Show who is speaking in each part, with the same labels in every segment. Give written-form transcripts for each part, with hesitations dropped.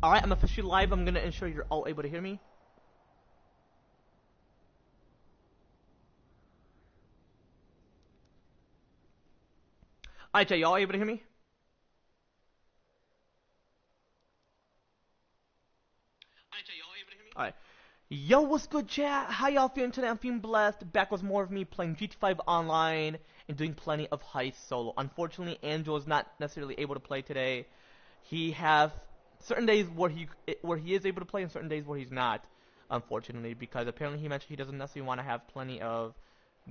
Speaker 1: Alright, I'm officially live. I'm gonna ensure you're all able to hear me. Alright, chat, y'all able to hear me? Alright. Yo, what's good, chat? How y'all feeling today? I'm feeling blessed. Back with more of me playing GT5 online and doing plenty of Heist solo. Unfortunately, Angel is not necessarily able to play today. He have certain days where he is able to play and certain days where he's not, unfortunately, because apparently he mentioned he doesn't necessarily want to have plenty of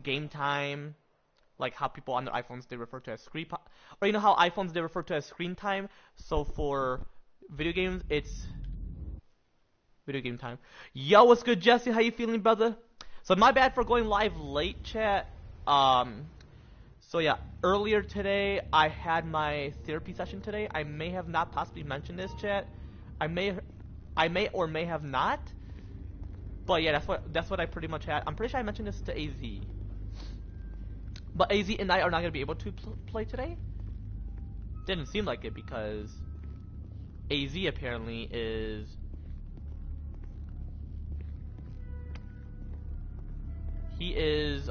Speaker 1: game time, like how people on their iPhones they refer to as screen, or you know how iPhones they refer to as screen time. So for video games, it's video game time. Yo, what's good, Jesse? How you feeling, brother? So my bad for going live late, chat. So yeah, earlier today I had my therapy session today. I may have not possibly mentioned this, chat. I may or may have not. But yeah, that's what I pretty much had. I'm pretty sure I mentioned this to AZ. But AZ and I are not gonna be able to play today. Didn't seem like it because AZ apparently is. He is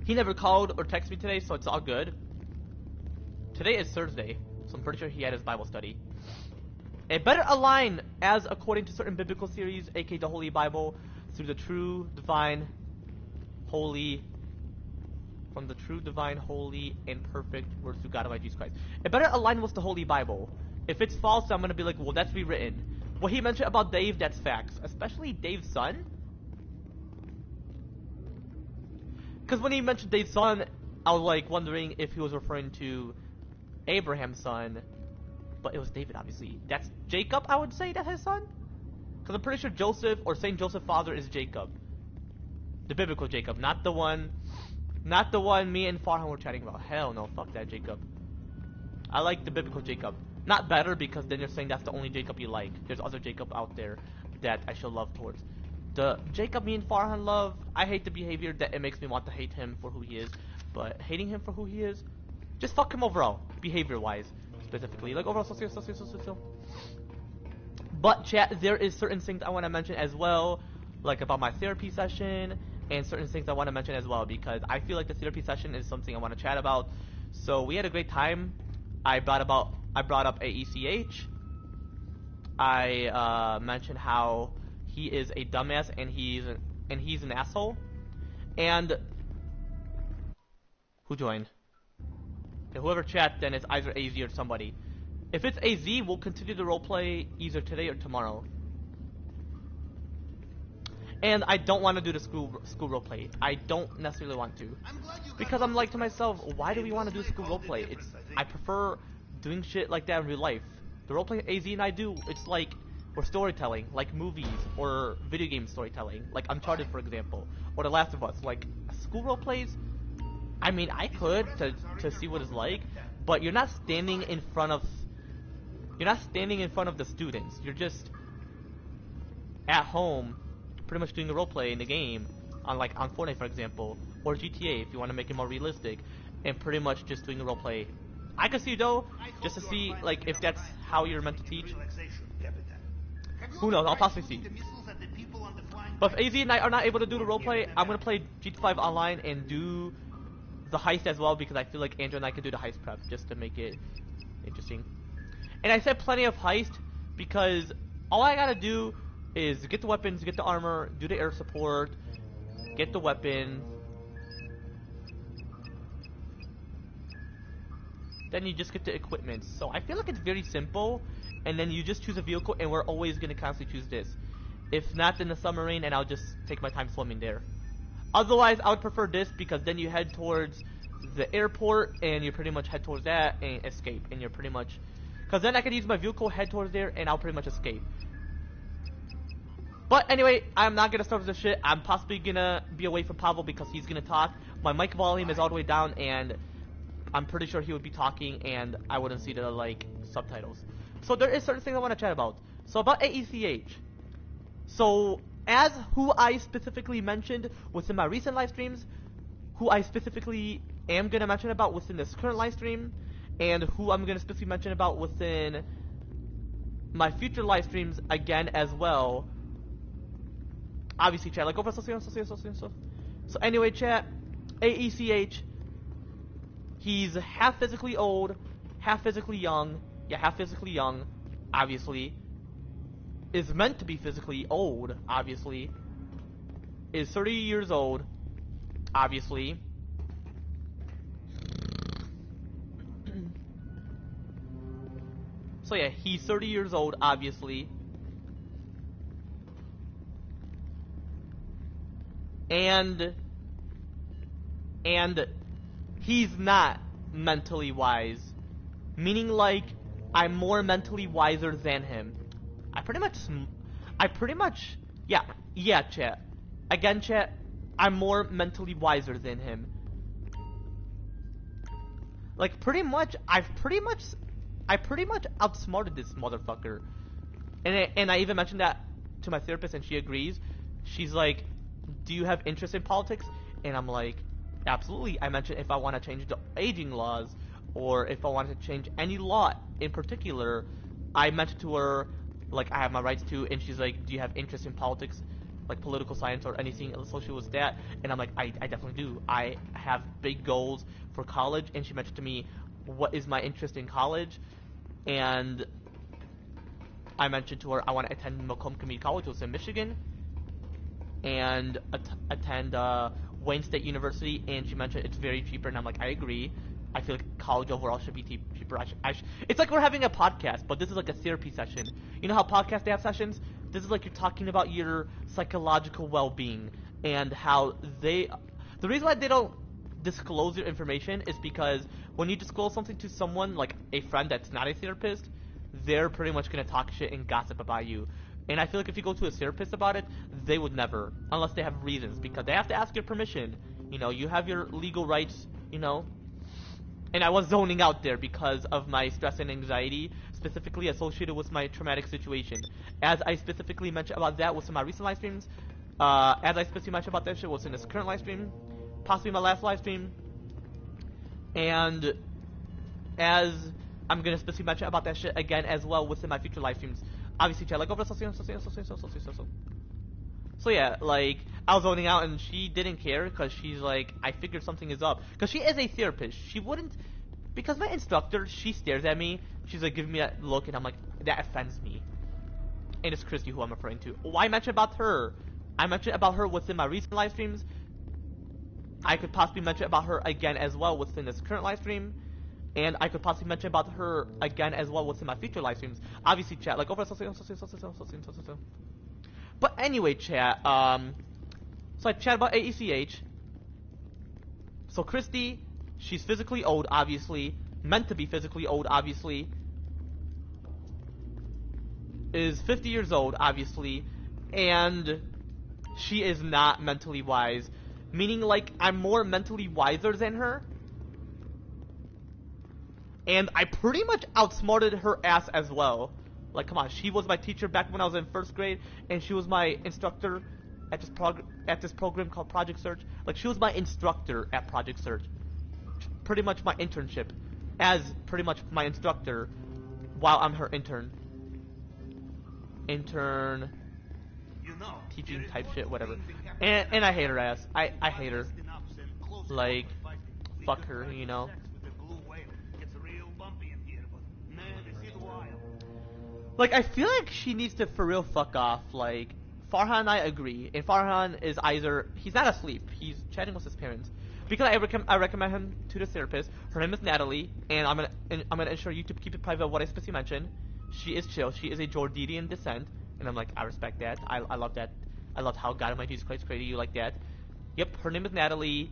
Speaker 1: he never called or texted me today, so it's all good. Today is Thursday, so I'm pretty sure he had his Bible study. It better align as according to certain biblical series, aka the Holy Bible, through the true, divine, holy, from the true, divine, holy, and perfect word through God of Jesus Christ. It better align with the Holy Bible. If it's false, I'm gonna be like, well, that's rewritten. What he mentioned about Dave, that's facts. Especially Dave's son. Because when he mentioned Dave's son, I was like wondering if he was referring to Abraham's son. But it was David, obviously. That's Jacob, I would say, that's his son? Because I'm pretty sure Joseph, or Saint Joseph's father is Jacob. The biblical Jacob, not the one me and Farhan were chatting about. Hell no, fuck that Jacob. I like the biblical Jacob. Not better, because then you're saying that's the only Jacob you like. There's other Jacob out there that I show love towards. The Jacob me and Farhan love, I hate the behavior that it makes me want to hate him for who he is. But hating him for who he is, just fuck him overall, behavior-wise, specifically. Like, overall, so. But, chat, there is certain things I want to mention as well, like about my therapy session, and certain things I want to mention as well, because I feel like the therapy session is something I want to chat about. So, we had a great time. I brought up a.k.a. I mentioned how he is a dumbass and he's an asshole. And who joined? Okay, whoever chat, then it's either AZ or somebody. If it's AZ, we'll continue the roleplay either today or tomorrow. And I don't want to do the school roleplay. I don't necessarily want to, because I'm like to myself, why do we want to do school roleplay? I prefer doing shit like that in real life. The roleplay AZ and I do, it's like we're storytelling, like movies or video game storytelling, like Uncharted, for example, or The Last of Us. Like school roleplays, I mean, I could to see what it's like, but you're not standing in front of the students. You're just at home, pretty much doing a roleplay in the game, on Fortnite, for example, or GTA if you want to make it more realistic, and pretty much just doing a roleplay. I could see though, just to see like if that's how you're meant to teach. Who knows? I'll possibly see. But if AZ and I are not able to do the roleplay, I'm gonna play GT5 online and do the heist as well, because I feel like Andrew and I could do the heist prep just to make it interesting. And I said plenty of heist because all I gotta do is get the weapons, get the armor, do the air support, get the weapon. Then you just get the equipment. So I feel like it's very simple. And then you just choose a vehicle, and we're always going to constantly choose this. If not, then the submarine, and I'll just take my time swimming there. Otherwise, I would prefer this, because then you head towards the airport, and you pretty much head towards that, and escape. And you're pretty much... Because then I can use my vehicle, head towards there, and I'll pretty much escape. But anyway, I'm not going to start with this shit. I'm possibly going to be away from Pavel, because he's going to talk. My mic volume is all the way down, and I'm pretty sure he would be talking, and I wouldn't see the, like, subtitles. So there is certain things I want to chat about. So about a.k.a. So as who I specifically mentioned within my recent live streams, who I specifically am going to mention about within this current live stream, and who I'm going to specifically mention about within my future live streams again as well. Obviously, chat, like, so anyway, chat, a.k.a. He's half physically old, half physically young. Yeah, half physically young, obviously. Is meant to be physically old, obviously. Is 30 years old, obviously. So yeah, he's 30 years old, obviously. And he's not mentally wise. Meaning, like, I'm more mentally wiser than him. I pretty much, yeah, chat. Again, chat, I'm more mentally wiser than him. Like, I pretty much outsmarted this motherfucker. And I even mentioned that to my therapist, and she agrees. She's like, do you have interest in politics? And I'm like, absolutely. I mentioned if I want to change the aging laws, or if I wanted to change any law in particular. I mentioned to her, like, I have my rights to, and she's like, do you have interest in politics, like political science or anything associated with that? And I'm like, I definitely do. I have big goals for college. And she mentioned to me, what is my interest in college? And I mentioned to her I want to attend Macomb Community College, which is in Michigan, and attend Wayne State University. And she mentioned it's very cheaper, and I'm like, I agree. I feel like college overall should be cheaper. It's like we're having a podcast, but this is like a therapy session. You know how podcasts, they have sessions? This is like you're talking about your psychological well-being, and how the reason why they don't disclose your information is because when you disclose something to someone, like a friend that's not a therapist, they're pretty much going to talk shit and gossip about you. And I feel like if you go to a therapist about it, they would never, unless they have reasons, because they have to ask your permission. You know, you have your legal rights, you know. And I was zoning out there because of my stress and anxiety, specifically associated with my traumatic situation. As I specifically mentioned about that within my recent live streams, as I specifically mentioned about that shit within this current live stream, possibly my last live stream, and as I'm gonna specifically mention about that shit again as well within my future live streams. Obviously, chat, like, over so yeah, like, I was zoning out, and she didn't care, because she's like, I figured something is up. Because she is a therapist. She wouldn't, because my instructor, she stares at me, she's like, giving me that look, and I'm like, that offends me. And it's Christy who I'm referring to. Why mention about her? I mentioned about her within my recent live streams. I could possibly mention about her again as well within this current live stream. And I could possibly mention about her again as well within my future live streams. Obviously, chat, like, over. But anyway, chat, so I chat about a.k.a. So Christy, she's physically old, obviously. Meant to be physically old, obviously. Is 50 years old, obviously. And she is not mentally wise. Meaning, like, I'm more mentally wiser than her. And I pretty much outsmarted her ass as well. Like, come on, she was my teacher back when I was in first grade, and she was my instructor at this program called Project Search. Like, she was my instructor at Project Search. Pretty much my internship, as pretty much my instructor, while I'm her intern. Teaching type shit, whatever. And I hate her ass. I hate her. Like, fuck her, you know. Like, I feel like she needs to for real fuck off. Like, Farhan and I agree. And Farhan is either, he's not asleep, he's chatting with his parents. Because I recommend him to the therapist. Her name is Natalie, and I'm gonna ensure you to keep it private what I specifically mentioned. She is chill, she is a Jordanian descent. And I'm like, I respect that. I love that. I love how God Almighty Jesus Christ created you like that. Yep, her name is Natalie.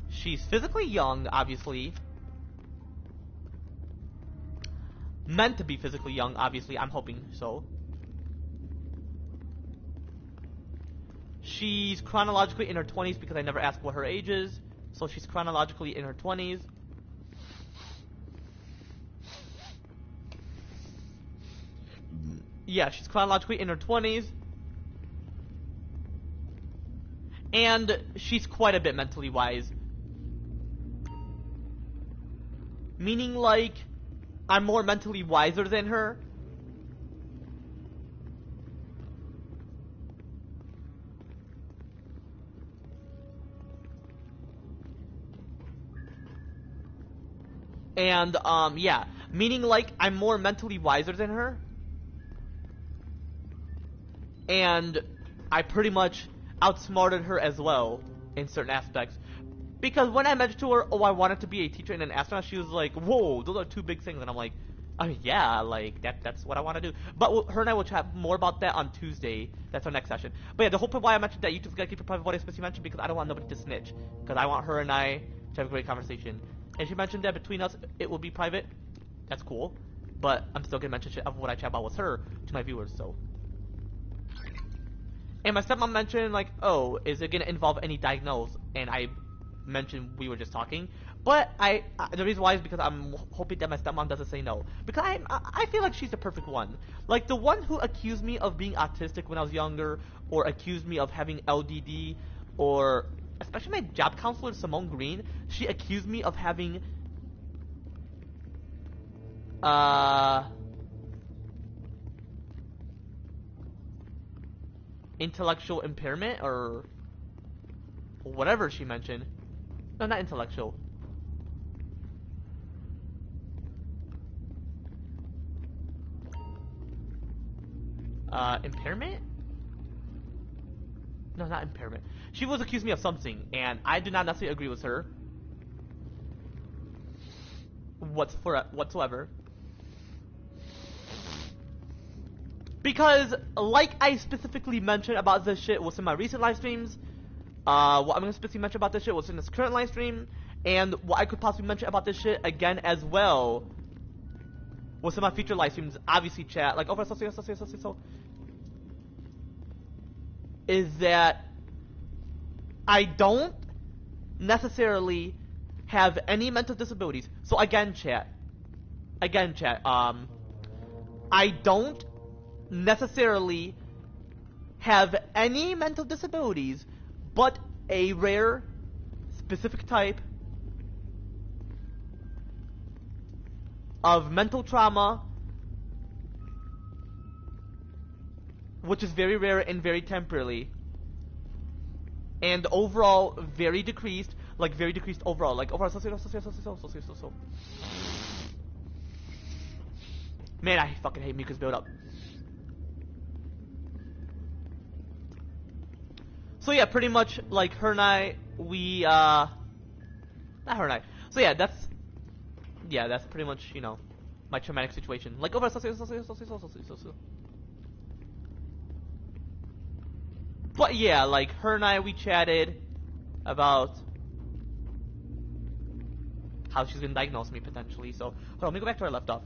Speaker 1: She's physically young, obviously. Meant to be physically young, obviously. I'm hoping so. She's chronologically in her 20s because I never asked what her age is. So she's chronologically in her 20s. Yeah, she's chronologically in her 20s. And she's quite a bit mentally wise. Meaning like, I'm more mentally wiser than her. And, yeah. Meaning like, I'm more mentally wiser than her. And I pretty much outsmarted her as well in certain aspects. Because when I mentioned to her, oh, I wanted to be a teacher and an astronaut, she was like, whoa, those are two big things. And I'm like, I mean, yeah, like, that's what I want to do. But her and I will chat more about that on Tuesday. That's our next session. But yeah, the whole point why I mentioned that YouTube's gotta keep it private, what I especially mentioned, because I don't want nobody to snitch. Because I want her and I to have a great conversation. And she mentioned that between us, it will be private. That's cool. But I'm still gonna mention shit of what I chat about with her to my viewers, so. And my stepmom mentioned, like, oh, is it gonna involve any diagnose? And I mentioned we were just talking. But the reason why is because I'm hoping that my stepmom doesn't say no. Because I feel like she's the perfect one. Like, the one who accused me of being autistic when I was younger, or accused me of having LDD, or especially my job counselor, Simone Green, she accused me of having, intellectual impairment, or whatever she mentioned. No, not intellectual. Impairment? No, not impairment. She was accusing me of something, and I do not necessarily agree with her whatsoever. Because, like I specifically mentioned about this shit was in my recent live streams, what I'm going to specifically mention about this shit was in this current live stream, and what I could possibly mention about this shit again as well was in my future live streams, obviously chat, like, over so, is that I don't necessarily have any mental disabilities. So again, chat, I don't necessarily have any mental disabilities, but a rare, specific type of mental trauma, which is very rare and very temporarily, and overall very decreased, like very decreased overall, like overall so. Man, I fucking hate mucus buildup. So yeah, pretty much like her and I, we not her and I. So yeah, that's pretty much, you know, my traumatic situation. Like overall so. But yeah, like her and I, we chatted about how she's gonna diagnose me potentially. So hold on, let me go back to where I left off.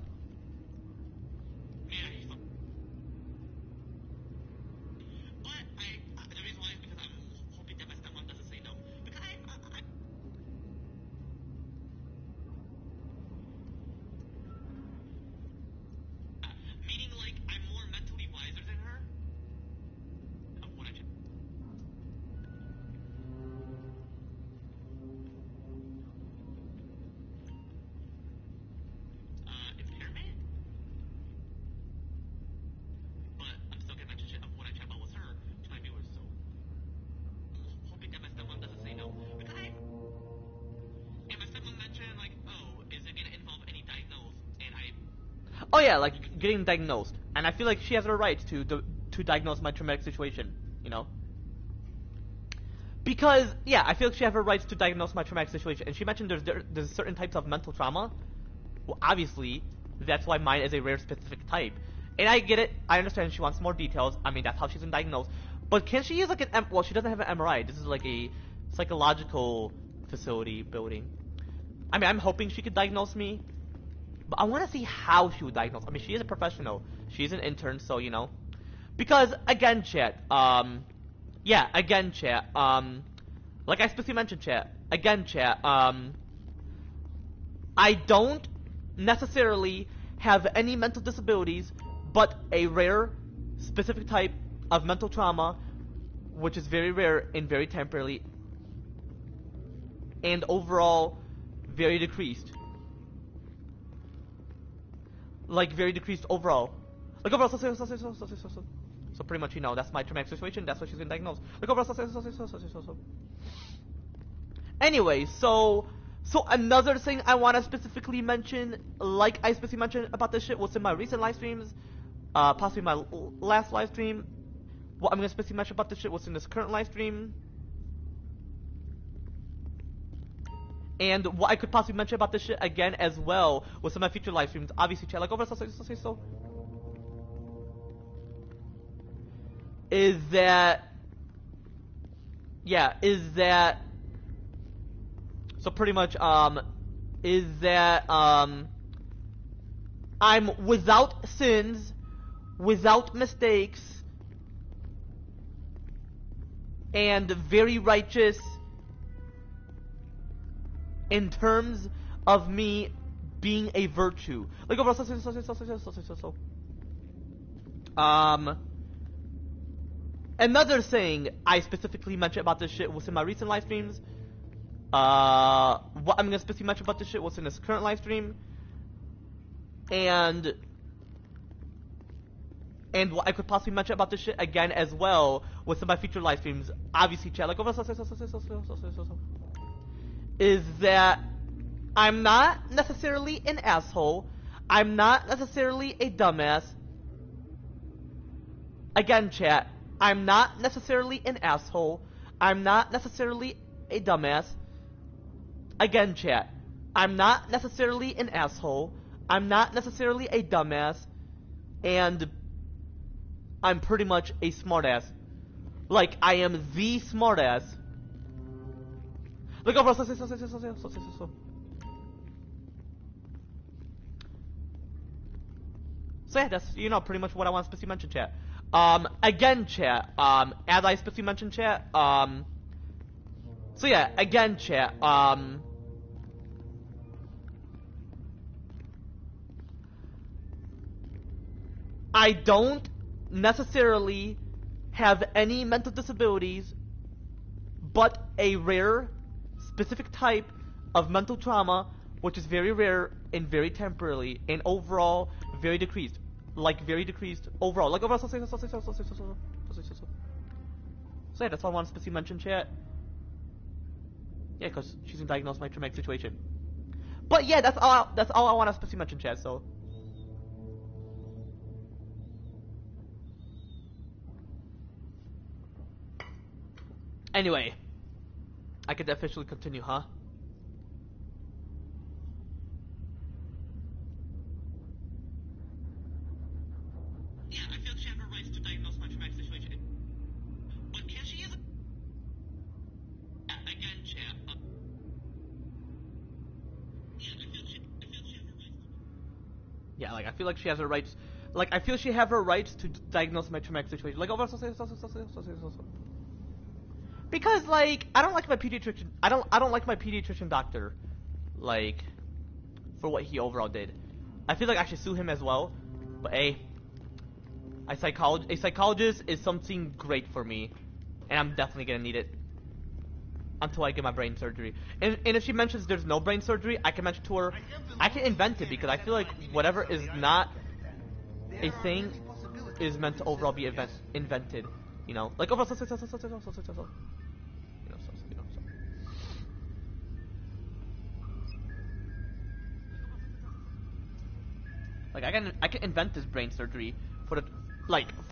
Speaker 1: Oh yeah, like getting diagnosed, and I feel like she has a right to diagnose my traumatic situation, you know. Because yeah, I feel like she has her rights to diagnose my traumatic situation, and she mentioned there's certain types of mental trauma. Well, obviously, that's why mine is a rare specific type, and I get it. I understand she wants more details. I mean, that's how she's been diagnosed. But can she use like an well, she doesn't have an MRI. This is like a psychological facility building. I mean, I'm hoping she could diagnose me. But I want to see how she would diagnose. I mean, she is a professional. She's an intern, so, you know. Because, again, chat, yeah, again, chat, like I specifically mentioned, chat, again, chat, I don't necessarily have any mental disabilities, but a rare, specific type of mental trauma, which is very rare and very temporarily, and overall, very decreased. like very decreased overall. Like overall, so pretty much, you know, that's my traumatic situation. That's what she's been diagnosed. Like overall, anyway, so another thing I want to specifically mention, like I specifically mentioned about this shit, was in my recent live streams, possibly my last live stream. What I'm gonna specifically mention about this shit was in this current live stream. And what I could possibly mention about this shit again as well was in my future live streams. Obviously, chat, like, so is that, yeah, is that, so pretty much, is that, I'm without sins, without mistakes, and very righteous in terms of me being a virtue. Like, overall, another thing I specifically mentioned about this shit was in my recent live streams. What I'm gonna specifically mention about this shit was in this current live stream. And what I could possibly mention about this shit again as well was in my future live streams. Obviously, chat, like, is that I'm not necessarily an asshole. I'm not necessarily a dumbass. Again, chat, I'm not necessarily an asshole. I'm not necessarily a dumbass. Again, chat, I'm not necessarily an asshole. I'm not necessarily a dumbass. And I'm pretty much a smartass. Like, I am the smartass. Look over. So yeah, that's, you know, pretty much what I want to specifically mention, chat. Again, chat, as I specifically mentioned, chat, so yeah, again, chat, I don't necessarily have any mental disabilities, but a rare, specific type of mental trauma, which is very rare and very temporarily, and overall very decreased. Like, very decreased overall. Like, overall, so yeah, that's all I want to specifically mention, chat. Yeah, because she's been diagnosed with my traumatic situation. But yeah, that's all I want to specifically mention, chat, so. Anyway, I could officially continue, huh? Yeah, I feel she has her rights to diagnose my traumatic situation. But can she use it? Again, chat. Yeah, I feel she has her rights. Yeah, like, I feel like she has her rights. Like, I feel she have her rights to diagnose my traumatic situation. Like, because, like, I don't like my pediatrician. I don't like my pediatrician doctor, like, for what he overall did. I feel like I should sue him as well. But a psychologist is something great for me, and I'm definitely gonna need it until I get my brain surgery. And if she mentions there's no brain surgery, I can mention to her I can invent it, because I feel like whatever is not a thing is meant to overall be invented. You know, like overall. Like, I can invent this brain surgery for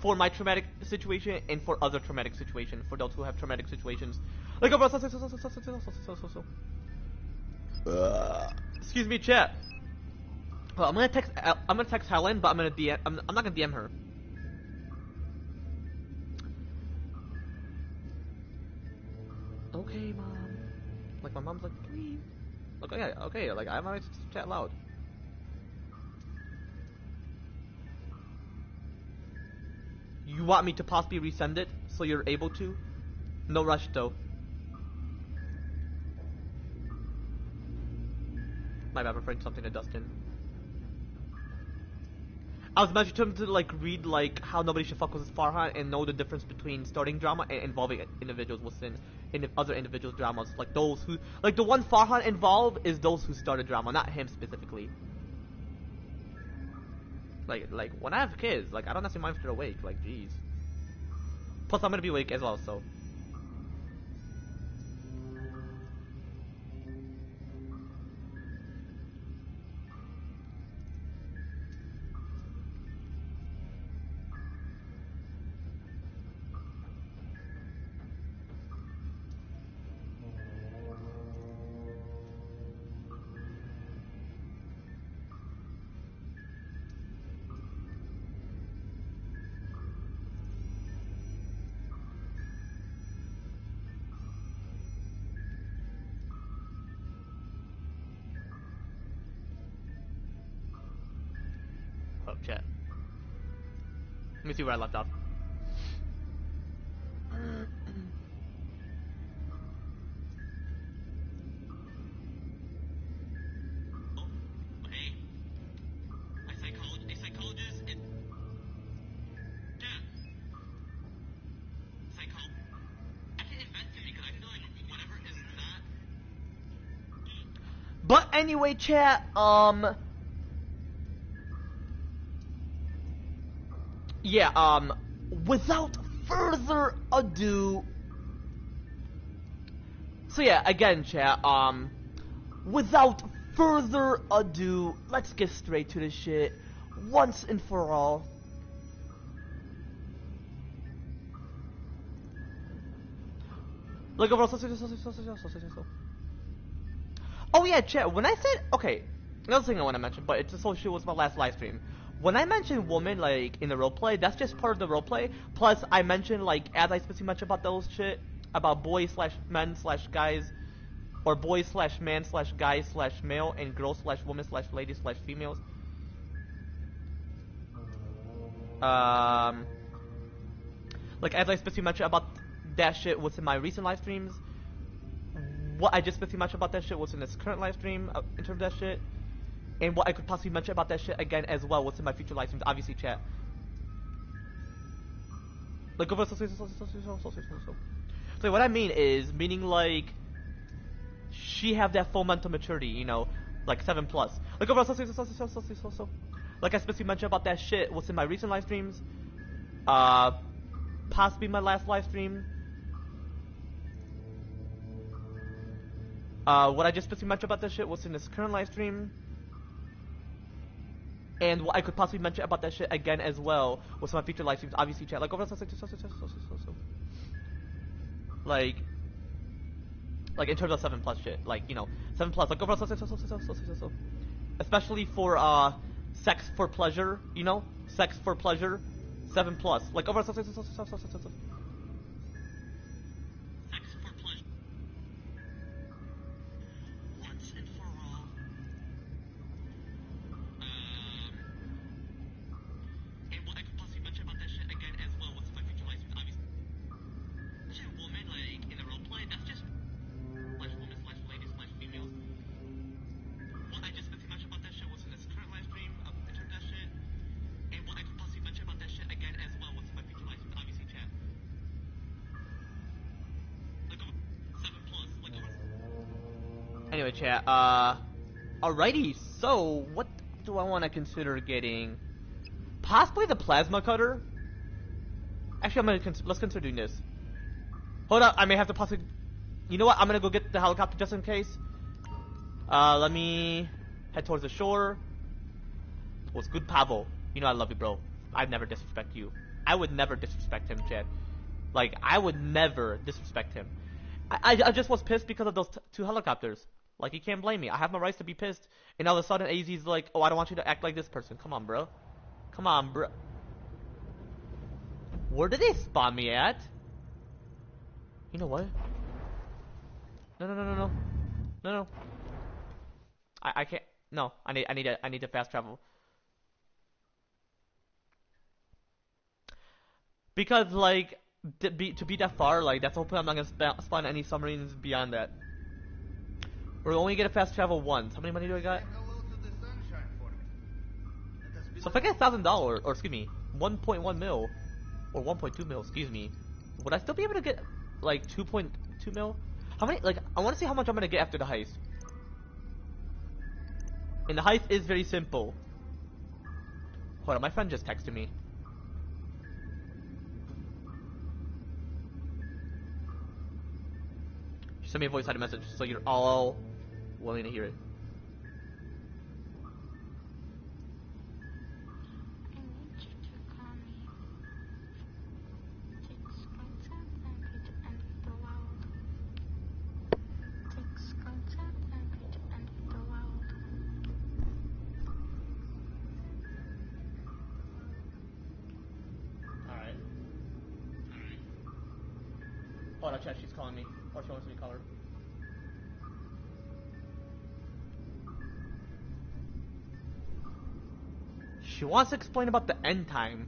Speaker 1: for my traumatic situation and for other traumatic situations, for those who have traumatic situations. Like, excuse me, chat. Well, I'm gonna text Helen, but I'm not gonna DM her. Okay, mom. Like, my mom's like, please. Okay, like, I have my right to chat loud. You want me to possibly resend it so you're able to? No rush, though. My bad, I'm referring something to Dustin. I was mentioning to him to, like, read, like, how nobody should fuck with Farhan and know the difference between starting drama and involving individuals within other individuals' dramas. Like, those who, like, the one Farhan involved is those who started drama, not him specifically. Like when I have kids, like I don't necessarily mind if they're awake. Like, jeez. Plus, I'm gonna be awake as well, so. Oh, chat. Let me see where I left off. But anyway, chat, yeah, without further ado, so yeah, again, chat, without further ado, let's get straight to this shit, once and for all. Look overall, oh yeah, chat, when I said, okay, another thing I want to mention, but it's associated with my last live stream. When I mentioned woman, like, in the roleplay, that's just part of the roleplay. Plus, I mentioned, like, as I specifically mentioned about those shit, about boys slash men slash guys, or boys slash man slash guys slash male, and girls slash women slash ladies slash females. Like, as I specifically mentioned about that shit within my recent live streams, what I just specifically mentioned about that shit was in this current live stream, in terms of that shit. And what I could possibly mention about that shit again as well, what's in my future live streams, obviously, chat. Like, so what I mean is, meaning like, she have that full mental maturity, you know, like 7+. Like, like I specifically mentioned about that shit, what's in my recent live streams, possibly my last live stream. What I just specifically mentioned about that shit was in this current live stream. And what I could possibly mention about that shit again as well with some of my future live streams, obviously, chat. Like, like in terms of 7+ shit, like, you know, 7+, like, especially for sex for pleasure, you know, sex for pleasure, 7+, like, anyway, chat, alrighty, so, what do I want to consider getting? Possibly the plasma cutter? Actually, let's consider doing this. Hold up, I may have to possibly, you know what, I'm gonna go get the helicopter just in case. Let me head towards the shore. What's good, Pavo? You know I love you, bro. I'd never disrespect you. I would never disrespect him, Chad. Like, I would never disrespect him. I just was pissed because of those two helicopters. Like, you can't blame me. I have my rights to be pissed. And all of a sudden, AZ's like, oh, I don't want you to act like this person. Come on, bro. Come on, bro. Where did they spawn me at? You know what? No. I can't. No, I need to fast travel. Because, like, to be that far, like, that's hopefully I'm not gonna spawn any submarines beyond that. We're only gonna fast travel once. How many money do I got? So if I get $1,000, or excuse me, 1.1 mil, or 1.2 mil, excuse me, would I still be able to get, like, 2.2 mil? How many, like, I want to see how much I'm gonna get after the heist. And the heist is very simple. Hold on, my friend just texted me. She sent me a voice message, so you're all willing to hear it. Hold on, chat, she's calling me. Or she wants me to call her. She wants to explain about the end time.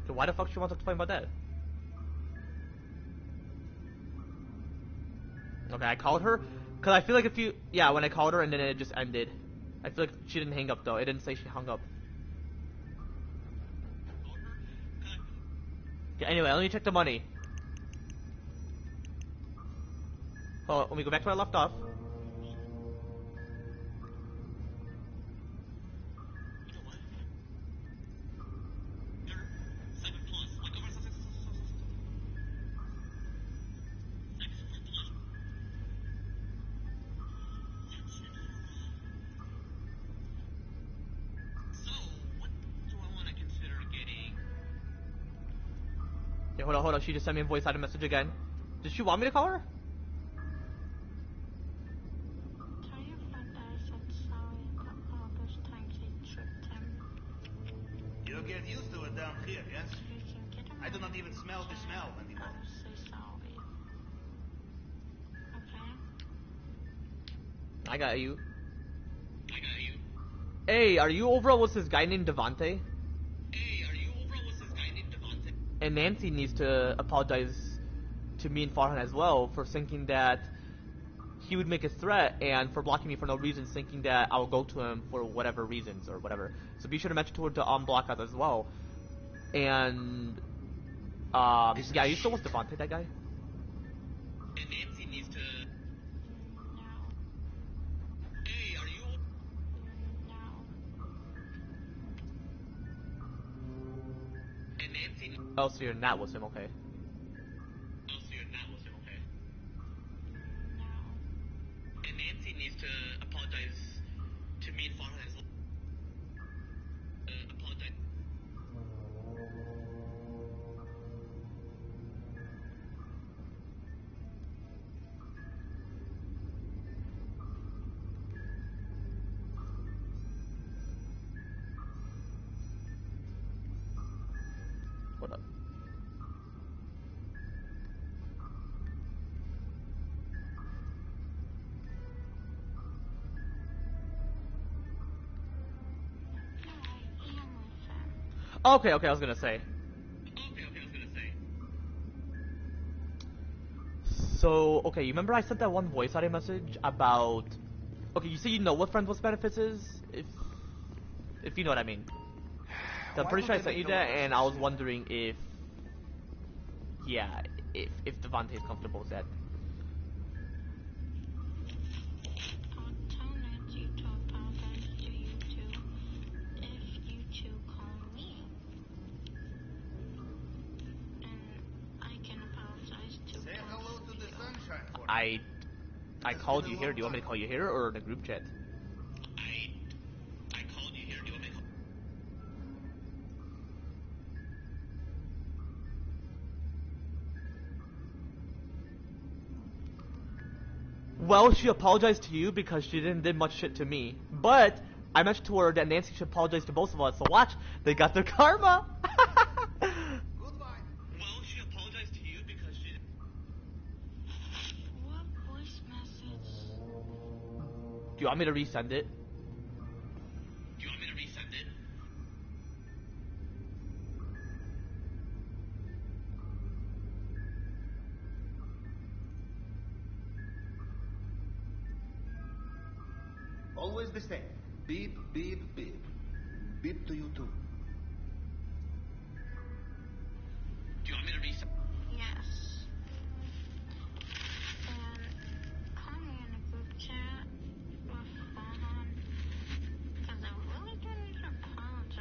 Speaker 1: So why the fuck she wants to explain about that? Okay, I called her. Cause I feel like if you... Yeah, when I called her and then it just ended. I feel like she didn't hang up though. It didn't say she hung up. Okay, anyway, let me check the money. Oh, let me go back to where I left off. Okay, hold on. She just sent me a voice message again. Does she want me to call her?
Speaker 2: Tell your friend I said sorry that all those times I tricked him.
Speaker 3: You'll get used to it down here, yes? I do not even smell the smell anymore.
Speaker 2: I'll say sorry. Okay?
Speaker 1: I got you. Hey, are you overall with this guy named Devante? And Nancy needs to apologize to me and Farhan as well for thinking that he would make a threat and for blocking me for no reason, thinking that I'll go to him for whatever reasons or whatever. So be sure to mention to her to unblock us as well. And yeah, you still with Devante, that guy?
Speaker 2: No.
Speaker 1: Oh, so you're not with him, okay. What up? Okay, I was gonna say. So, okay, you remember I sent that one voice audio message about... Okay, you say you know what Friends with Benefits is? If you know what I mean. So I'm pretty sure I sent you that, and I was wondering if... Yeah, if Devante is comfortable with that.
Speaker 2: I'll tell Nancy to apologize to you two if you two call me. And I can apologize to
Speaker 3: Say
Speaker 2: both
Speaker 3: hello to
Speaker 2: of
Speaker 3: the
Speaker 2: you.
Speaker 3: sunshine for me.
Speaker 1: I called you here. Do you want me to call you here or in the group chat? Well, she apologized to you because she didn't do much shit to me. But I mentioned to her that Nancy should apologize to both of us. So watch, they got their karma.
Speaker 3: Goodbye.
Speaker 1: Well, she apologized to you because she.
Speaker 2: What voice message?
Speaker 1: Do you want me to resend it?
Speaker 3: Always the same. Beep, beep, beep. Beep to you too.
Speaker 1: Do you want me to resend?
Speaker 2: Yes. And call me in a group chat with Farhan. Because I really do need to apologize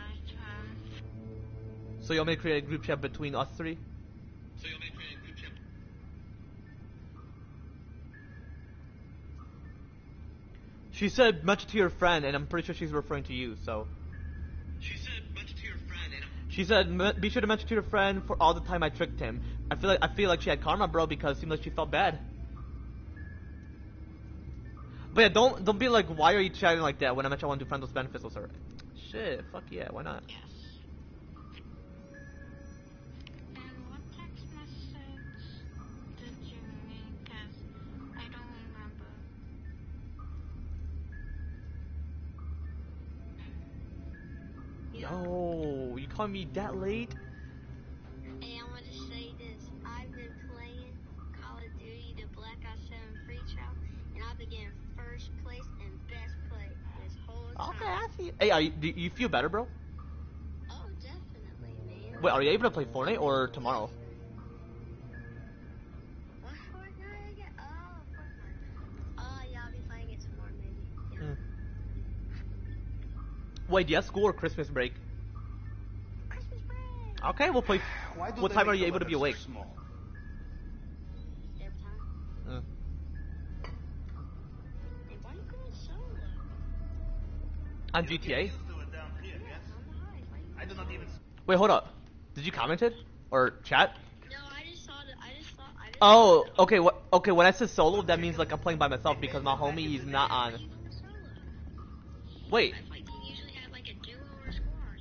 Speaker 1: So you want me to create a group chat between us three? She said mention to your friend, and I'm pretty sure she's referring to you. So. She said be sure to mention to your friend for all the time I tricked him. I feel like she had karma, bro, because it seemed like she felt bad. But yeah, don't be like, why are you chatting like that when I mentioned I want to do friends with benefits with her? Shit, fuck yeah, why not?
Speaker 2: Yes. And what text message did you mean? Cause I don't remember.
Speaker 1: Yo, you calling me that late?
Speaker 2: Hey, I'm gonna say this. I've been playing Call of Duty, the Black Ops 7 free trial, and I've been getting first place and best play this whole time.
Speaker 1: Okay, I see. Hey, do you feel better, bro?
Speaker 2: Oh, definitely, man.
Speaker 1: Wait, are you able to play Fortnite or tomorrow?
Speaker 2: What Fortnite again? Oh, Fortnite. Oh, yeah, I'll be playing it tomorrow, maybe. Yeah.
Speaker 1: Wait, do you have school or Christmas break?
Speaker 2: Christmas break!
Speaker 1: Okay, we'll play.
Speaker 3: Why do
Speaker 1: What
Speaker 3: they
Speaker 1: time are
Speaker 3: make
Speaker 1: you
Speaker 3: the
Speaker 1: able to be
Speaker 3: weapons
Speaker 1: awake?
Speaker 3: so small?
Speaker 2: Every time. Hey, why are you going solo?
Speaker 1: On
Speaker 3: You get
Speaker 1: GTA?
Speaker 3: used to it down here,
Speaker 2: Yeah,
Speaker 3: yes?
Speaker 2: I'm the highest. Why are you
Speaker 3: I do
Speaker 2: going
Speaker 3: not
Speaker 2: solo?
Speaker 3: even.
Speaker 1: Wait, hold up. Did you comment it or chat?
Speaker 2: No, I just saw the. I just saw.
Speaker 1: Oh, okay. What? Okay, when I said solo, that means like I'm playing by myself because my homie is not
Speaker 2: Why
Speaker 1: on.
Speaker 2: are you going solo?
Speaker 1: Wait,
Speaker 2: I thought you usually had like a duo or a squad.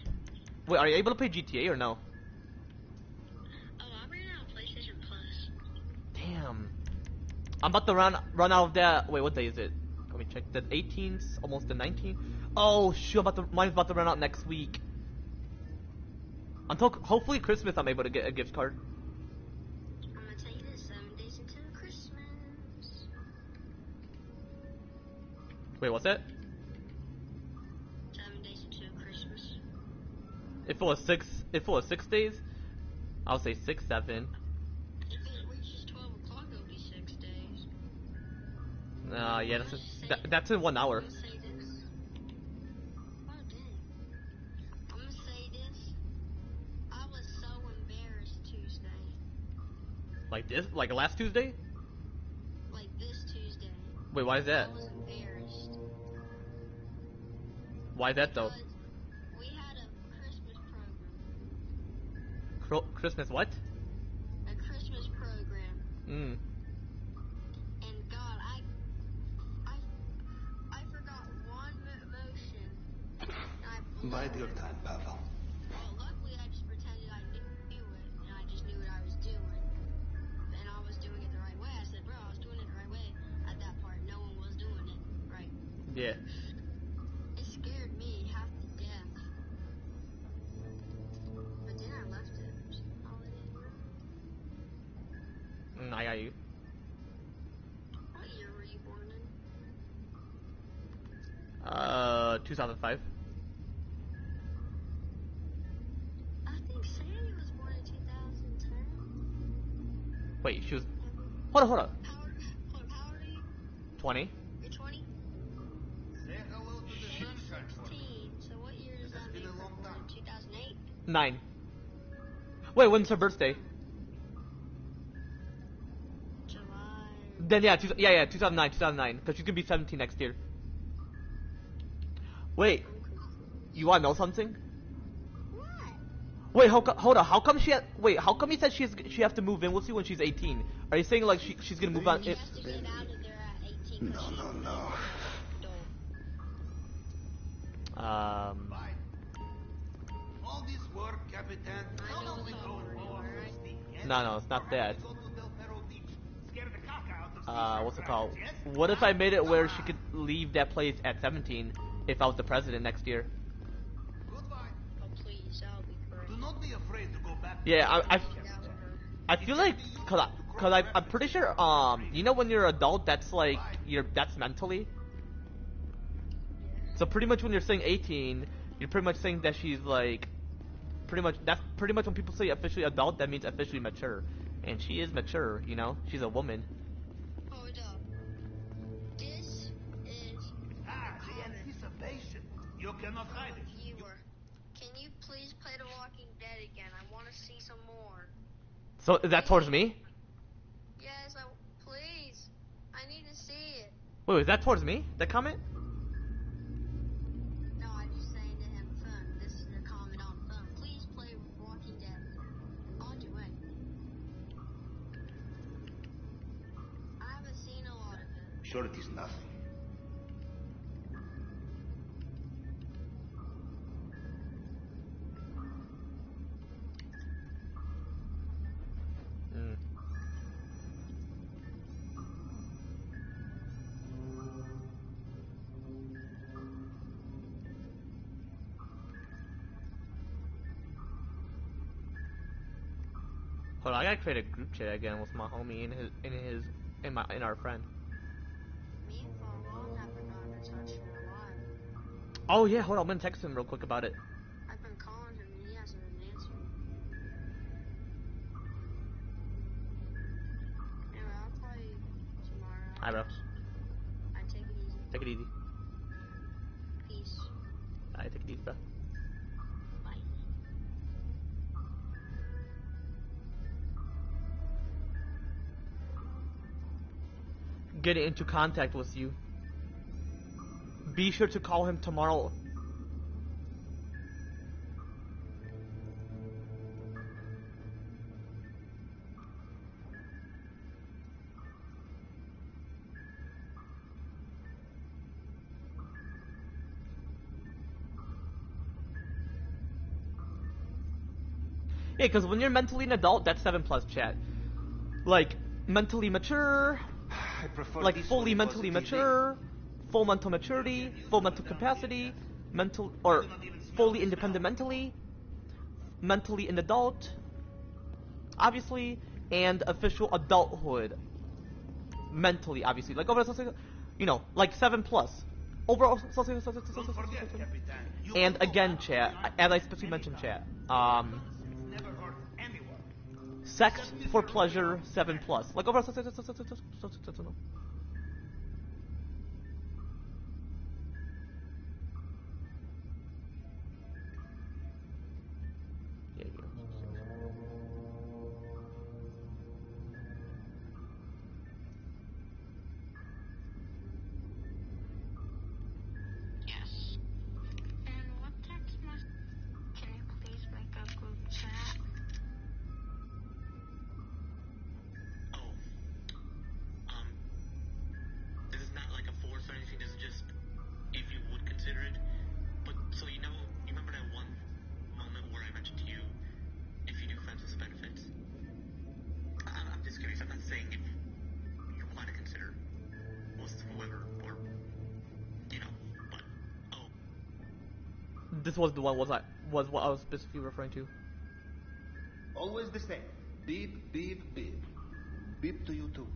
Speaker 1: wait. Are you able to play GTA or no?
Speaker 2: Oh, I ran out of PlayStation Plus.
Speaker 1: Damn. I'm about to run out of that. Wait, what day is it? Let me check. The 18th, almost the 19th. Oh shoot! Mine's about to run out next week. Until hopefully Christmas, I'm able to get a gift card.
Speaker 2: I'm gonna tell you this: 7 days until Christmas.
Speaker 1: Wait, what's that?
Speaker 2: 7 days until Christmas.
Speaker 1: If it was 6 days, I'll say 6, 7.
Speaker 2: If it reaches 12 o'clock, it'll be 6 days.
Speaker 1: Yeah, that's in 1 hour.
Speaker 2: I'm gonna say this. Oh dang! I'm gonna say this. I was so embarrassed Tuesday.
Speaker 1: Like last Tuesday?
Speaker 2: Like this Tuesday.
Speaker 1: Wait, why is that?
Speaker 2: I was embarrassed.
Speaker 1: Why that though?
Speaker 2: Because we had a Christmas program.
Speaker 1: Christmas what?
Speaker 2: A Christmas program.
Speaker 1: Mm.
Speaker 2: And God, I forgot one motion. And I
Speaker 3: Bide your time, Pavel.
Speaker 2: Well, luckily I just pretended I knew it, and I just knew what I was doing. And I was doing it the right way. I said, bro, I was doing it the right way. At that part, no one was doing it right.
Speaker 1: Yeah.
Speaker 2: It scared me half to death. But then I left it. All it in room.
Speaker 1: I got you.
Speaker 2: What year were you born in?
Speaker 1: 2005.
Speaker 2: I think Sandy was born in 2010.
Speaker 1: Wait, she was. Hold on.
Speaker 2: How old are you?
Speaker 1: 20.
Speaker 2: You're 20?
Speaker 3: Say hello to the
Speaker 2: She's
Speaker 3: sunshine for me.
Speaker 2: 16. So what year does
Speaker 3: It has
Speaker 2: that
Speaker 3: been
Speaker 2: make
Speaker 3: a
Speaker 2: her
Speaker 3: long
Speaker 2: born?
Speaker 3: time.
Speaker 2: 2008?
Speaker 1: 9. Wait, when's her birthday?
Speaker 2: July.
Speaker 1: Then yeah, 2009, because she's gonna be 17 next year. Wait,
Speaker 2: I'm confused.
Speaker 1: you wanna know something?
Speaker 2: What?
Speaker 1: Wait, hold on. How come how come you said she has to move in with you when she's 18? Are you saying like she's gonna move on?
Speaker 2: She has to get out of there at 18 because she's an adult.
Speaker 3: Bye. All this work, Capitan.
Speaker 2: I
Speaker 3: How
Speaker 2: know
Speaker 3: about we
Speaker 2: it's
Speaker 3: go
Speaker 2: all work,
Speaker 3: for a
Speaker 2: alright?
Speaker 3: steak, yes?
Speaker 1: No, it's not
Speaker 3: Or
Speaker 1: that.
Speaker 3: how about we go to Del Perro Beach? Scare the caca out of seashore
Speaker 1: What's it called?
Speaker 3: crackers, yes?
Speaker 1: What if I made it where she could leave that place at 17 if I was the president next year?
Speaker 3: Goodbye.
Speaker 2: Oh, please, that would be great.
Speaker 3: Do not be afraid to go back.
Speaker 1: Yeah,
Speaker 2: That with her.
Speaker 1: I feel like, I'm pretty sure, you know when you're an adult, that's like, that's mentally.
Speaker 2: Yeah.
Speaker 1: So pretty much when you're saying 18, you're pretty much saying that she's like, that's pretty much when people say officially adult, that means officially mature. And she is mature, you know? She's a woman.
Speaker 2: Hold up. This is
Speaker 3: Ah, the anticipation. You cannot hide it.
Speaker 2: viewer. Can you please play The Walking Dead again. I want to see some more.
Speaker 1: So is that towards me?
Speaker 2: Yes, please. I need to see it.
Speaker 1: Wait, is that towards me? That comment?
Speaker 2: No, I'm just saying to him, phone. This is a comment on phone. Please play Walking Dead. On your way. I haven't seen a lot of it.
Speaker 3: Sure, it is nothing.
Speaker 1: Hold on, I gotta create a group chat again with my homie in our friend.
Speaker 2: Me and Farwell haven't gotten in touch in a while.
Speaker 1: Oh yeah, hold on, I'm gonna text him real quick about it.
Speaker 2: I've been calling him and he hasn't answered. Anyway, I'll call you tomorrow.
Speaker 1: Alright, bro.
Speaker 2: I take it easy.
Speaker 1: Take it easy.
Speaker 2: Peace.
Speaker 1: Alright, take it easy, bro.
Speaker 2: Bye.
Speaker 1: Get into contact with you. Be sure to call him tomorrow. Yeah, because when you're mentally an adult, that's 7+ chat. Like, mentally mature,
Speaker 3: I prefer
Speaker 1: like
Speaker 3: this
Speaker 1: fully
Speaker 3: when it was
Speaker 1: mentally
Speaker 3: TV.
Speaker 1: mature, full mental maturity, full mental capacity, mental or fully independent mentally an adult, obviously, and official adulthood. Mentally, obviously, like overall, you know, like 7+. Overall,
Speaker 3: Don't forget, Capitan. You
Speaker 1: and
Speaker 3: will go
Speaker 1: again,
Speaker 3: back to
Speaker 1: chat,
Speaker 3: the army
Speaker 1: as I specifically mentioned,
Speaker 3: anytime.
Speaker 1: chat,
Speaker 3: It's never hurt anyone.
Speaker 1: sex for pleasure, 7+. Like overall, yeah, you know.
Speaker 2: Yes. And what text message? Can you please make a group chat?
Speaker 4: Oh, this is not like a force or anything, this is just if you would consider it. But, so you remember that one moment where I mentioned to you, if you do friends with benefits? I'm just curious, I'm not saying if you want to consider with whoever, or, you know, but, oh.
Speaker 1: This was the one was what I was specifically referring to.
Speaker 3: Always the same. Beep, beep, beep. Beep to you too.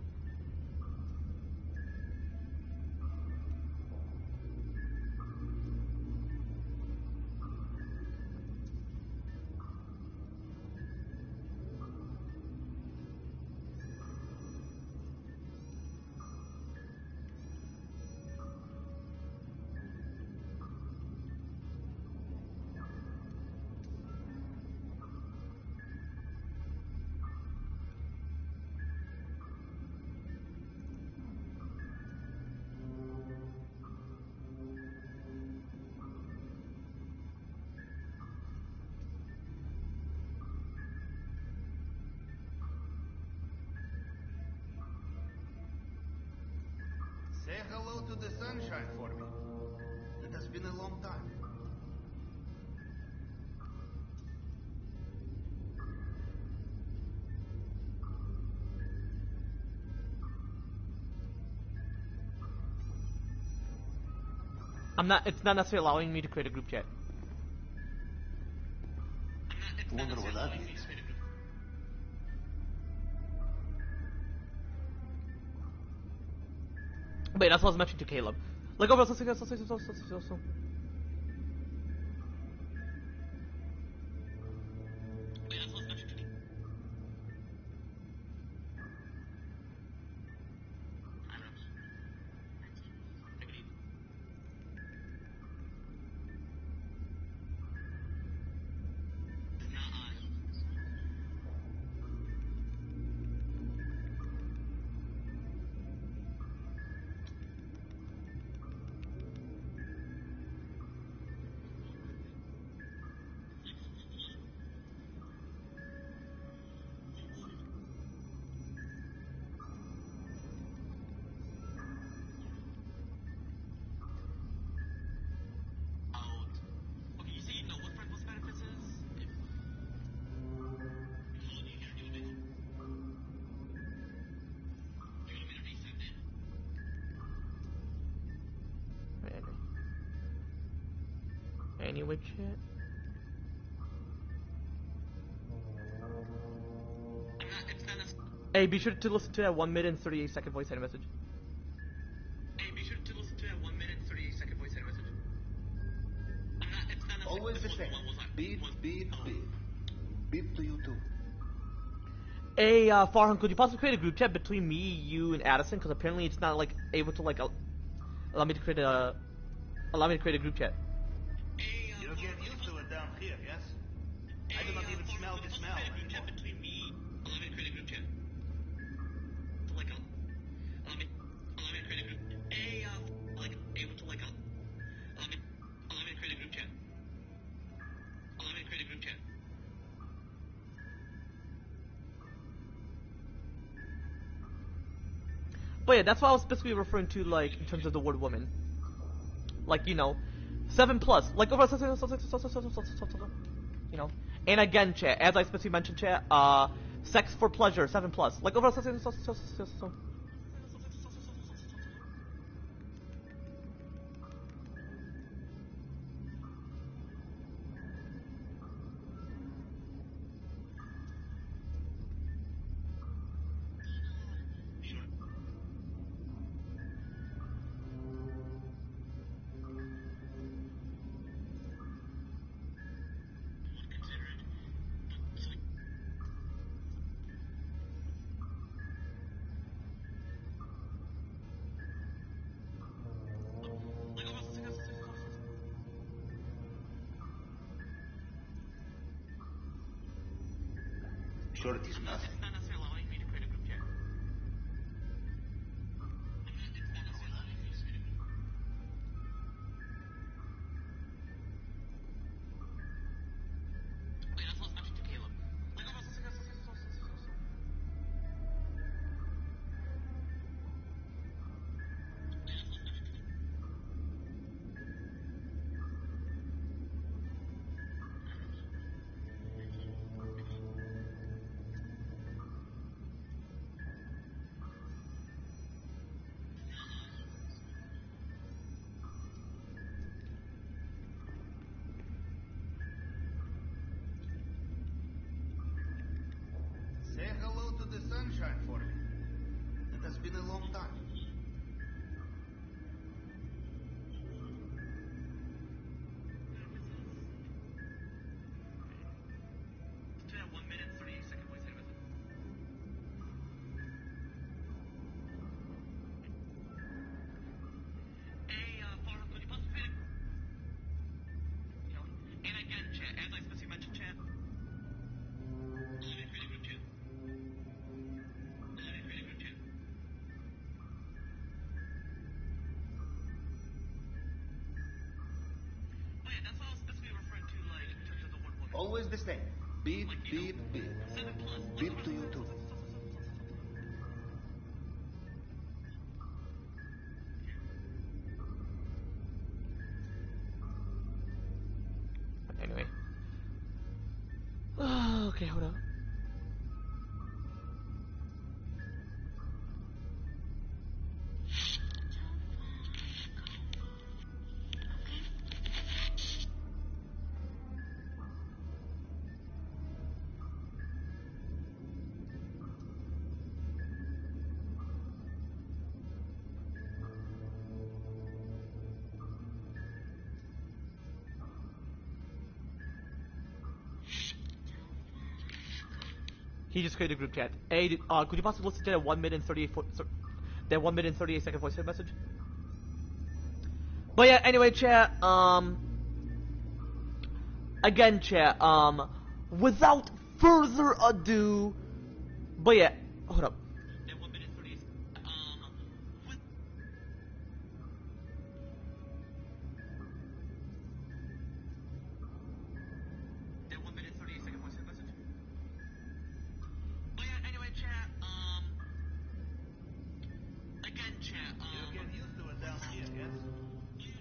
Speaker 3: Say hello to the sunshine for me. It has been a long time.
Speaker 1: It's not necessarily allowing me to create a group chat.
Speaker 3: Wonder what that means.
Speaker 1: Wait, that's what I was mentioning to Caleb. Like overall, Anyway, chat. Hey, be sure to listen to that 1 minute and 38-second voice message.
Speaker 3: Always the same. Beep, beep, beep. Beep to you too.
Speaker 1: Hey, Farhan, could you possibly create a group chat between me, you, and Addison? Because apparently it's not like able to like allow me to create a group chat.
Speaker 3: You get used to it down here, yes? I do not even smell the smell anymore.
Speaker 1: But yeah, that's what I was specifically referring to, like, in terms of the word woman. Like, you know, 7+. Like, over, you know. And again, chat, as I specifically mentioned, chat, sex for pleasure, 7+. Like, over,
Speaker 3: Sure, it is nothing. Say hello to the sunshine for me. It has been a long time. Always the same. Beep, beep, beep. Beep to you too.
Speaker 1: anyway. Okay, hold on. He just created a group chat. Hey, could you possibly listen to that 1 minute and 38-second voice message? But yeah, anyway, chat, again, chat, without further ado, but yeah, hold up.
Speaker 3: You get used to it down here, yes?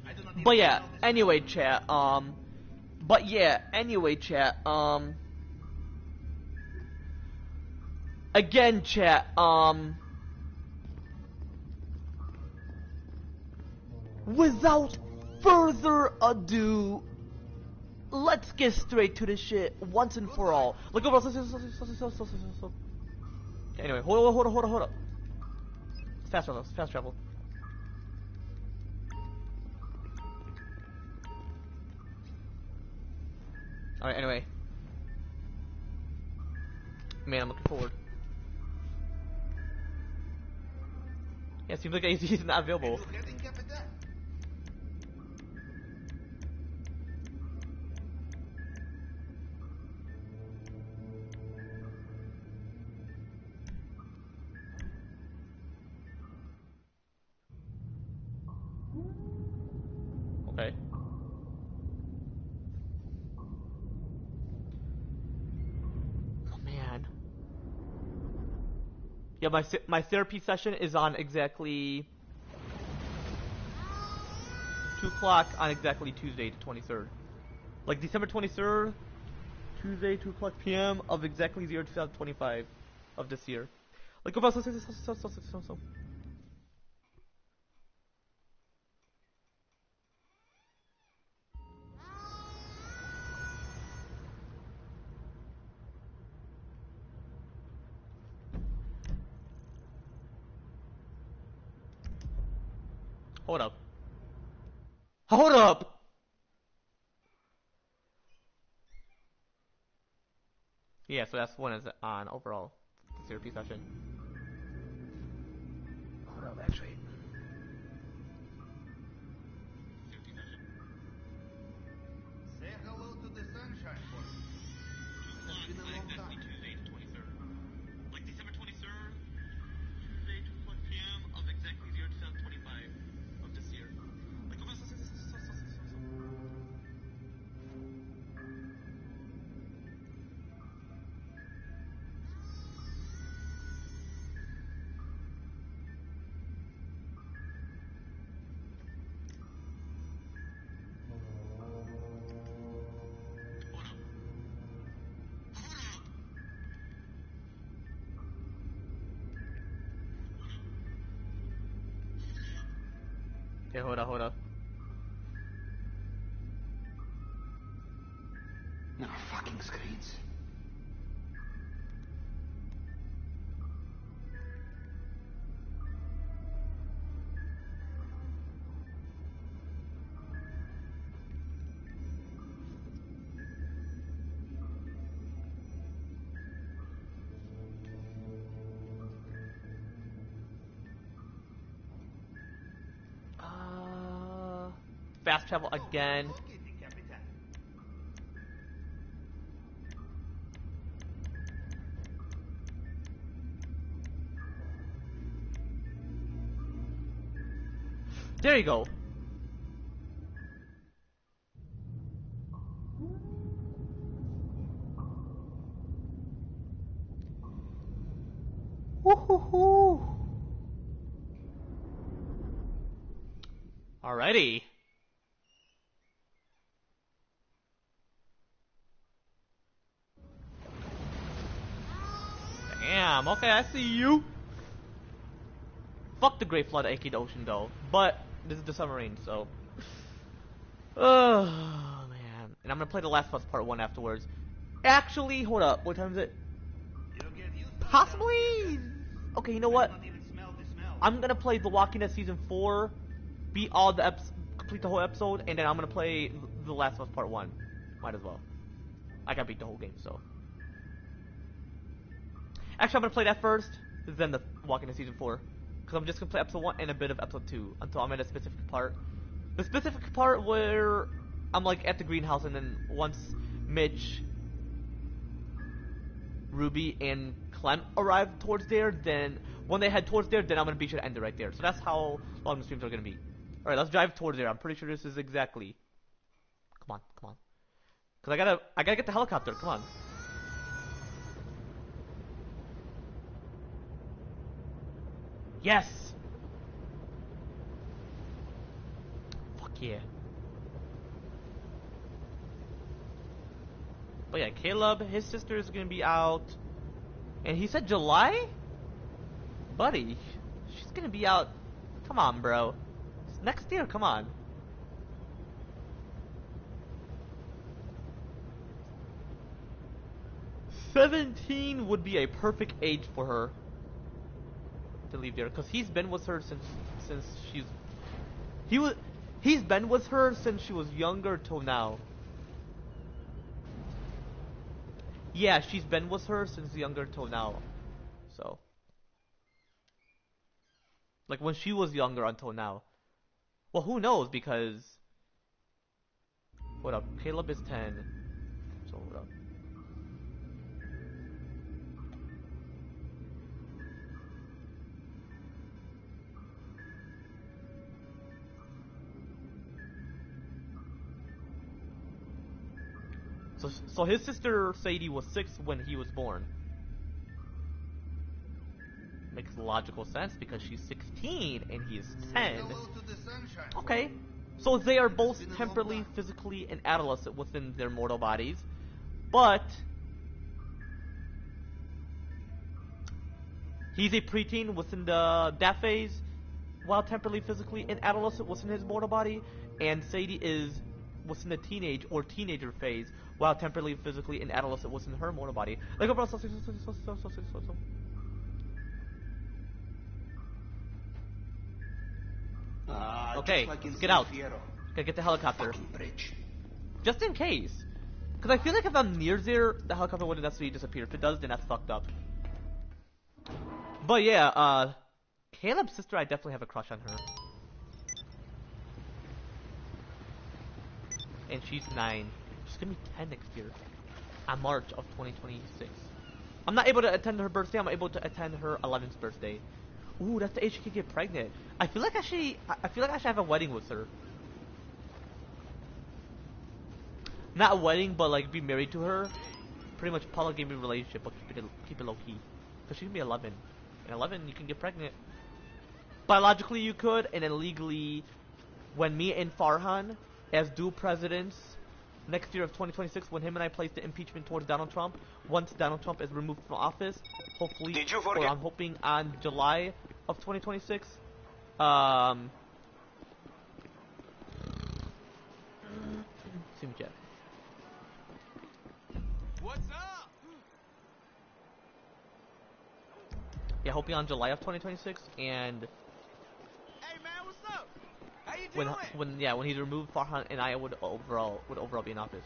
Speaker 3: I do not even
Speaker 1: But yeah,
Speaker 3: smell the
Speaker 1: anyway,
Speaker 3: smell.
Speaker 1: chat, but yeah, anyway, chat, again, chat, without further ado, let's get straight to this shit once and for all. Look over. Anyway, hold on. Fast travel. Alright, anyway. Man, I'm looking forward. Yeah, seems like he's not available. Okay. Oh man. Yeah, my therapy session is on exactly 2 o'clock on exactly Tuesday, the 23rd. Like December 23rd, Tuesday, 2 o'clock p.m. of exactly the year 2025 of this year. Like, go back. Hold up. Hold up! Yeah, so that's one is on overall the therapy session. Hold up, actually.
Speaker 3: Say hello to the sunshine for me. It's been a long time.
Speaker 4: Tuesday the 23rd. Like December 23rd, Tuesday, 2 o'clock p.m. of exactly the year 2025 of this year. Like,
Speaker 1: Yeah, hold up.
Speaker 3: No fucking screens.
Speaker 1: Fast travel again. There you go. Woohoo! Alrighty. Damn, okay, I see you. Fuck the Great Flood, a.k.a. the ocean, though. But this is the submarine, so. Oh, man. And I'm gonna play The Last of Us Part 1 afterwards. Actually, hold up. What time is it? Possibly. Okay, you know what? I'm gonna play The Walking Dead Season 4, beat all the complete the whole episode, and then I'm gonna play The Last of Us Part 1. Might as well. I gotta beat the whole game, so. Actually, I'm gonna play that first, then the Walking Dead Season 4. Because I'm just gonna play episode 1 and a bit of episode 2 until I'm at a specific part. The specific part where I'm like at the greenhouse, and then once Mitch, Ruby, and Clem arrive towards there, then when they head towards there, then I'm gonna be sure to end it right there. So that's how long the streams are gonna be. Alright, let's drive towards there. I'm pretty sure this is exactly. Come on. Cause I gotta get the helicopter, come on. Yes! Fuck yeah. But yeah, Caleb, his sister is gonna be out. And he said July? Buddy, she's gonna be out. Come on, bro. It's next year, come on. 17 would be a perfect age for her to leave there, because he's been with her since she's he's been with her since she was younger till now. Yeah, she's been with her since younger till now. So, like when she was younger until now. Well, who knows, because what up? Caleb is 10. So what up? So his sister Sadie was 6 when he was born. Makes logical sense because she's 16 and he is 10. Okay. So they are both temporally, physically, and adolescent within their mortal bodies. But he's a preteen within that phase, while temporally, physically, and adolescent within his mortal body. And Sadie is within the teenage or teenager phase, while temporally, physically, and adolescent within her mortal body. Like overall, okay, let's get out. Gotta get the helicopter. Just in case. Because I feel like if I'm near there, the helicopter wouldn't necessarily disappear. If it does, then that's fucked up. But yeah, Caleb's sister, I definitely have a crush on her. And she's 9. She's gonna be 10 next year. On March of 2026. I'm not able to attend her birthday, I'm able to attend her 11th birthday. Ooh, that's the age she could get pregnant. I feel like I should have a wedding with her. Not a wedding, but like be married to her. Pretty much polygamy relationship, but keep it low key. Cause she's gonna be 11. And 11, you can get pregnant. Biologically, you could, and then legally, when me and Farhan, as dual presidents, next year of 2026, when him and I place the impeachment towards Donald Trump, once Donald Trump is removed from office, hopefully, or I'm hoping on July of 2026, see me, Jeff.
Speaker 5: What's up?
Speaker 1: Yeah, hoping on July of 2026, and
Speaker 5: Hey man, what's up? How you doing?
Speaker 1: when he's removed, Farhan and I would overall be in office.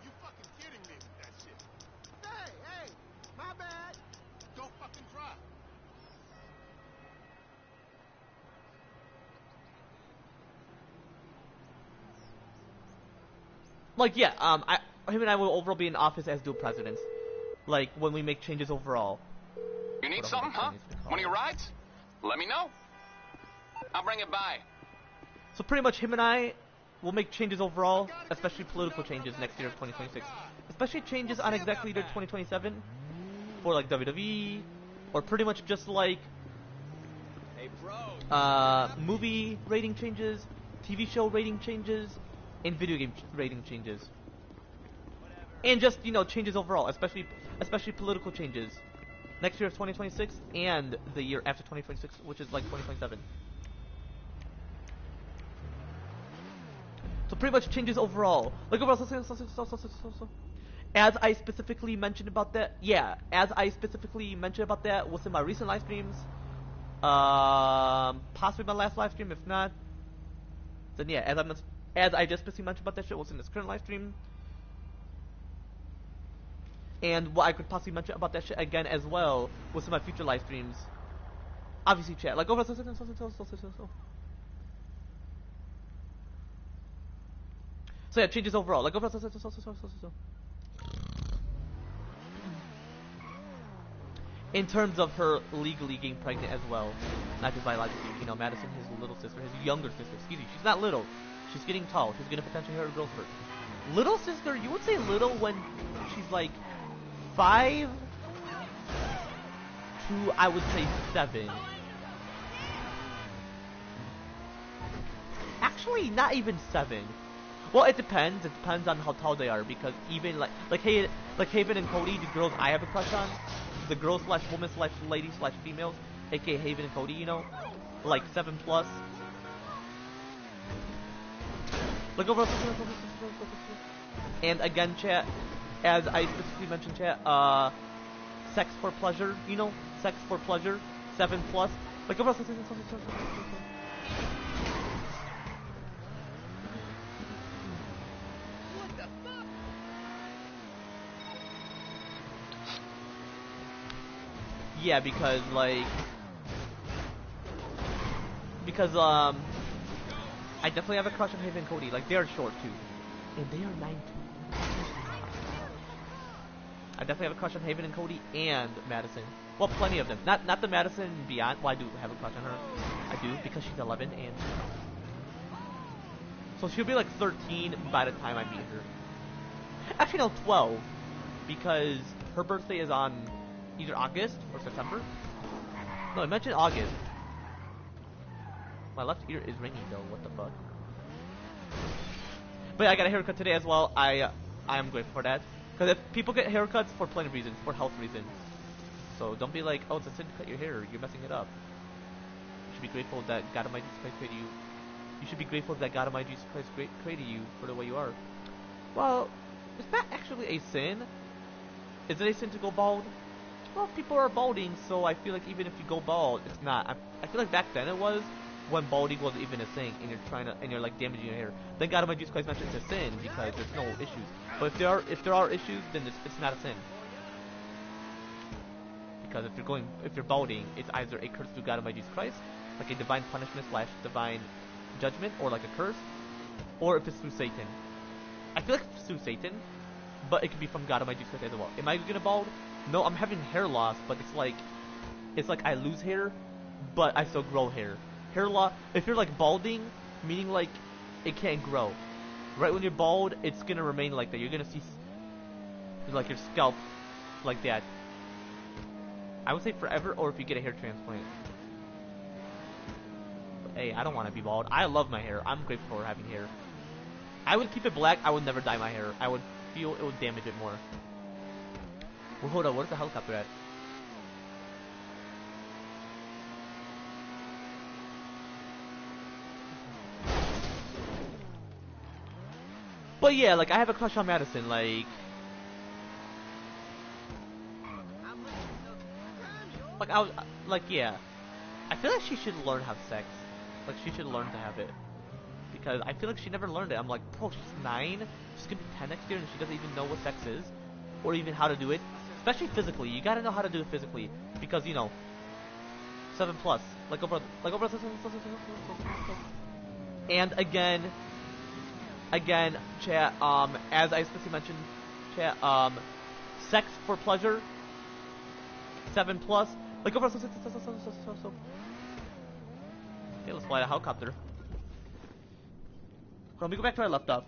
Speaker 5: You fucking kidding me with that shit? Hey, my bad. Don't fucking try.
Speaker 1: Like, yeah, him and I will overall be in office as dual presidents. Like, when we make changes overall.
Speaker 6: You need something, huh? One of your rides? Let me know. I'll bring it by.
Speaker 1: So pretty much him and I will make changes overall, especially political changes next year of 2026. Especially changes on Exec Leader 2027 for like WWE, or pretty much just like
Speaker 5: Hey bro.
Speaker 1: movie rating changes, TV show rating changes, and video game rating changes. And just, you know, changes overall, especially political changes. Next year of 2026 and the year after 2026, which is like 2027. So pretty much changes overall. Like overall, as I specifically mentioned about that, within my recent live streams, possibly my last live stream. If not, then yeah, as I just specifically mentioned about that shit within this current live stream. And what I could possibly mention about that shit again as well with my future live streams. Obviously, chat. Like, over. So yeah, changes overall. Like, over. In terms of her legally getting pregnant as well, not just biologically. You know, Madison, his little sister, his younger sister. Excuse me, she's not little. She's getting tall. She's gonna potentially hit her growth spurt. Little sister, you would say little when she's like 5 to, I would say, 7. Actually, not even 7. Well, it depends. It depends on how tall they are, because even like Haven and Cody, the girls I have a crush on, the girls slash women slash ladies slash females, a.k.a. Haven and Cody, you know, like 7 plus. Look over. And again, chat. as I specifically mentioned, chat, sex for pleasure, you know, sex for pleasure, 7 plus. Like, overall, yeah, because I definitely have a crush on Haven and Cody. Like, they are short too, and they are 9'2". I definitely have a crush on Haven and Cody and Madison. Well, plenty of them. Not the Madison beyond. Well, I do have a crush on her. I do because she's 11 and so she'll be like 13 by the time I meet her. Actually, no, 12 because her birthday is on either August or September. No, I mentioned August. My left ear is ringing though. What the fuck? But yeah, I got a haircut today as well. I am grateful for that. Because if people get haircuts for plenty of reasons, for health reasons. So don't be like, oh, it's a sin to cut your hair. You're messing it up. You should be grateful that God Almighty Jesus Christ created you. You should be grateful that God Almighty Jesus Christ created you for the way you are. Well, it's not actually a sin. Is it a sin to go bald? Well, people are balding, so I feel like even if you go bald, it's not. I feel like back then it was, when balding wasn't even a thing, and you're like damaging your hair. Then God Almighty Jesus Christ mentioned it's a sin because there's no issues. But if there are issues, then it's not a sin. Because if you're balding, it's either a curse through God Almighty Jesus Christ, like a divine punishment / divine judgment, or like a curse, or if it's through Satan. I feel like it's through Satan, but it could be from God Almighty Jesus Christ as well. Am I gonna bald? No, I'm having hair loss, but it's like I lose hair, but I still grow hair. Hair loss. If you're like balding, meaning like it can't grow. Right when you're bald, it's gonna remain like that. You're gonna see like your scalp like that. I would say forever, or if you get a hair transplant. But hey, I don't want to be bald. I love my hair. I'm grateful for having hair. I would keep it black. I would never dye my hair. I would feel it would damage it more. Well, hold on. Where's the helicopter at? But yeah, like, I have a crush on Madison, like I was, like, yeah. I feel like she should learn how sex. Like, she should learn to have it. Because I feel like she never learned it. I'm like, bro, she's 9, she's gonna be 10 next year, and she doesn't even know what sex is. Or even how to do it. Especially physically. You gotta know how to do it physically. Because, you know, 7 plus. And again, chat, as I specifically mentioned, chat, sex for pleasure, 7 plus. Okay, let's fly a helicopter. Let me go back to where I left off.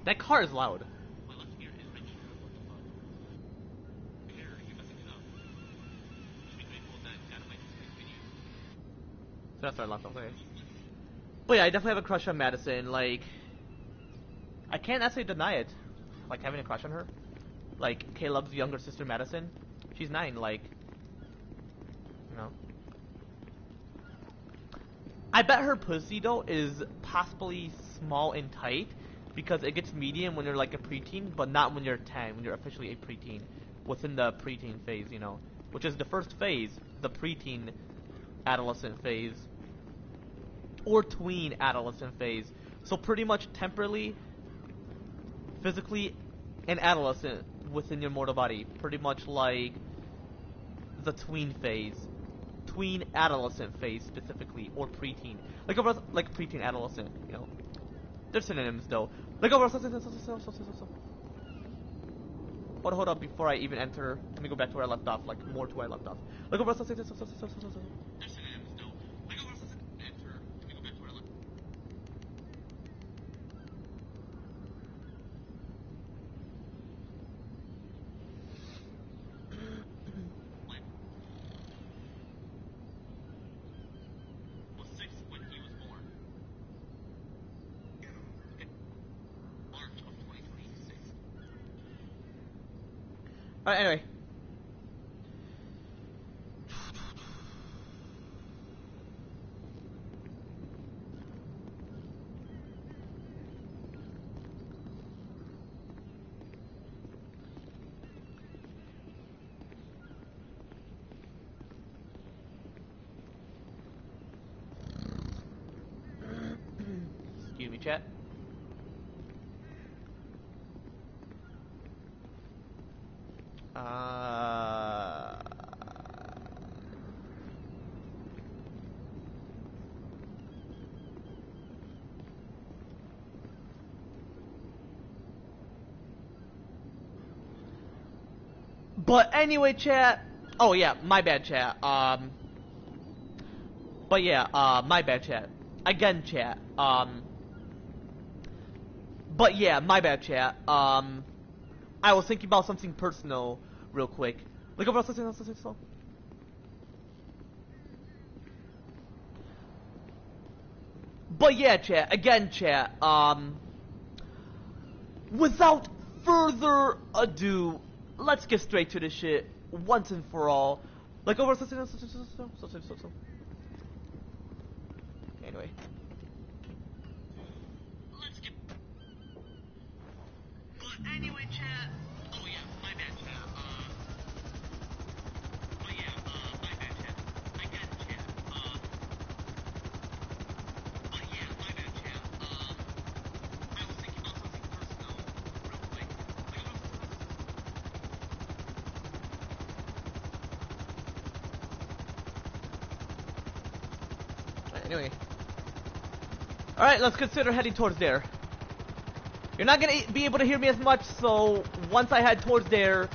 Speaker 1: That car is loud. So that's where I left off. Okay. But yeah, I definitely have a crush on Madison. Like, I can't actually deny it. Like, having a crush on her. Like Caleb's younger sister Madison. She's 9, like, you know. I bet her pussy though is possibly small and tight because it gets medium when you're like a preteen, but not when you're 10, when you're officially a preteen. Within the preteen phase, you know, which is the first phase, the preteen adolescent phase, or tween adolescent phase. So pretty much temporally, physically, an adolescent within your mortal body, pretty much like the tween phase, tween adolescent phase specifically, or preteen, like over like preteen adolescent, you know. They're synonyms though. Like over. Hold up before I even enter. Let me go back to where I left off, like more to where I left off. Like over. Alright, anyway. Excuse me, chat. But anyway, chat. Oh yeah, my bad, chat. But yeah, my bad, chat. Again, chat. But yeah, my bad, chat. I was thinking about something personal, real quick. Look over something else. But yeah, chat. Again, chat. Without further ado, let's get straight to the shit once and for all. Like over something else. Anyway. Let's get. But anyway, chat. Oh yeah, my bad, chat. But yeah, my bad, chat. Again, chat. But yeah, my bad, chat. I was thinking about something personal, real quick. Anyway. Alright, let's consider heading towards there. You're not gonna be able to hear me as much, so once I head towards there,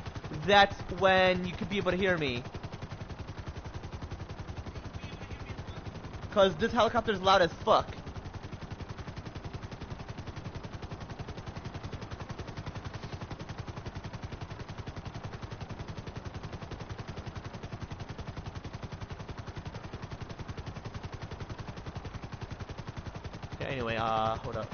Speaker 1: that's when you could be able to hear me. Cause this helicopter is loud as fuck. Okay, anyway, hold up.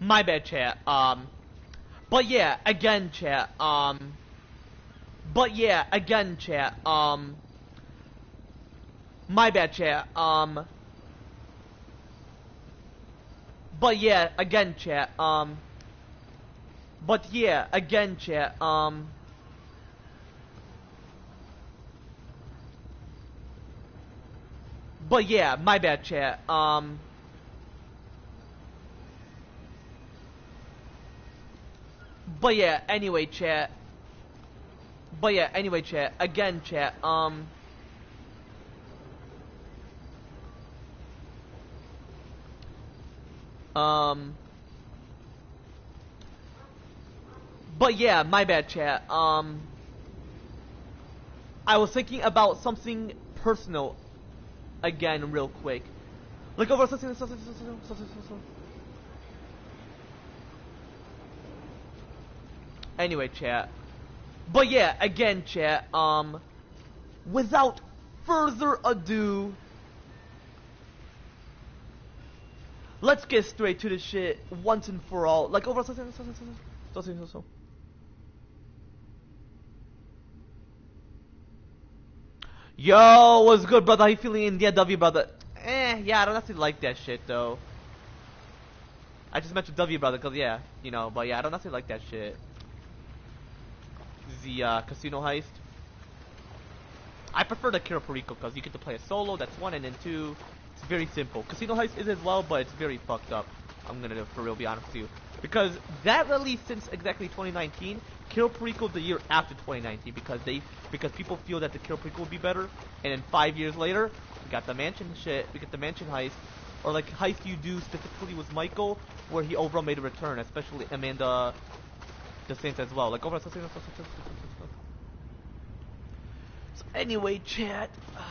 Speaker 1: My bad, chat. But yeah, again, chat. But yeah, again, chat. My bad, chat. But yeah, again, chat. But yeah, again, chat. But yeah, my bad, chat. But yeah, anyway, chat. Again, chat. But yeah, my bad, chat. I was thinking about something personal again, real quick. Look over something. Anyway, chat. But yeah, again, chat. Without further ado, let's get straight to the shit once and for all. Like over something. Yo, what's good, brother? How you feeling in DW, brother? Yeah, I don't actually like that shit, though. I just mentioned W, brother, because, yeah, you know, but yeah, I don't actually like that shit. The, casino heist. I prefer the Kira Perico, because you get to play a solo, that's one, and then two, it's very simple. Casino heist is as well, but it's very fucked up. I'm gonna, for real, be honest with you. Because that released since exactly 2019, Kill Perico the year after 2019, because people feel that the Kill Perico will be better, and then 5 years later, we got the mansion shit, we get the mansion heist, or like heist you do specifically with Michael, where he overall made a return, especially Amanda the Saints as well. Like overall, so anyway, chat, man,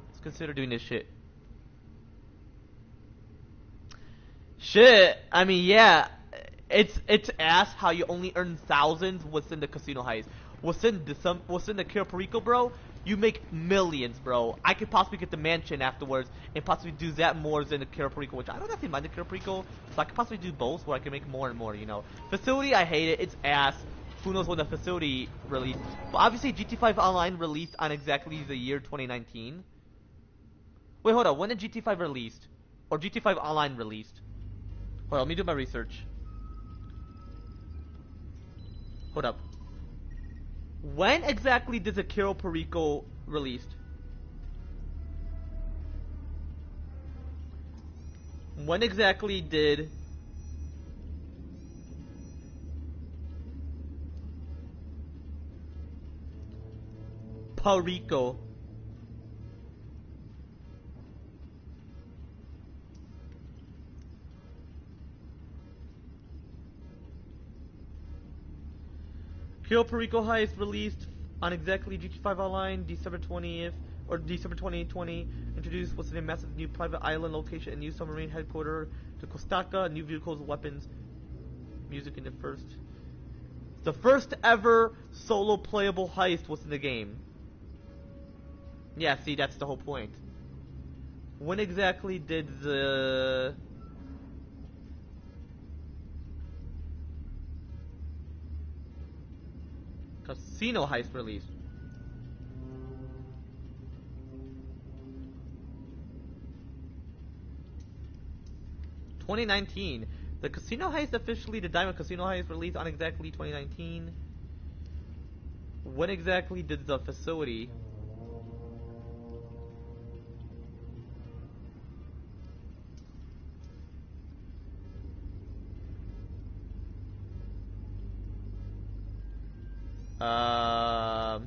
Speaker 1: let's consider doing this shit. Shit, I mean, yeah, it's ass how you only earn thousands within the casino heist. Within the Kira Perico, bro, you make millions, bro. I could possibly get the mansion afterwards and possibly do that more than the Kira Perico, which I don't actually mind the Kira Perico, so I could possibly do both where I can make more and more, you know. Facility, I hate it. It's ass. Who knows when the facility released? But obviously, GT5 Online released on exactly the year 2019. Wait, hold on. When did GT5 released? Or GT5 Online released? Hold on, let me do my research. Hold up. When exactly did the Kiro Perico released? When exactly did Perico? Kiro Perico Heist released on exactly GT5 Online December 20th or December 2020. Introduced what's a massive new private island location and new submarine headquarters to Kostaka, new vehicles, weapons, music in the first ever solo playable heist was in the game. Yeah, see, that's the whole point. When exactly did the casino heist release? 2019. The casino heist officially, the Diamond Casino heist released on exactly 2019. When exactly did the facility? Oh,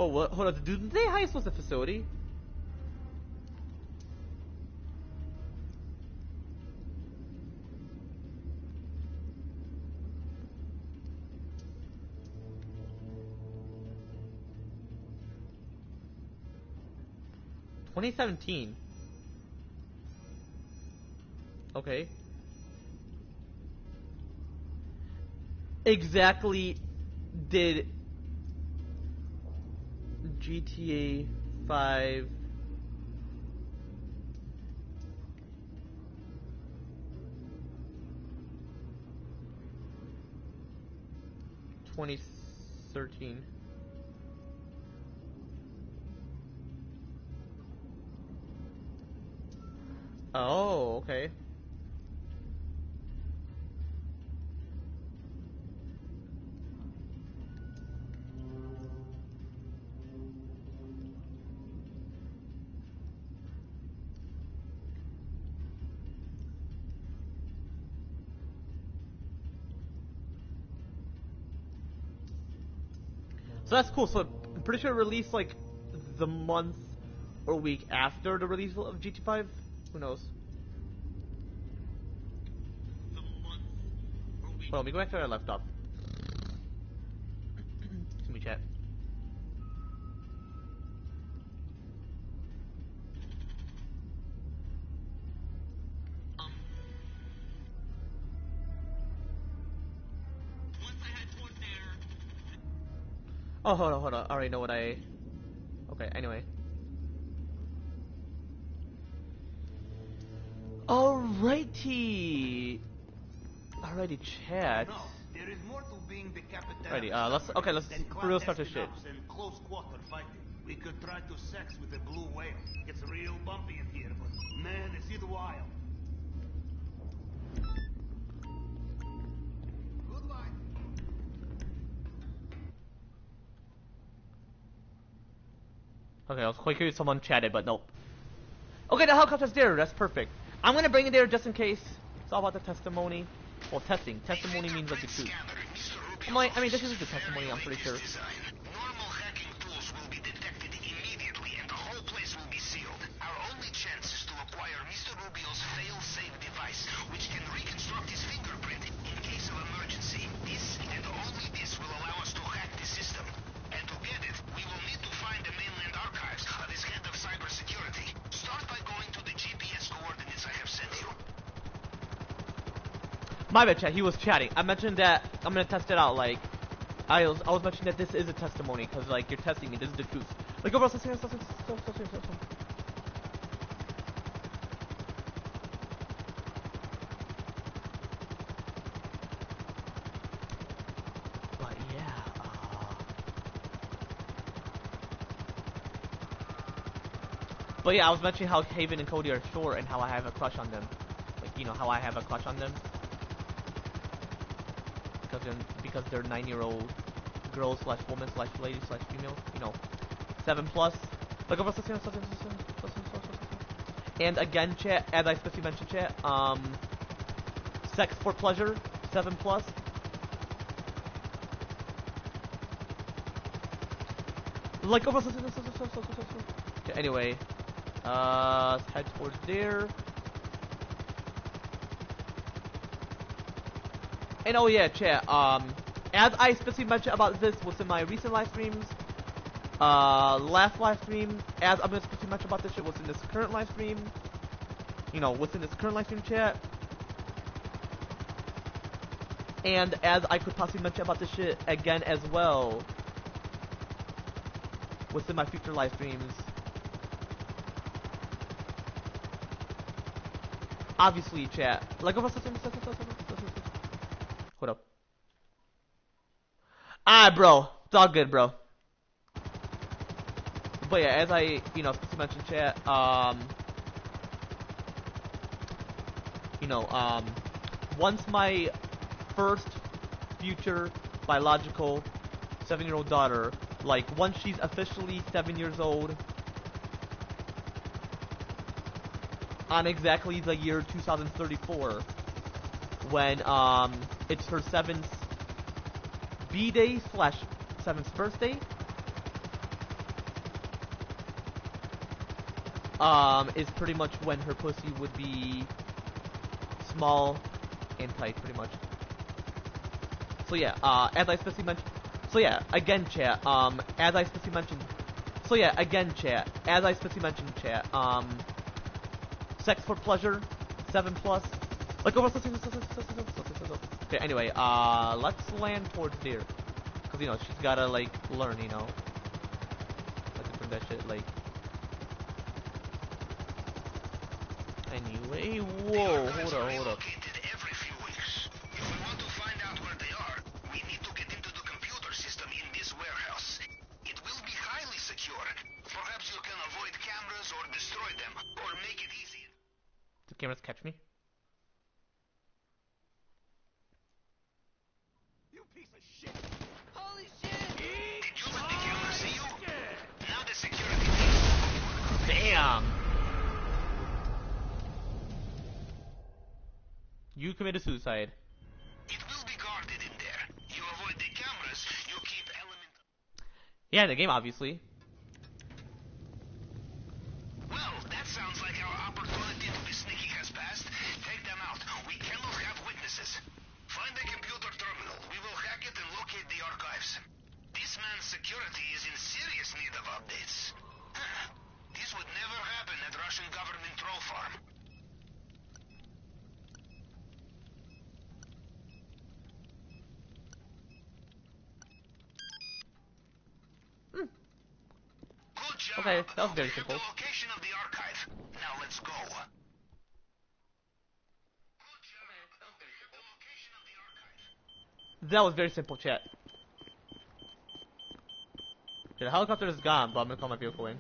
Speaker 1: what? Hold on. Did they heist was the facility? $2017. Okay. Exactly did GTA 5 2013? Oh, okay. So that's cool. So I'm pretty sure it released like the month or week after the release of GT5. Who knows? Well, let me go back to where I left off. Excuse me, chat. Oh, hold on. I already know what I... Okay, anyway. Alrighty, chat.
Speaker 3: No, there is more to being the captain.
Speaker 1: Let's for real start this shit.
Speaker 3: And close quarter fighting. We could try to sex with a blue whale. It's real bumpy in here, but man, is it wild. Goodbye.
Speaker 1: Okay, I was quite curious if someone chatted, but nope. Okay, the helicopter's there. That's perfect. I'm gonna bring it there just in case. It's all about the testimony. Well, testing. Testimony means like the truth. I mean, this is the testimony, I'm pretty sure.
Speaker 7: Normal hacking tools will be detected immediately and the whole place will be sealed. Our only chance is to acquire Mr. Rubio's fail-safe device, which can reconstruct his fingerprint in case of emergency. This and only this will allow us to hack the system. And to get it, we will need to find the mainland archives of his head of cybersecurity. Start by going to the GPS coordinates I have sent you.
Speaker 1: My bad, chat. He was chatting. I mentioned that I'm gonna test it out. Like, I was mentioning that this is a testimony because like you're testing me. This is the truth. Like, overall, stop. But yeah. But yeah, I was mentioning how Haven and Cody are short and how I have a crush on them. Like, you know, how I have a crush on them. Because they're 9-year-old girls slash women slash ladies slash females, you know, 7+. Like, and again, chat, as I especially mentioned, chat, sex for pleasure, 7+. Like, okay, anyway, let's head towards there. And oh yeah, chat, as I specifically mentioned about this within my recent live streams, last live stream, as I'm gonna specifically mention about this shit within this current live stream, you know, within this current live stream, chat, and as I could possibly mention about this shit again as well, within my future live streams. Obviously, chat, like, hold up. Alright, bro. It's all good, bro. But yeah, as I, you know, mentioned, chat, you know, once my first future biological 7-year-old daughter, like, once she's officially 7 years old, on exactly the year 2034, when, it's her 7th B-Day slash 7th birthday, is pretty much when her pussy would be small and tight, pretty much. So yeah, as I specifically mentioned, so yeah, again, chat, as I specifically mentioned, so yeah, again, chat, as I specifically mentioned, chat, sex for pleasure, 7+. Like, okay, anyway, let's land towards there. Cause, you know, she's gotta, like, learn, you know. Like, from that shit, like. Anyway, whoa, hold up.
Speaker 7: Every few weeks. If we want to find out where they are, we need to get into the computer system in this warehouse. It will be highly secure. Perhaps you can avoid cameras or destroy them, or make it easy.
Speaker 1: Did cameras catch me?
Speaker 5: You piece of shit! Holy shit!
Speaker 7: Did you let the camera see you? Now the security team.
Speaker 1: Damn! You committed suicide.
Speaker 7: It will be guarded in there. You avoid the cameras, you keep element.
Speaker 1: Yeah, in the game, obviously.
Speaker 7: Well, that sounds like our opportunity to be sneaky has passed. Take them out. We cannot have witnesses. Find the computer terminal. We will hack it and locate the archives. This man's security is in serious need of updates. Huh. This would never happen at Russian government troll farm. Good job.
Speaker 1: Okay, that was very
Speaker 7: We have
Speaker 1: simple.
Speaker 7: the location of the archive. Now let's go.
Speaker 1: That was very simple, chat. Okay, the helicopter is gone, but I'm gonna call my vehicle in.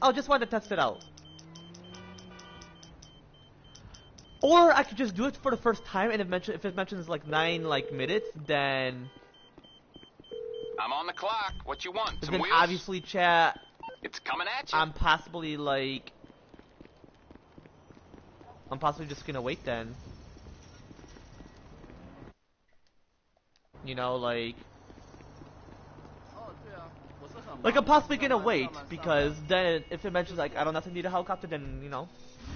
Speaker 1: I just wanted to test it out. Or I could just do it for the first time, and if it mentions like 9 minutes, then
Speaker 6: I'm on the clock. What you want? Some
Speaker 1: then
Speaker 6: wheels?
Speaker 1: obviously, chat,
Speaker 6: It's coming at you.
Speaker 1: I'm possibly just gonna wait then. You know, I'm possibly gonna wait, because then if it mentions I don't necessarily need a helicopter, then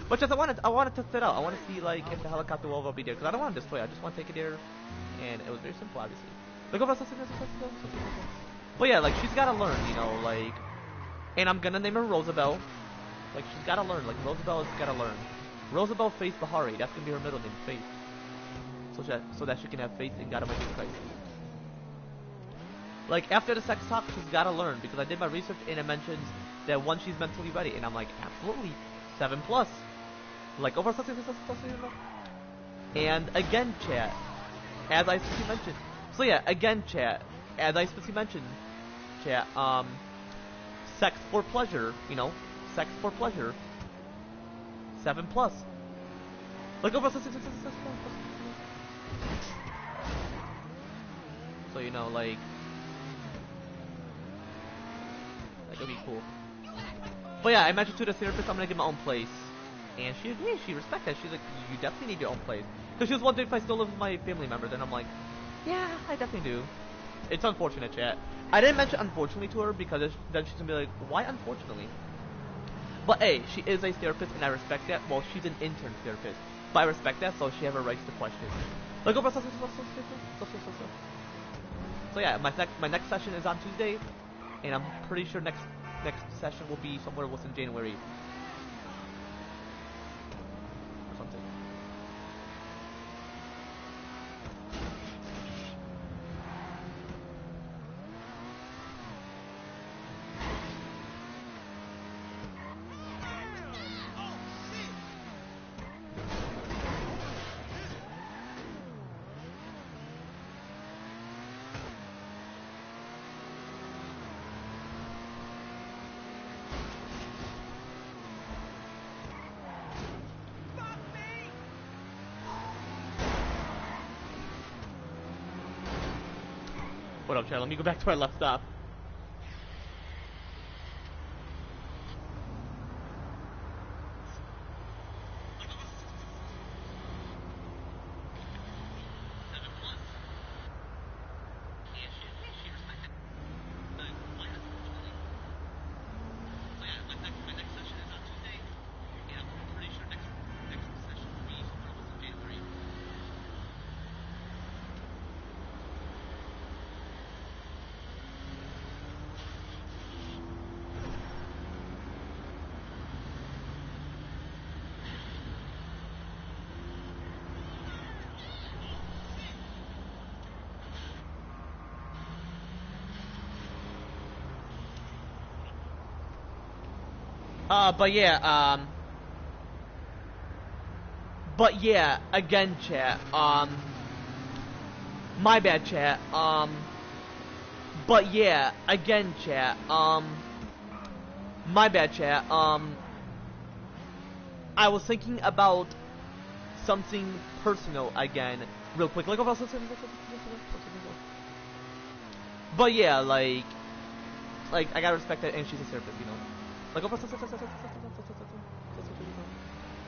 Speaker 1: But just I want to test it out. I want to see if the helicopter will ever be there, because I don't want to destroy it. I just want to take it there, and it was very simple, obviously. But yeah, she's gotta learn, and I'm gonna name her Rosabelle. She's gotta learn. Rosabelle has gotta learn. Rosabelle Faith Bahri. That's gonna be her middle name, Faith. So that she can have faith in God Almighty Christ. After the sex talk, she's gotta learn, because I did my research and it mentions that once she's mentally ready, and I'm like, absolutely, 7+. Over something. And again, chat, as I specifically mentioned. So yeah, again, chat, as I specifically mentioned, chat, sex for pleasure, sex for pleasure, 7+. Over something. So that would be cool. But yeah, I mentioned to the therapist I'm gonna get my own place, and she agreed. She respected that. She's like, you definitely need your own place, because she was wondering if I still live with my family members, and I'm like, yeah, I definitely do. It's unfortunate, chat. I didn't mention unfortunately to her, because then she's gonna be like, why unfortunately? But hey, she is a therapist, and I respect that. Well, she's an intern therapist, but I respect that, so she has her rights to question. So yeah, my next session is on Tuesday, and I'm pretty sure next session will be somewhere within January or something. What up, chat? Let me go back to where I left off. But yeah, again, chat, my bad, chat, but yeah, again, chat, my bad, chat, I was thinking about something personal again, real quick, but yeah, I gotta respect that, and she's a therapist,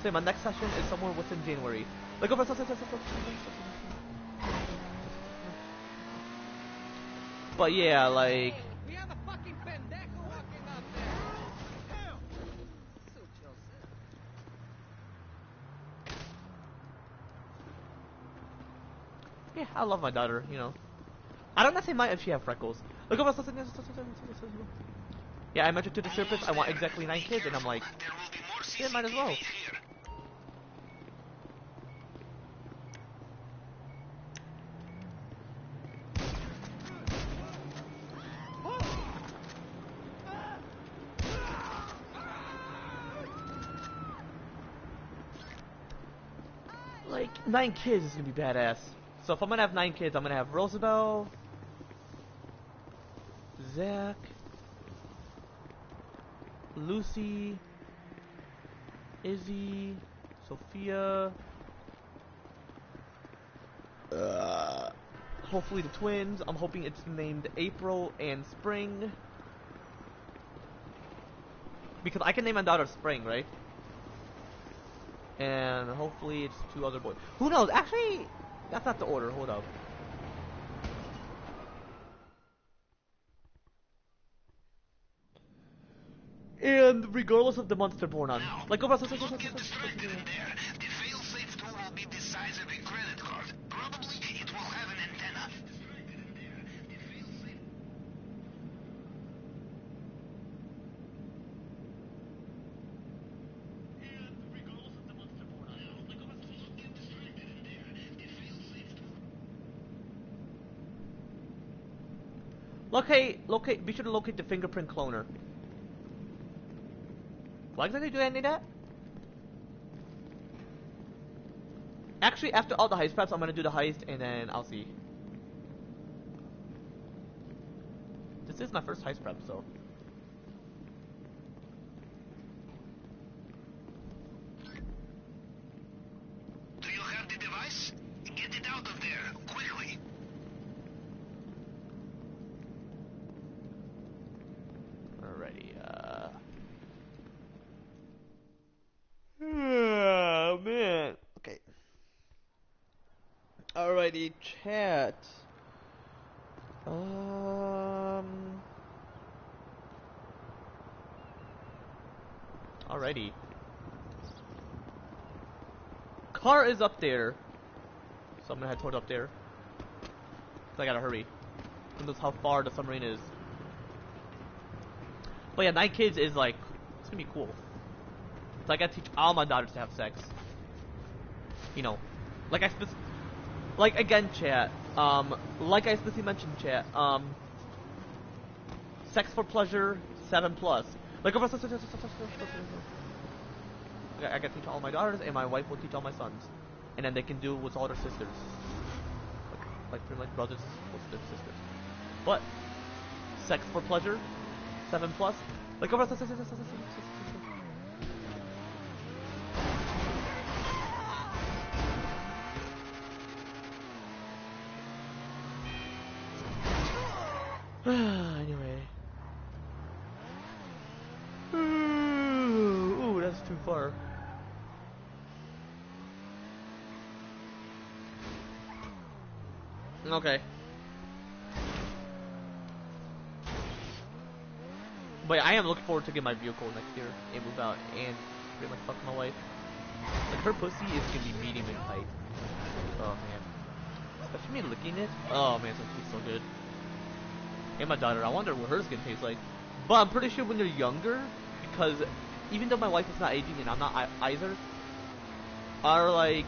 Speaker 1: So my next session is somewhere within January. But yeah, I love my daughter, you know. I don't necessarily mind if she have freckles. Look at us. Yeah, I mentioned to the surface I want exactly 9 kids, and I'm like, yeah, might as well. Like, 9 kids is gonna be badass. So if I'm gonna have 9 kids, I'm gonna have Rosabelle, Zach, Lucy, Izzy, Sophia, hopefully the twins. I'm hoping it's named April and Spring. Because I can name my daughter Spring, right? And hopefully it's 2 other boys. Who knows? Actually, that's not the order. Hold up. And regardless of the month they're born on. Like, go back.
Speaker 7: Don't get distracted in there. The fail-safe tool will be the size of a credit card. Probably it will have an antenna.
Speaker 1: Be sure to locate the fingerprint cloner. Why exactly do I need that? Actually, after all the heist preps, I'm gonna do the heist, and then I'll see. This is my first heist prep, so.
Speaker 7: Do you have the device? Get it out of there, quickly.
Speaker 1: Alrighty, oh, man. Okay. Alrighty, chat. Alrighty. Car is up there. So I'm gonna head toward up there. So I gotta hurry. Who knows how far the submarine is. But yeah, 9 kids is like, it's gonna be cool. So I gotta teach all my daughters to have sex. You know, like again, chat. Like I specifically mentioned, chat. Sex for pleasure, 7+. Like, I gotta teach all my daughters, and my wife will teach all my sons, and then they can do what's all their sisters, like pretty much brothers, sisters. But sex for pleasure, 7+. Like, anyway. Ooh, that's too far. Okay. But yeah, I am looking forward to get my vehicle next year and move out and pretty much fuck my wife. Like, her pussy is gonna be medium in height. Oh man. Especially me licking it. Oh man, it's gonna taste so good. And my daughter, I wonder what hers gonna taste like. But I'm pretty sure when they're younger, because even though my wife is not aging and I'm not either, are like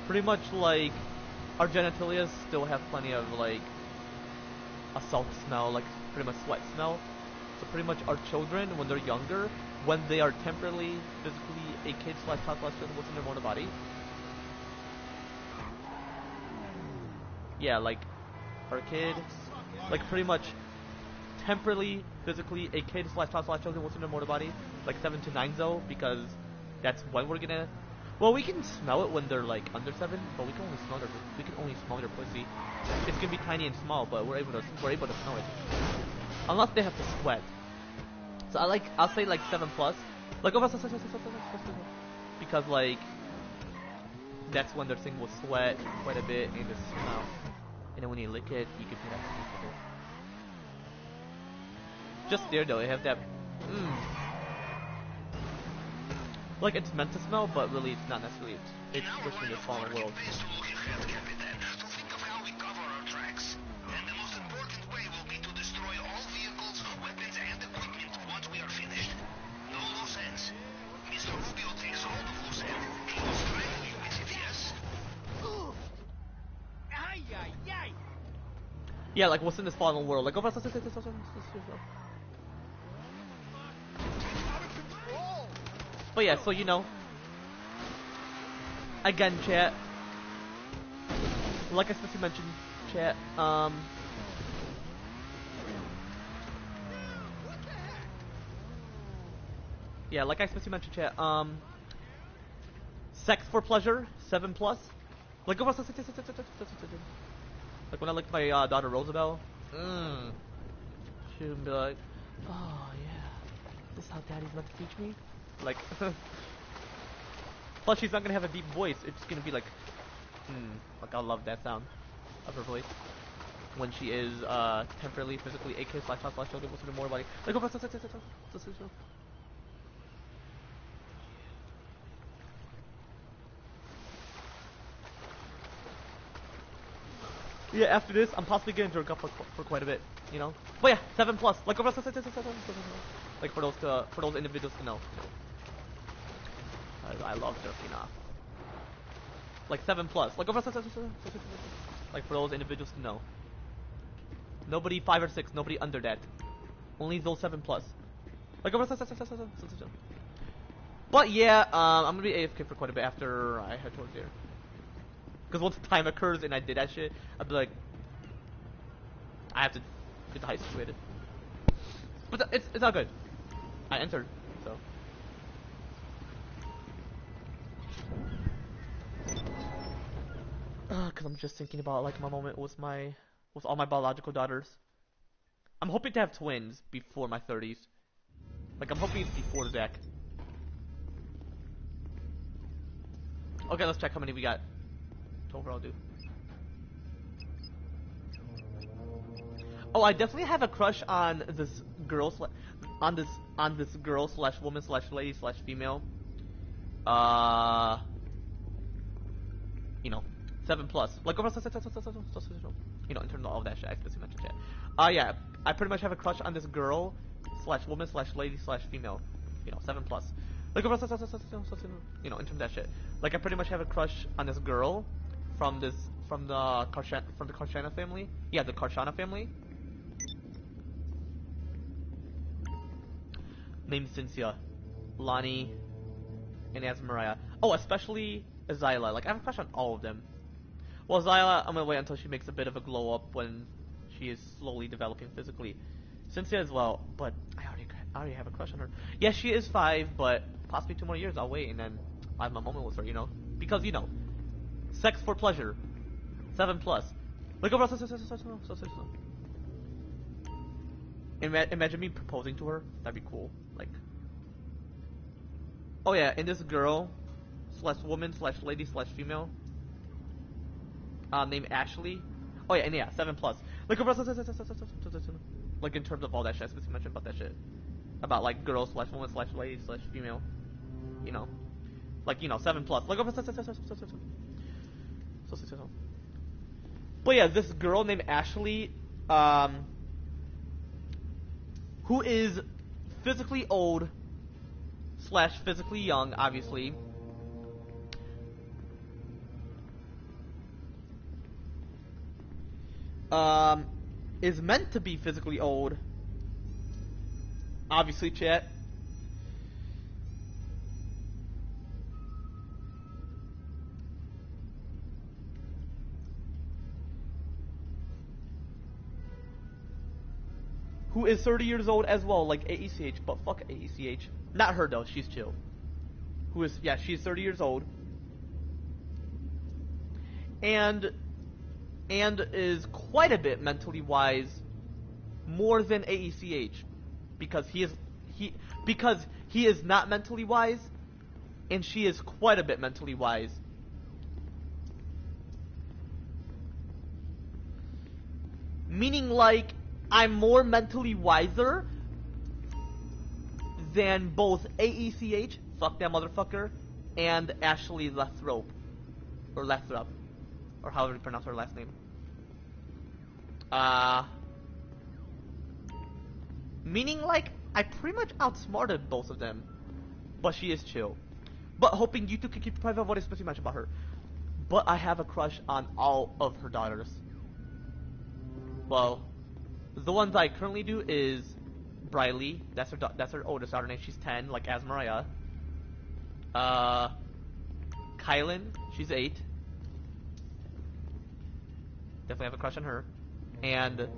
Speaker 1: pretty much like our genitalia still have plenty of like a salt smell, like pretty much sweat smell. So pretty much our children, when they're younger, when they are temporarily, physically a kid slash child slash children within their mortal body. Yeah, like our kid, like pretty much temporarily, physically a kid slash child slash children within their mortal body, like 7 to 9 though, because that's when we're gonna. Well, we can smell it when they're like under 7, but we can only smell their pussy. It's gonna be tiny and small, but we're able to smell it. Unless they have to sweat. So I'll say like 7+. Like because like that's when their thing will sweat quite a bit and just smell. And then when you lick it, you can feel that taste of it. Just there though, it has that Like it's meant to smell, but really it's not necessarily. It's
Speaker 7: In our
Speaker 1: just in
Speaker 7: line
Speaker 1: this
Speaker 7: of
Speaker 1: fallen
Speaker 7: work,
Speaker 1: world.
Speaker 7: it pays to look ahead, Capitan, to think of how we cover our tracks. And the most important way will be to destroy all vehicles, weapons, and equipment once we are finished. No loose ends. Mr. Rubio takes all the loose end. He will strangle you with it, yes?
Speaker 5: Ay, ay, ay.
Speaker 1: Yeah, like what's in this fallen world? Like, oh,
Speaker 5: Out of control.
Speaker 1: but yeah, so you know, again, chat. Like I especially mentioned, chat.
Speaker 5: What the heck?
Speaker 1: Yeah, like I especially mentioned, chat. Sex for pleasure, 7+. Like, like when I looked at my daughter Rosabelle, she would be like, "Oh yeah, is this how Daddy's meant to teach me?" Like, plus she's not gonna have a deep voice. It's gonna be like, like I love that sound of her voice when she is temporarily, physically, a.k.a. // children with more body. Like, yeah, after this, I'm possibly getting drunk up for quite a bit, you know. But yeah, 7+. Like, like for those individuals to know. I love jerking off. Like 7+. Like for those individuals to know. Nobody 5 or 6. Nobody under that. Only those 7+. Like, but yeah, I'm gonna be AFK for quite a bit after I head towards there. Because once the time occurs and I did that shit, I'd be like, I have to get the heist situated. But it's all good. I entered, so. Because I'm just thinking about like my moment with all my biological daughters. I'm hoping to have twins before my 30s. Like I'm hoping it's before Zach. Okay, let's check how many we got to overall do. Oh, I definitely have a crush on this girl on this girl / woman / lady / female. You know, 7+. Like you know, in terms of all that shit, I especially mentioned shit. Yeah, I pretty much have a crush on this girl / woman / lady / female. You know, 7+. Like you know, in terms of that shit. Like I pretty much have a crush on this girl from the Karshana family. Yeah, the Karshana family. Named Cynthia, Lonnie, and Asmariah. Oh, especially Zyla. Like I have a crush on all of them. Well, Zyla, I'm gonna wait until she makes a bit of a glow up when she is slowly developing physically. Cynthia as well, but I already have a crush on her. Yeah, she is 5, but possibly 2 more years. I'll wait and then I have my moment with her, you know, because you know, sex for pleasure, 7+. Like imagine me proposing to her. That'd be cool. Like, oh yeah, and this girl / woman / lady / female. Named Ashley. Oh yeah, and yeah, 7+. Like in terms of all that shit, I specifically mentioned about that shit. About like girls / woman / lady / female. You know. Like, you know, 7+. Like but yeah, this girl named Ashley, who is physically old / physically young, obviously. Is meant to be physically old. Obviously, chat. Who is 30 years old as well, like AECH, but fuck AECH. Not her though, she's chill. Who is, yeah, she's 30 years old. And is quite a bit mentally wise, more than AECH, because he is not mentally wise, and she is quite a bit mentally wise. Meaning, like, I'm more mentally wiser than both AECH, fuck that motherfucker, and Ashley Lathrop, or Lathrop, or however you pronounce her last name. Meaning like I pretty much outsmarted both of them, but she is chill. But hoping you two can keep private what especially much about her. But I have a crush on all of her daughters. Well, the ones I currently do is Briley. That's her oldest daughter name. She's 10, like as Mariah. Kylan, she's 8. Definitely have a crush on her. And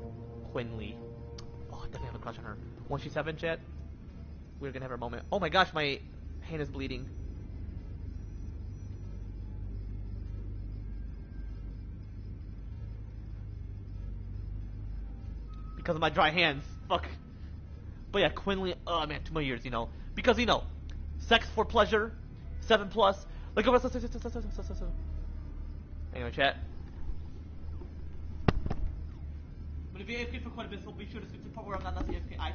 Speaker 1: Quinley. Oh, definitely have a crush on her. Once she's 7, chat, we're gonna have our moment. Oh my gosh, my hand is bleeding. Because of my dry hands. Fuck. But yeah, Quinley, oh man, 2 more years, you know. Because, you know, sex for pleasure, 7 plus. Like, anyway, chat. But if you're AFK for quite a bit, so be sure to skip to the part where I'm not AFK, chat.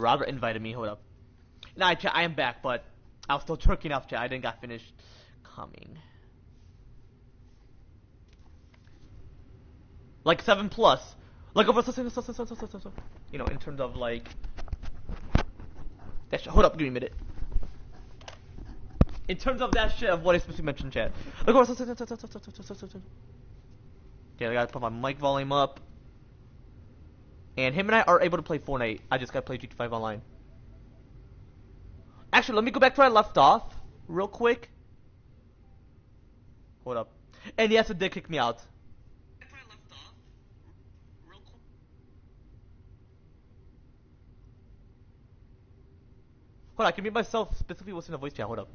Speaker 1: Robert invited me. Hold up. Nah, chat, I am back, but I was still jerking off, chat. I didn't got finished coming. Like 7 plus. Like over, you know, in terms of like. That shit. Hold up, give me a minute. In terms of that shit of what I specifically mentioned, chat. Like over. Yeah, I gotta put my mic volume up. And him and I are able to play Fortnite. I just gotta play GTA 5 online. Actually, let me go back to where I left off, real quick. Hold up. And yes, it did kick me out. Hold on, I can mute myself specifically what's in the voice chat. Hold up.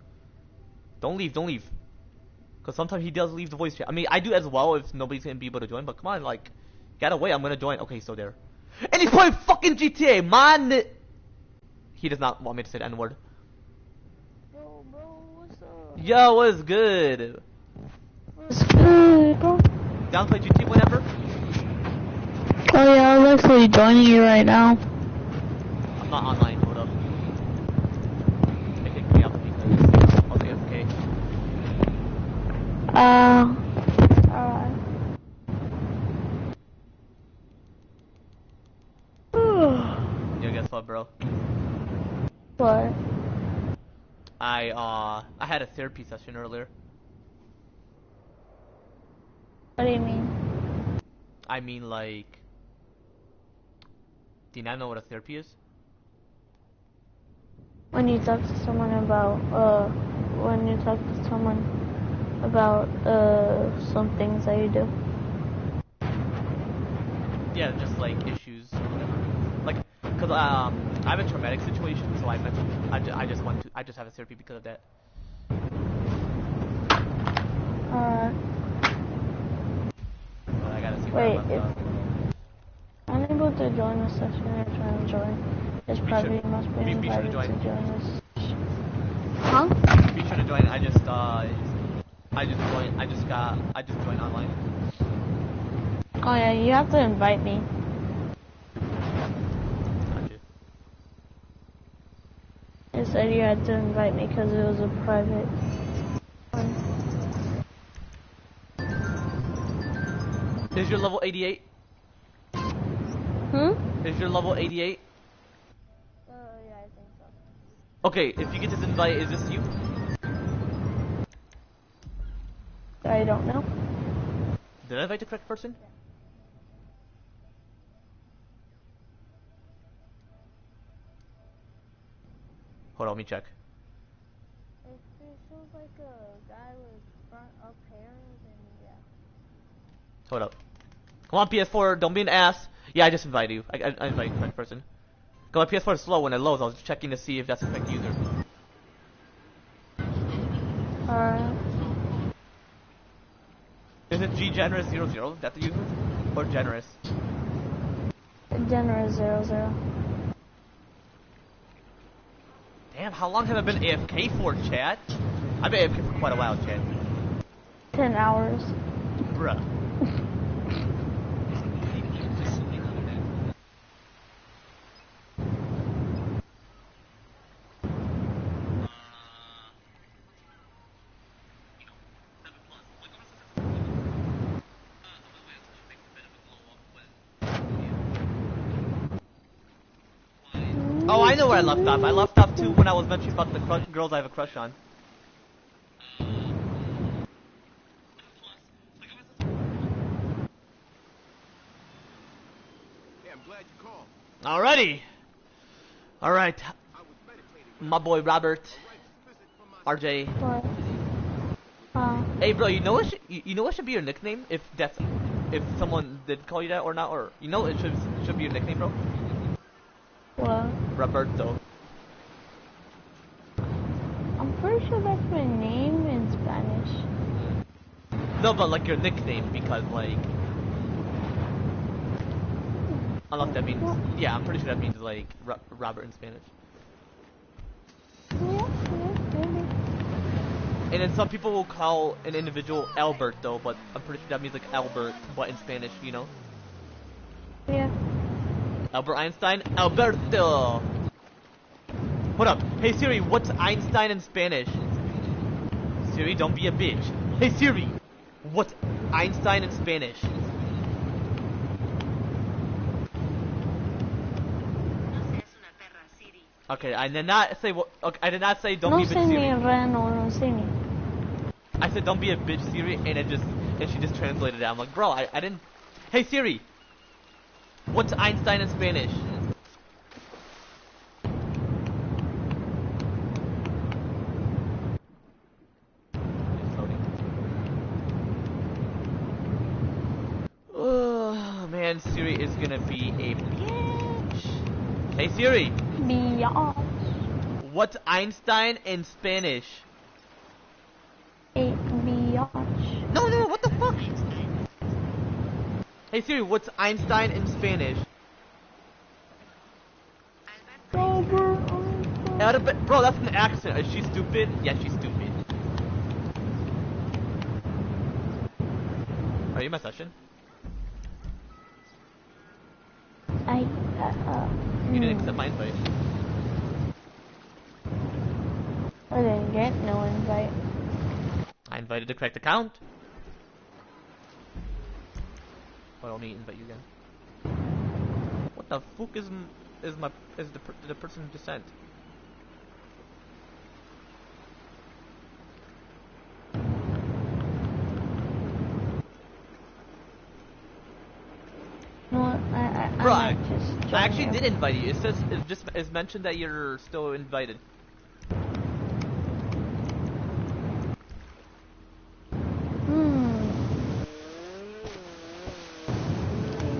Speaker 1: Don't leave, don't leave. Because sometimes he does leave the voice chat. I mean, I do as well if nobody's gonna be able to join, but come on, like, gotta wait, I'm gonna join. Okay, he's still there. And he's playing fucking GTA, man! He does not want me to say the N-word.
Speaker 8: Yo, bro, what's up?
Speaker 1: Yo, what's good?
Speaker 8: What's good, bro?
Speaker 1: Down to play GTA whenever?
Speaker 8: Oh yeah, I was actually joining you right now.
Speaker 1: I'm not online, hold up. They kicked me out because I was AFK.
Speaker 8: Alright.
Speaker 1: Yo, guess what, bro?
Speaker 8: What?
Speaker 1: I had a therapy session earlier.
Speaker 8: What do you mean?
Speaker 1: I mean, like... Do you not know what a therapy is?
Speaker 8: When you talk to someone about, some things that you do.
Speaker 1: Yeah, just like issues, whatever. Like, cause I have a traumatic situation, so I just have a therapy because of that.
Speaker 8: Alright.
Speaker 1: But I gotta see where I
Speaker 8: Wait,
Speaker 1: left
Speaker 8: if
Speaker 1: off.
Speaker 8: I'm able to join the session you're trying to join, it's probably you must be
Speaker 1: be sure to
Speaker 8: invited
Speaker 1: join.
Speaker 8: to join this. Huh?
Speaker 1: Be sure to join. I just joined online.
Speaker 8: Oh yeah, you have to invite me.
Speaker 1: Gotcha.
Speaker 8: It said you had to invite me because it was a private one.
Speaker 1: Is your level 88? Is your level 88?
Speaker 8: Yeah, I think so.
Speaker 1: Okay, if you get this invite, is this you?
Speaker 8: I don't know.
Speaker 1: Did I invite the correct person?
Speaker 8: Yeah.
Speaker 1: Hold on, let me check.
Speaker 8: If it feels like a guy with front up hair, then yeah.
Speaker 1: Hold up. Come on, PS4, don't be an ass. Yeah, I just invited you. I invited the correct person. Come on, PS4 is slow when it loads. I was checking to see if that's the correct user.
Speaker 8: Alright.
Speaker 1: Is it GGenerous00? That's the user? Or Generous?
Speaker 8: Generous 00.
Speaker 1: Damn, how long have I been AFK for, chat? I've been AFK for quite a while, chat.
Speaker 8: 10 hours.
Speaker 1: Bruh. Oh, I know where I left off. I left off too when I was mentioning about the girls I have a crush on.
Speaker 5: Hey, I'm glad you called.
Speaker 1: Alrighty. Alright.
Speaker 5: I was meditating.
Speaker 1: My boy Robert. RJ.
Speaker 8: What?
Speaker 1: Hey bro, you know what should be your nickname if someone did call you that or not, or you know it should be your nickname, bro?
Speaker 8: What?
Speaker 1: Roberto.
Speaker 8: I'm pretty sure that's my name in Spanish.
Speaker 1: No, but like your nickname, because like unless that means yeah, I'm pretty sure that means like Robert in Spanish.
Speaker 8: Yeah, maybe.
Speaker 1: And then some people will call an individual Alberto, but I'm pretty sure that means like Albert, but in Spanish, you know?
Speaker 8: Yeah.
Speaker 1: Albert Einstein, Alberto. Hold up. Hey Siri, what's Einstein in Spanish? Siri, don't be a bitch. Hey Siri, what's Einstein in Spanish? Okay, I did not say what. Okay, I did not say don't
Speaker 8: No
Speaker 1: be a
Speaker 8: sé
Speaker 1: bitch,
Speaker 8: ni
Speaker 1: Siri.
Speaker 8: Reno, no sé ni.
Speaker 1: I said don't be a bitch, Siri, and she just translated it. I'm like, bro, I didn't. Hey Siri, what's Einstein in Spanish? Oh man, Siri is gonna be a bitch. Hey Siri,
Speaker 8: Biatch.
Speaker 1: what's Einstein in Spanish?
Speaker 8: A biatch.
Speaker 1: No, what the fuck? Hey Siri, what's Einstein in Spanish? Bro, that's an accent. Is she stupid? Yeah, she's stupid. Are you in my session? You didn't accept my invite.
Speaker 8: I didn't get no invite.
Speaker 1: I invited the correct account. But I'll need to invite you again. What the fuck is the person who just sent?
Speaker 8: No,
Speaker 1: Bro,
Speaker 8: I might just join
Speaker 1: I actually
Speaker 8: you.
Speaker 1: did invite you. It says it's mentioned that you're still invited.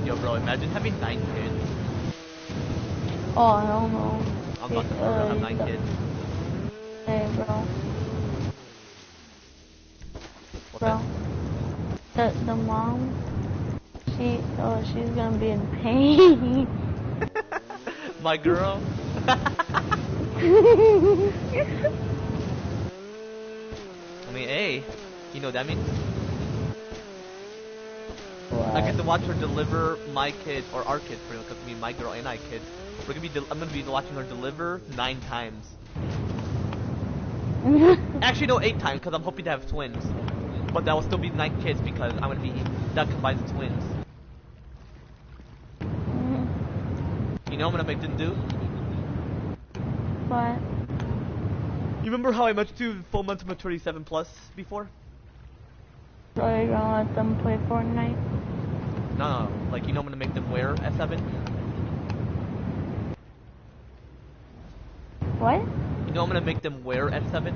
Speaker 1: Yo, bro, imagine having 9 kids.
Speaker 8: Oh, hell no.
Speaker 1: I'm about to have 9 kids.
Speaker 8: Hey, bro.
Speaker 1: What's
Speaker 8: Bro. The mom, she's gonna be in pain.
Speaker 1: that? My girl. I mean, hey, you know what that means?
Speaker 8: What?
Speaker 1: I get to watch her deliver my kids, or our kids, pretty much, because I mean, my girl and I kids. I'm gonna be watching her deliver 9 times. Actually, no, 8 times, because I'm hoping to have twins. But that will still be 9 kids because I'm gonna be that combines the twins. You know what I'm gonna make them do?
Speaker 8: What?
Speaker 1: You remember how I mentioned you full month maturity 7 plus before?
Speaker 8: So you're gonna let them play Fortnite?
Speaker 1: No, like you know I'm gonna make them wear S7.
Speaker 8: What?
Speaker 1: You know I'm gonna make them wear S7.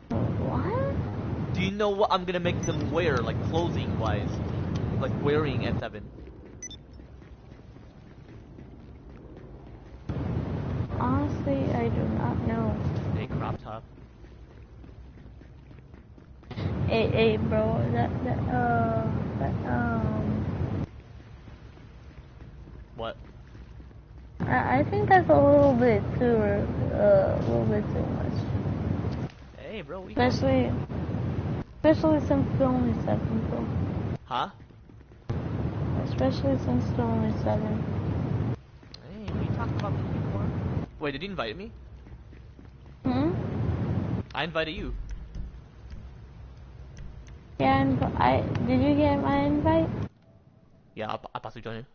Speaker 8: What?
Speaker 1: Do you know what I'm gonna make them wear, like clothing wise, like wearing S7?
Speaker 8: Honestly, I do not know.
Speaker 1: A crop top.
Speaker 8: Hey, bro,
Speaker 1: What?
Speaker 8: I think that's a little bit too much.
Speaker 1: Hey, bro.
Speaker 8: Especially since it's only 7, bro.
Speaker 1: Huh?
Speaker 8: Especially since it's only 7.
Speaker 1: Hey, we talked about this before. Wait, did you invite me? I invited you.
Speaker 8: Yeah, did you get my invite?
Speaker 1: Yeah, I'll possibly join you.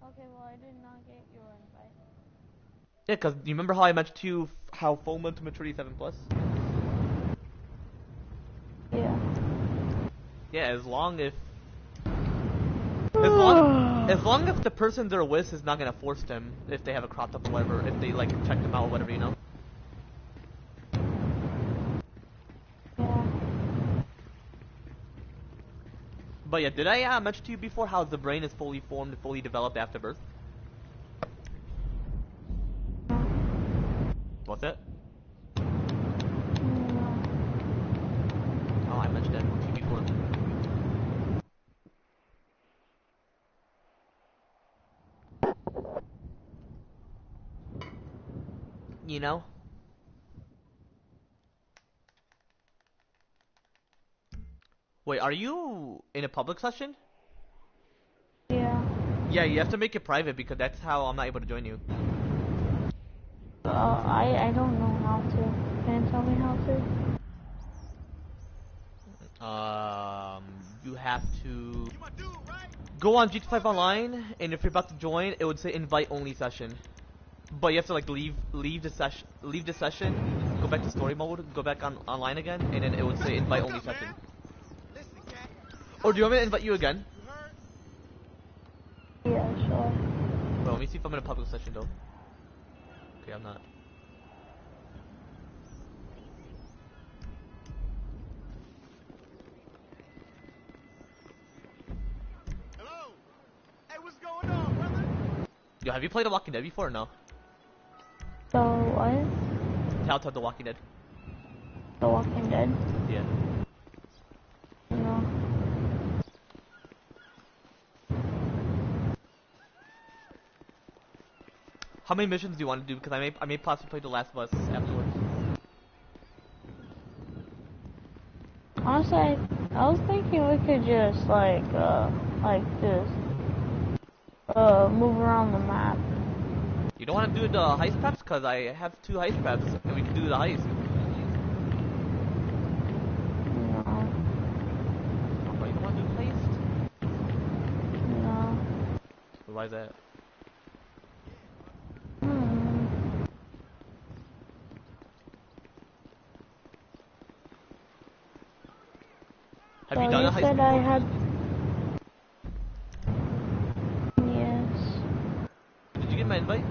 Speaker 8: Okay, well, I did not get your invite.
Speaker 1: Yeah, cause you remember how I mentioned to you how full month maturity 7 plus?
Speaker 8: Yeah.
Speaker 1: Yeah, as long as the person they're with is not gonna force them if they have a crop top or whatever, if they like check them out or whatever, you know.
Speaker 8: Yeah.
Speaker 1: But yeah, did I mention to you before how the brain is fully formed and fully developed after birth? What's that? Oh, I mentioned that to you before. You know? Wait, are you in a public session?
Speaker 8: Yeah.
Speaker 1: Yeah, you have to make it private because that's how I'm not able to join you.
Speaker 8: I don't know how to. Can you tell me how to?
Speaker 1: You have to
Speaker 5: You my dude, right?
Speaker 1: go on GT5 Online, and if you're about to join, it would say invite only session. But you have to like leave the session, go back to story mode, go back on online again, and then it would say invite only session.
Speaker 5: Listen, cat.
Speaker 1: Or do you want me to invite you again?
Speaker 5: You heard?
Speaker 8: Yeah, sure.
Speaker 1: Well, let me see if I'm in a public session though. Okay, I'm not.
Speaker 5: Hello. Hey, what's going on, brother?
Speaker 1: Yo, have you played The Walking Dead before or no?
Speaker 8: So what?
Speaker 1: Telltale The Walking Dead.
Speaker 8: The Walking Dead?
Speaker 1: Yeah.
Speaker 8: No.
Speaker 1: How many missions do you want to do? Because I may possibly play The Last of Us afterwards.
Speaker 8: Honestly, I was thinking we could just like just move around the map.
Speaker 1: You don't want to do the heist preps? Because I have 2 heist preps, and we can do the heist.
Speaker 8: No.
Speaker 1: Oh, you don't want to do the heist?
Speaker 8: No.
Speaker 1: Why is that?
Speaker 8: Hmm.
Speaker 1: Have
Speaker 8: So
Speaker 1: you done a
Speaker 8: you
Speaker 1: heist
Speaker 8: said
Speaker 1: before?
Speaker 8: I had. Yes.
Speaker 1: Did you get my invite?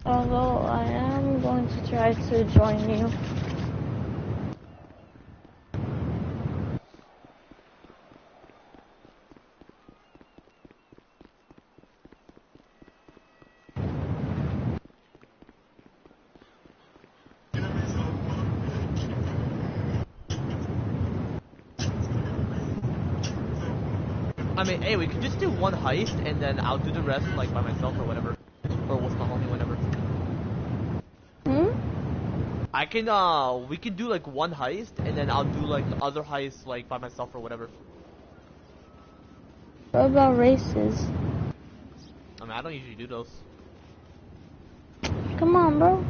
Speaker 8: Although I am going to try to join you.
Speaker 1: I mean, hey, we could just do 1 heist, and then I'll do the rest, like, by myself or whatever. Or with my homie, whatever.
Speaker 8: Hmm?
Speaker 1: I can, we can do, like, 1 heist, and then I'll do, like, the other heist, like, by myself or whatever.
Speaker 8: What about races?
Speaker 1: I mean, I don't usually do those.
Speaker 8: Come on, bro.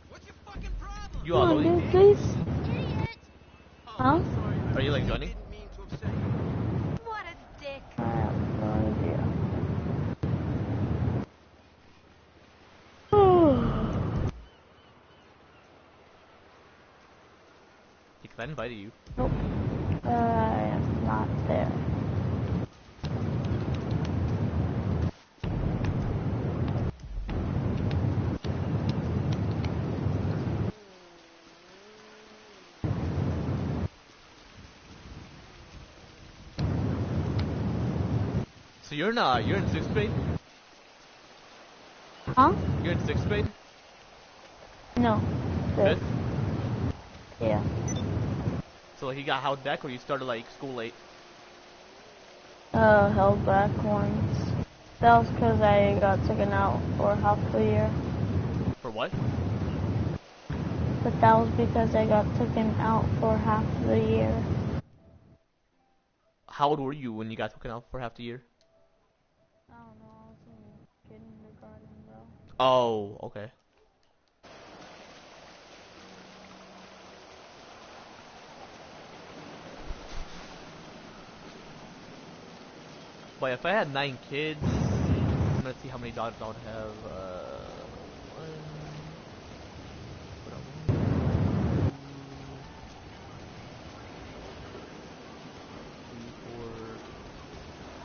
Speaker 5: What's your fucking problem?
Speaker 1: You
Speaker 8: Come
Speaker 1: are
Speaker 8: on,
Speaker 1: loading?
Speaker 8: dude, please.
Speaker 2: Idiot!
Speaker 8: Huh?
Speaker 1: Are you, like, joining?
Speaker 5: Didn't mean to upset you.
Speaker 2: What a dick!
Speaker 8: I have no idea.
Speaker 1: Because I invited you.
Speaker 8: Nope. I am not there.
Speaker 1: So you're in 6th grade?
Speaker 8: Huh?
Speaker 1: You're in 6th grade?
Speaker 8: No.
Speaker 1: 5th?
Speaker 8: Yeah.
Speaker 1: So like, he got held back, or you started, like, school late?
Speaker 8: Held back once. That was because I got taken out for half the year.
Speaker 1: For what?
Speaker 8: But that was because I got taken out for half the year.
Speaker 1: How old were you when you got taken out for half the year?
Speaker 8: I don't know, I was in kindergarten, bro.
Speaker 1: Oh, okay. But if I had 9 kids, I'm gonna see how many dogs I would have. 1, put on 1, 2, 3, 4,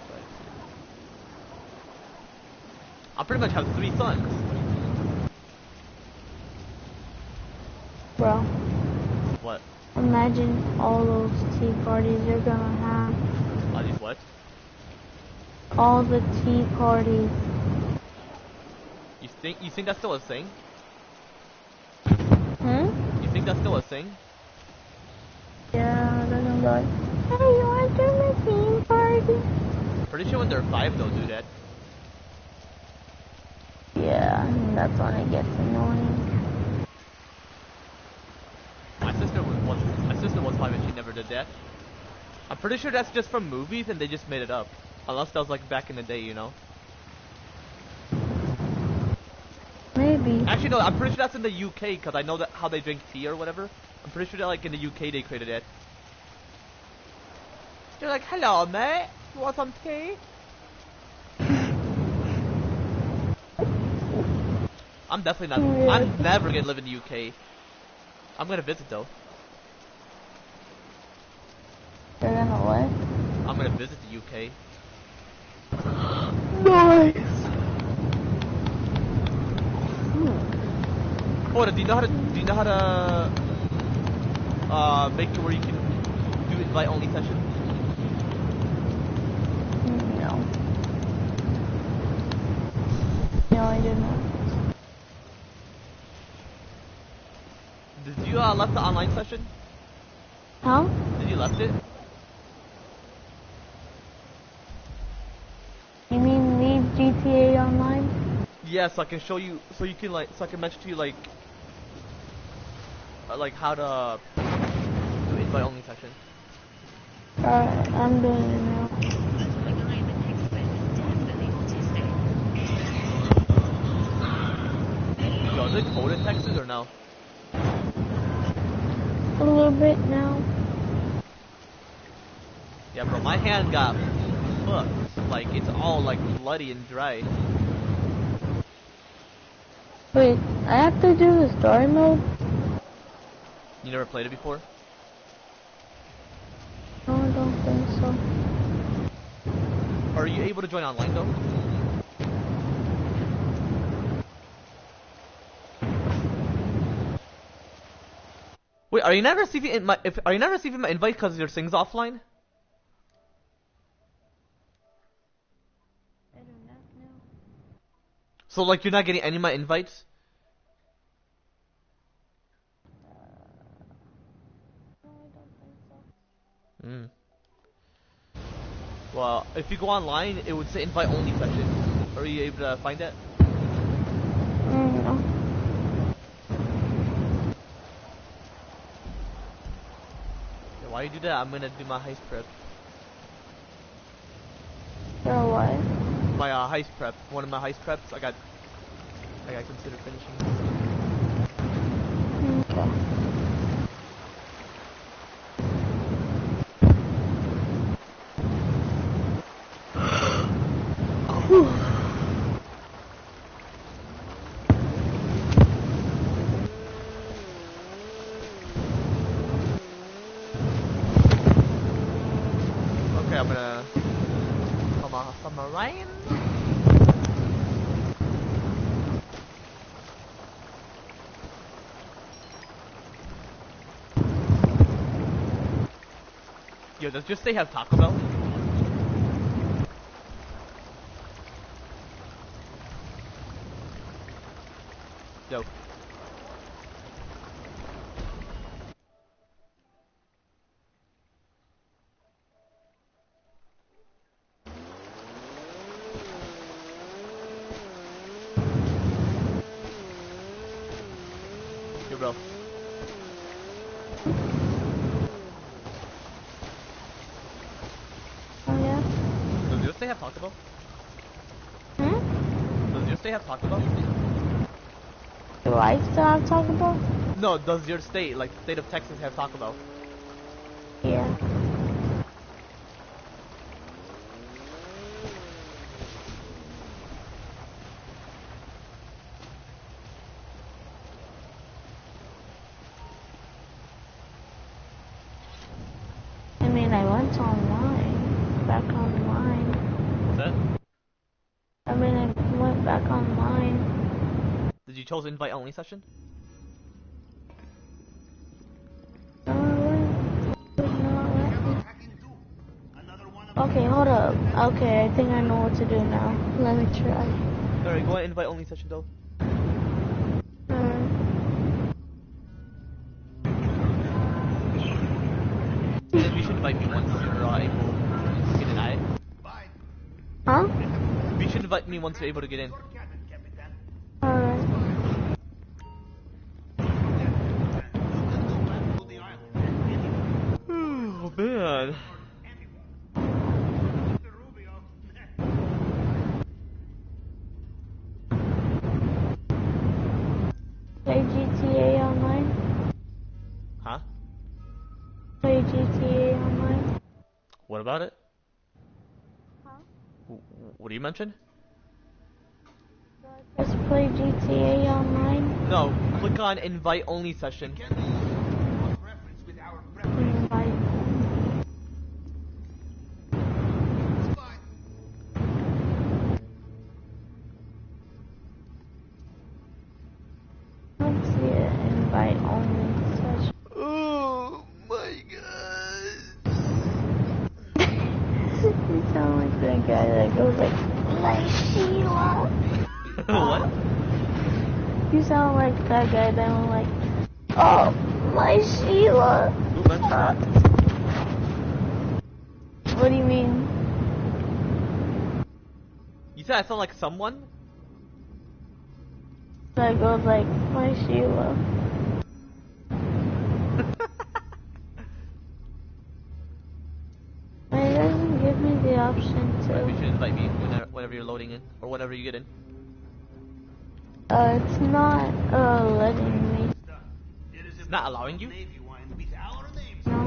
Speaker 1: 5, 6. I pretty much have 3 sons.
Speaker 8: Bro,
Speaker 1: What?
Speaker 8: imagine all those tea parties you're gonna have.
Speaker 1: Are these what?
Speaker 8: All the tea parties.
Speaker 1: You think that's still a thing?
Speaker 8: Hmm?
Speaker 1: You think that's still a thing?
Speaker 8: Yeah, they're gonna be like, hey, you want to do my tea party?
Speaker 1: Pretty sure when they're 5 they'll do that.
Speaker 8: Yeah. Yeah, that's when it gets annoying.
Speaker 1: My sister was 5 and she never did that. I'm pretty sure that's just from movies and they just made it up. Unless that was like back in the day, you know.
Speaker 8: Maybe.
Speaker 1: Actually, no, I'm pretty sure that's in the UK because I know that how they drink tea or whatever. I'm pretty sure that like in the UK they created it. They're like, hello mate, you want some tea? I'm definitely not.
Speaker 8: Yeah.
Speaker 1: I'm never gonna live in the UK. I'm gonna visit though.
Speaker 8: You're gonna what?
Speaker 1: I'm gonna visit the UK.
Speaker 8: Nice.
Speaker 1: Oh, do you know how to make it where you can do invite only sessions?
Speaker 8: No. No, I did not.
Speaker 1: Did you left the online session?
Speaker 8: Huh?
Speaker 1: Did you left it?
Speaker 8: You mean leave GTA Online?
Speaker 1: Yeah, so I can show you, so you can like, so I can mention to you like how to do invite only session.
Speaker 8: Alright, I'm doing it now.
Speaker 1: Yo, is it cold in Texas or no?
Speaker 8: A little bit now.
Speaker 1: Yeah, bro, my hand got fucked. Like it's all like bloody and dry.
Speaker 8: Wait, I have to do the story mode?
Speaker 1: You never played it before?
Speaker 8: No, I don't think so.
Speaker 1: Are you able to join online though? Wait, are you not receiving are you not receiving my invite because your thing's offline?
Speaker 8: I do not know.
Speaker 1: So like you're not getting any of my invites?
Speaker 8: No, I don't think so.
Speaker 1: Hmm. Well, if you go online, it would say invite only session. Are you able to find that?
Speaker 8: No.
Speaker 1: Yeah, why you do that? I'm gonna do my heist prep.
Speaker 8: You're what?
Speaker 1: My heist prep. One of my heist preps. I got consider finishing.
Speaker 8: Okay.
Speaker 1: Okay, I'm gonna come off submarine. Yo, does your state have Taco Bell? Yo. Yo, bro.
Speaker 8: Oh yeah?
Speaker 1: Does your state have Taco Bell?
Speaker 8: Hmm?
Speaker 1: Does your state have Taco Bell?
Speaker 8: Do I still have Taco Bell?
Speaker 1: No, does your state, like the state of Texas, have Taco Bell?
Speaker 8: Yeah. I mean, I went online. Back online.
Speaker 1: What's that?
Speaker 8: I mean, I went back online.
Speaker 1: Did you choose invite only session?
Speaker 8: No, it would not let me.
Speaker 3: Hacking too. Another one of
Speaker 8: Okay, hold up. Okay, I think I know what to do now. Let me try.
Speaker 1: Alright, go ahead invite only session though.
Speaker 8: Alright.
Speaker 1: And then you should invite me once you're able to get in.
Speaker 3: Bye.
Speaker 8: Huh?
Speaker 1: You should invite me once you're able to get in.
Speaker 3: Your cabin, Capitan.
Speaker 1: done.
Speaker 3: Mr. Rubio.
Speaker 8: Play GTA Online?
Speaker 1: Huh?
Speaker 8: Play GTA Online?
Speaker 1: What about it?
Speaker 8: Huh?
Speaker 1: What do you mention?
Speaker 8: Let's play GTA Online.
Speaker 1: No, click on invite only session.
Speaker 3: Can we use reference with our preference?
Speaker 8: Invite.
Speaker 3: It's fine.
Speaker 8: Let's see it. Invite only session.
Speaker 1: Oh my god.
Speaker 8: You sound like that guy that goes like, my Sheila.
Speaker 1: What?
Speaker 8: You sound like that guy that was like, oh, my Sheila.
Speaker 1: Who mentioned that?
Speaker 8: What do you mean?
Speaker 1: You said I sound like someone?
Speaker 8: That goes like, my Sheila. It doesn't give me the option
Speaker 1: Maybe you should
Speaker 8: to.
Speaker 1: invite me whenever you're loading in, or whenever you get in.
Speaker 8: It's not, letting me.
Speaker 3: It is
Speaker 1: It's not allowing you?
Speaker 3: Navy wine with our names.
Speaker 8: No.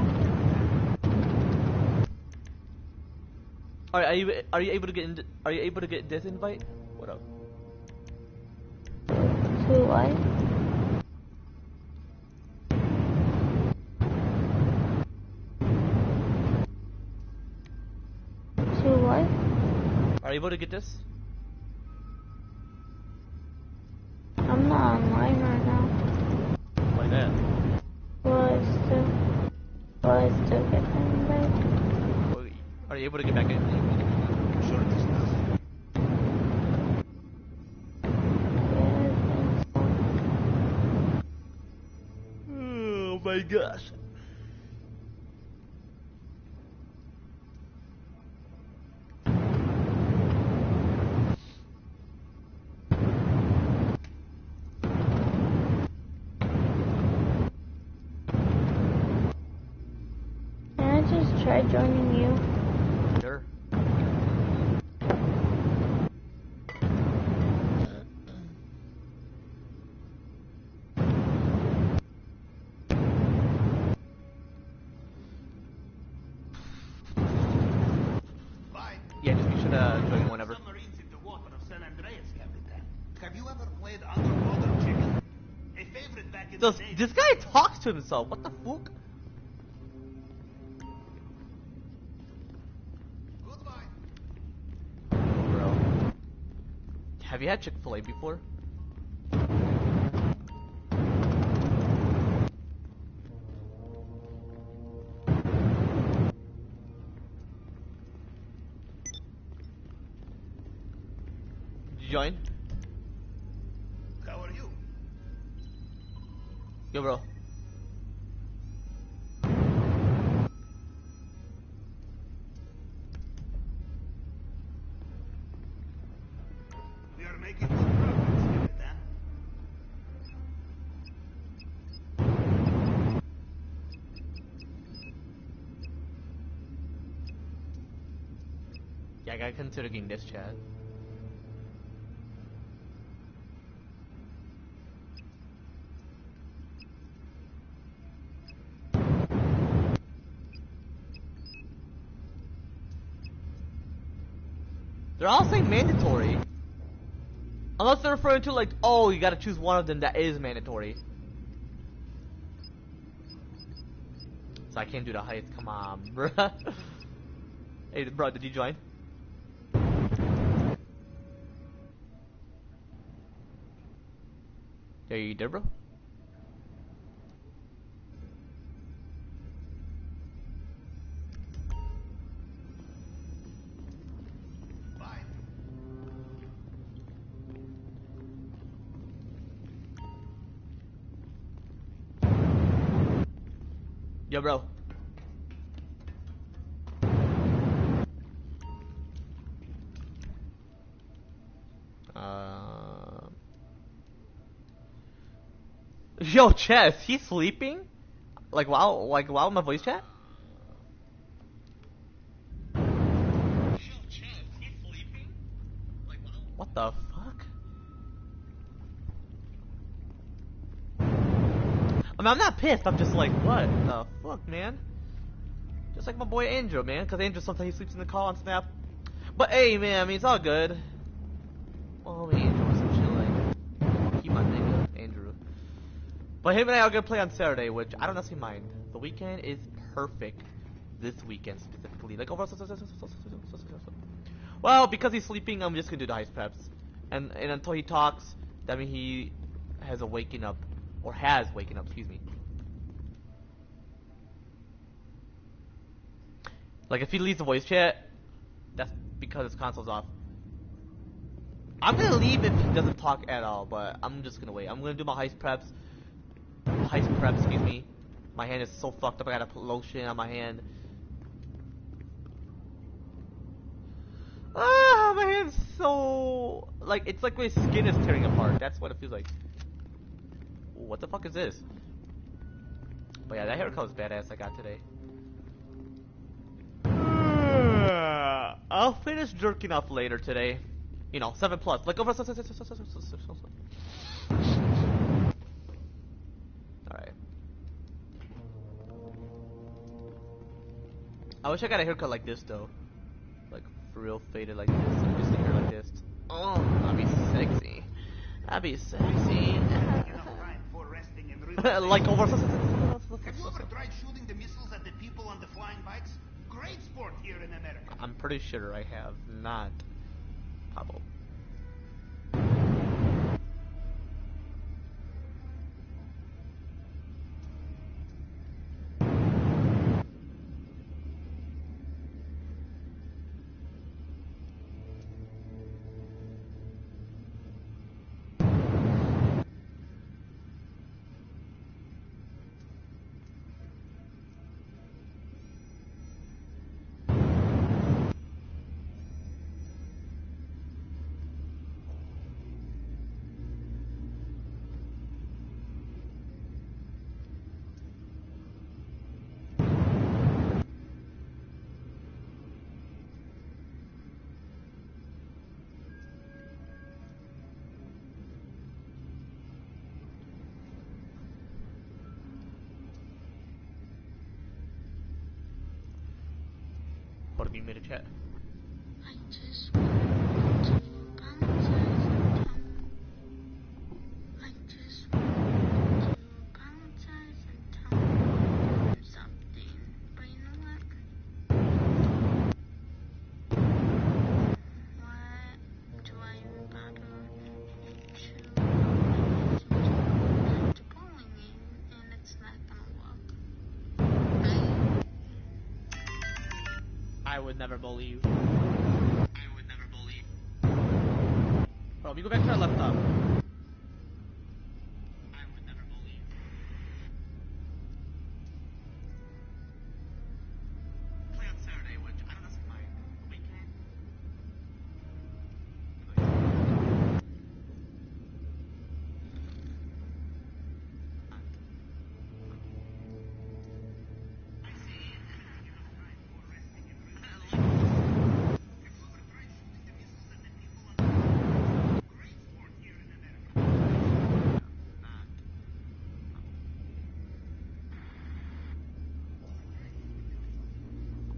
Speaker 1: Alright, are you able to get in? Are you able to get this invite? What up?
Speaker 8: To what? To what?
Speaker 1: Are you able to get this?
Speaker 8: I'm not online right now.
Speaker 1: Like that.
Speaker 8: Will I still get the invite?
Speaker 1: Or are you able to get back in?
Speaker 3: Sure this does.
Speaker 1: Oh my gosh.
Speaker 8: Can I just try joining you?
Speaker 1: Sure.
Speaker 3: Bye.
Speaker 1: Yeah, just be sure to join whenever.
Speaker 3: Submarines in the water of San Andreas, Capitan. Have you ever played Underwater Chicken? A favorite back in the day.
Speaker 1: This guy talks to himself. What the fuck?
Speaker 3: Goodbye.
Speaker 1: Bro. Have you had Chick-fil-A before? Did you join?
Speaker 3: How are you?
Speaker 1: Yo, bro.
Speaker 3: We are making good progress, Capitan.
Speaker 1: Yeah, I gotta consider getting this chat. They're all saying mandatory. Unless they're referring to like, oh, you gotta choose one of them that is mandatory. So I can't do the heist. Come on, bruh. Hey, bro, did you join? Yeah, you did, bro?
Speaker 3: Bye.
Speaker 1: Yo, bro. Yo, Chess, he's sleeping? Like while my voice chat? What the fuck? I mean, I'm not pissed. I'm just like, what the fuck, man? Just like my boy Andrew, man. Because Andrew sometimes he sleeps in the car on Snap. But hey, man, I mean, it's all good. Well, I mean, Andrew or some shit like. I'll keep my name Andrew. But him and I are gonna play on Saturday, which I don't necessarily mind. The weekend is perfect. This weekend specifically. Like, over. Well, because he's sleeping, I'm just gonna do the heist preps. And until he talks, that means he has a waking up. Or has waken up, excuse me. Like, if he leaves the voice chat, that's because his console's off. I'm gonna leave if he doesn't talk at all, but I'm just gonna wait. I'm gonna do my heist preps. Heist prep, excuse me. My hand is so fucked up, I gotta put lotion on my hand. Ah, my hand's so... Like, it's like my skin is tearing apart. That's what it feels like. Ooh, what the fuck is this? But yeah, that haircut was badass I got today. I'll finish jerking off later today. You know, 7 plus. Like over. Alright. I wish I got a haircut like this though. Like for real faded like this. Like just a hair like this. Oh, that'd be sexy. That'd be sexy. Like over.
Speaker 3: Have you ever tried shooting the missiles at the people on the flying bikes? Great sport here in America.
Speaker 1: I'm pretty sure I have not. Pablo. What have you made a chat?
Speaker 8: I just want to apologize. I just want to apologize and tell you something. But you know what? Why do I even bother to bullying and it's not gonna work?
Speaker 1: I would never bully you.
Speaker 4: I would never believe.
Speaker 1: Bro, let me go back to our laptop.
Speaker 4: I would never believe. Play on Saturday, which I don't necessarily mind. The weekend.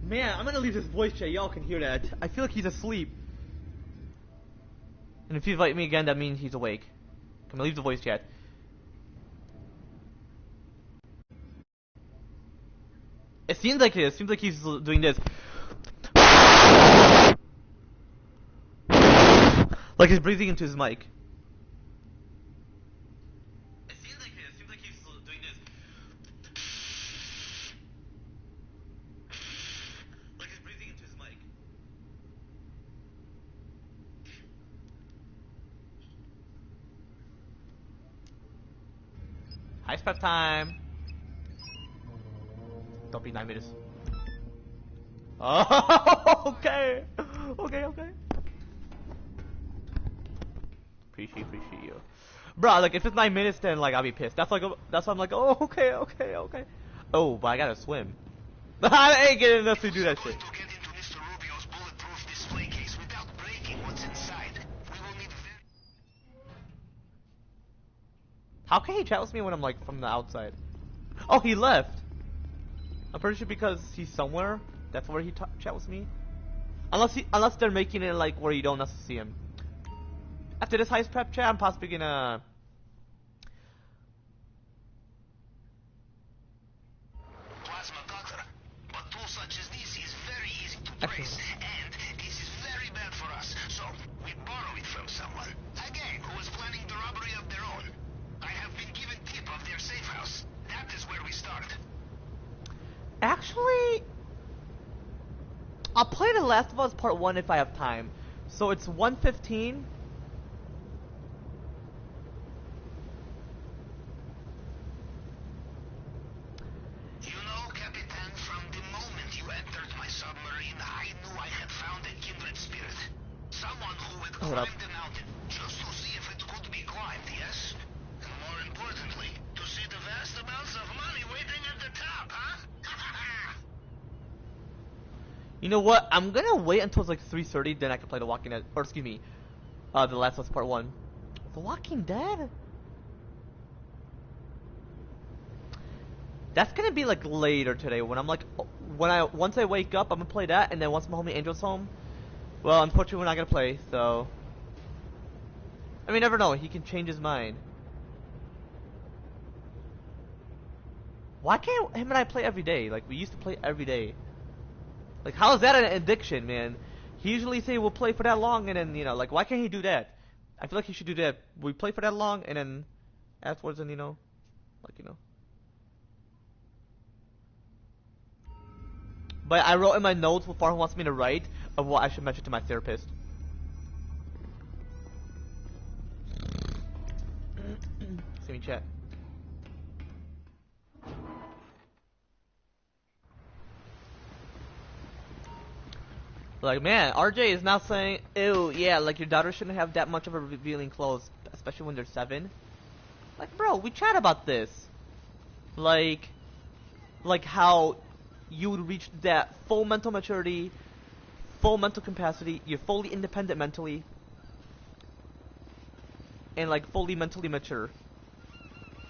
Speaker 1: Man, I'm gonna leave this voice chat. Y'all can hear that. I feel like he's asleep. And if you invite me again, that means he's awake. I'm gonna leave the voice chat. It seems like it. It seems like he's doing this. Like he's breathing into his mic. It seems like it. It seems like he's doing this. Like he's breathing into his mic. High prep time. Don't be 9 minutes. Oh, okay. Okay. Appreciate you. Bro, like if it's 9 minutes, then like I'll be pissed. That's why I'm like, oh, okay. Oh, but I gotta swim. I ain't getting enough to do that shit.
Speaker 7: To get into Mr. Rubio's bulletproof display case without breaking what's inside, we will
Speaker 1: How can he chat with me when I'm like from the outside? Oh, he left. I'm pretty sure because he's somewhere. That's where he chat with me. Unless they're making it like where you don't necessarily see him. After this heist prep chat, I'm possibly gonna.
Speaker 7: Plasma doctor. But tools such as this is very easy to trace, and this is very bad for us. So we borrow it from someone. A gang who was planning the robbery of their own. I have been given tip of their safe house. That is where we start.
Speaker 1: Actually, I'll play The Last of Us Part 1 if I have time. So it's 1:15.
Speaker 7: You know, Capitan, from the moment you entered my submarine, I knew I had found a kindred spirit. Someone who would
Speaker 1: Hold up.
Speaker 7: climb the mountain just to see if it could be climbed, yes? And more importantly, to see the vast amounts of money waiting at the top, huh?
Speaker 1: You know what? I'm gonna wait until it's like 3:30, then I can play The Walking Dead. Or excuse me, The Last of Us Part 1. The Walking Dead? That's gonna be like later today when I'm like, once I wake up, I'm gonna play that, and then once my homie Angel's home, well, unfortunately we're not gonna play. So, I mean, never know. He can change his mind. Why can't him and I play every day? Like we used to play every day. Like, how is that an addiction, man? He usually say we'll play for that long, and then, you know, like, why can't he do that? I feel like he should do that. We play for that long, and then afterwards, and, you know, like, you know. But I wrote in my notes what Farhan wants me to write of what I should mention to my therapist. See me chat. Like, man, RJ is now saying, ew, yeah, like your daughter shouldn't have that much of a revealing clothes, especially when they're 7. Like, bro, we chat about this. Like how you would reach that full mental maturity, full mental capacity, you're fully independent mentally, and like fully mentally mature.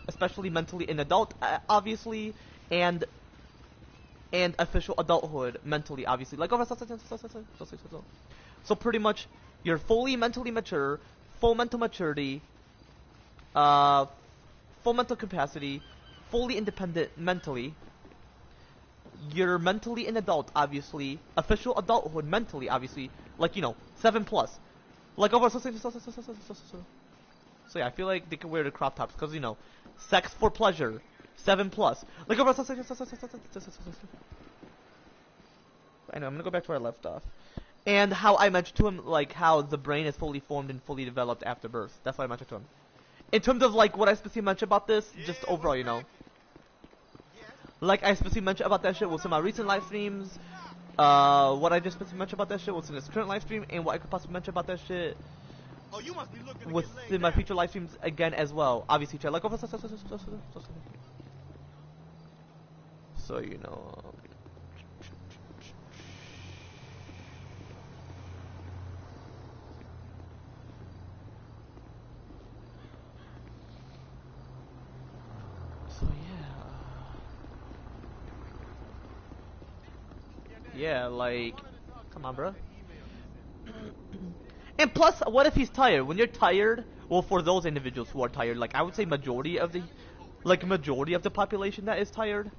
Speaker 1: Especially mentally an adult, obviously, and official adulthood mentally, obviously. Like, so pretty much, you're fully mentally mature, full mental maturity, full mental capacity, fully independent mentally. You're mentally an adult, obviously. Official adulthood mentally, obviously. Like, you know, 7 plus. Like, so yeah, I feel like they can wear the crop tops because, you know, sex for pleasure, 7 plus. Like, I know, I'm gonna go back to where I left off. And how I mentioned to him, like, how the brain is fully formed and fully developed after birth. That's what I mentioned to him. In terms of, like, what I specifically mentioned about this, just overall, you know. Like, I specifically mentioned about that shit was in my recent live streams. What I just specifically mentioned about that shit was in this current live stream, and what I could possibly mention about that shit within my future live streams again as well. Obviously, chat, like, so, you know. So yeah, like, come on, bro. And plus, what if he's tired? When you're tired, well, for those individuals who are tired, like, I would say majority of the population that is tired,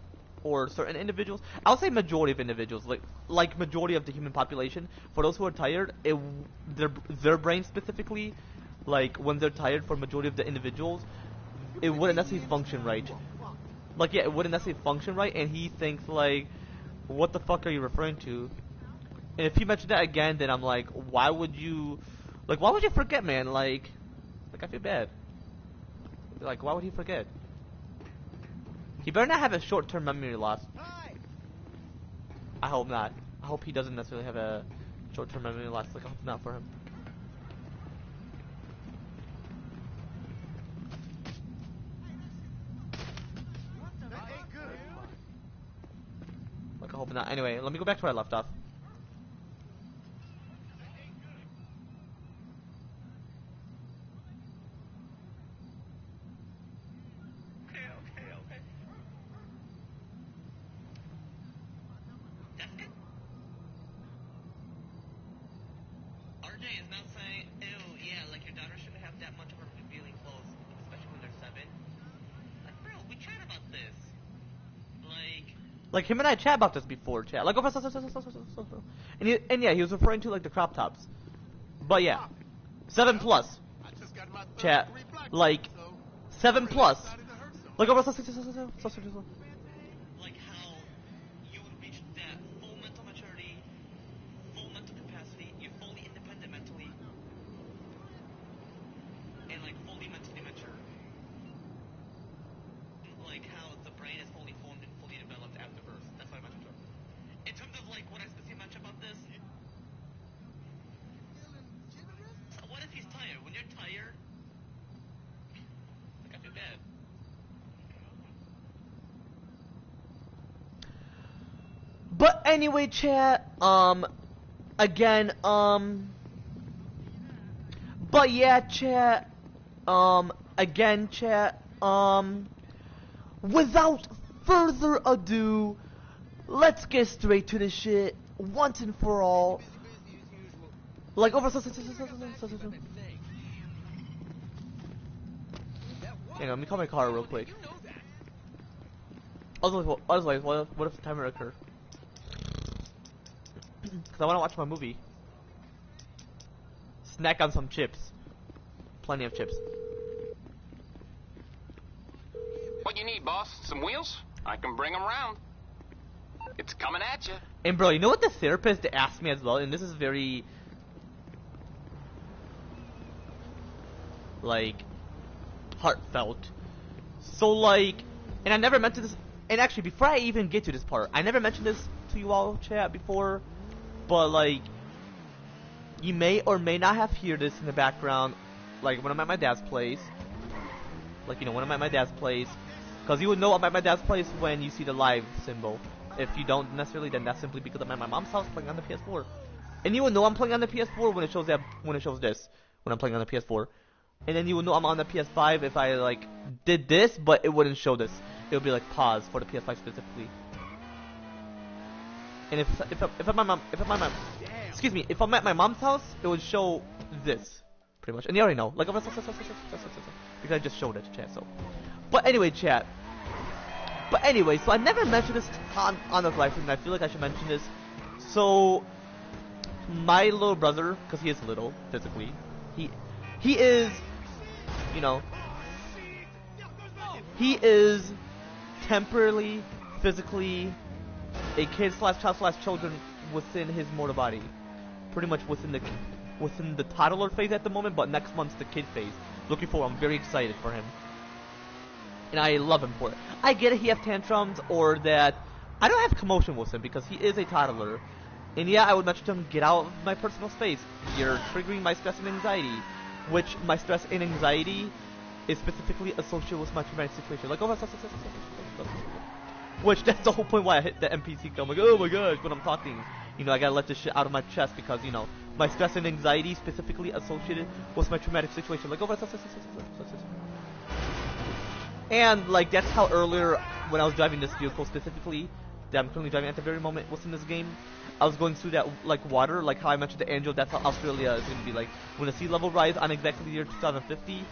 Speaker 1: or certain individuals, I would say majority of individuals, like majority of the human population, for those who are tired, their brain specifically, like, when they're tired, for majority of the individuals, it wouldn't necessarily function right. Like, yeah, it wouldn't necessarily function right, and he thinks, like, what the fuck are you referring to? And if he mentioned that again, then I'm like, why would you forget, man? Like, I feel bad. Like, why would he forget? He better not have a short-term memory loss. I hope not. I hope he doesn't necessarily have a short-term memory loss. Like, I hope not for him. Like, I hope not. Anyway, let me go back to where I left off. is not saying, ew, yeah, like your daughter shouldn't have that much of her revealing clothes, especially when they're 7. Like, bro, we chat about this. Like him and I chat about this before, chat. Like, and yeah, he was referring to like the crop tops. But yeah, 7 plus, chat. Like 7 plus. Like, like how you would reach that full mental maturity, full mental capacity, you're fully independent mentally, and like fully mentally mature. Like how the brain is fully formed and fully developed after birth. That's what I mentioned. In terms of like what I specifically mentioned about this, so what if he's tired? When you're tired, like I feel bad. But anyway, chat, again, but yeah, chat, again, chat, without further ado, let's get straight to the shit, once and for all. Like, over. Hang on, let me call my car real quick. Otherwise, what if the timer occurs? Because I want to watch my movie. Snack on some chips. Plenty of chips.
Speaker 6: What you need, boss? Some wheels? I can bring them round. It's coming at you.
Speaker 1: And bro, you know what the therapist asked me as well? And this is very... like... heartfelt. So like... and I never mentioned this... and actually, before I even get to this part, I never mentioned this to you all, chat, before. But like... you may or may not have heard this in the background. Like when I'm at my dad's place. Like, you know, when I'm at my dad's place. Because you would know I'm at my dad's place when you see the live symbol. If you don't necessarily, then that's simply because I'm at my mom's house playing on the PS4. And you would know I'm playing on the PS4 when it shows that, when it shows this, when I'm playing on the PS4. And then you would know I'm on the PS5 if I like did this, but it wouldn't show this. It would be like pause for the PS5 specifically. And if I'm at my excuse me, if I'm at my mom's house, it would show this, pretty much. And you already know, like because I just showed it to chat. So, but anyway, chat. But anyway, so I never mentioned this on the live stream, and I feel like I should mention this. So, my little brother, because he is little physically, he is, you know, he is temporarily, physically, a kid slash child slash children within his mortal body, pretty much within the toddler phase at the moment. But next month's the kid phase. Looking forward. I'm very excited for him. And I love him for it. I get it, he has tantrums, or that I don't have commotion with him because he is a toddler. And yeah, I would mention to him, get out of my personal space. You're triggering my stress and anxiety. Which, my stress and anxiety is specifically associated with my traumatic situation. Like, which, that's the whole point why I hit the NPC kill. I'm like, oh my gosh, when I'm talking. You know, I gotta let this shit out of my chest because, you know, my stress and anxiety specifically associated with my traumatic situation. Like, and like that's how earlier when I was driving this vehicle specifically that I'm currently driving at the very moment within this game, I was going through that like water, like how I mentioned to Angel. That's how Australia is going to be like when the sea level rise on exactly the year 2050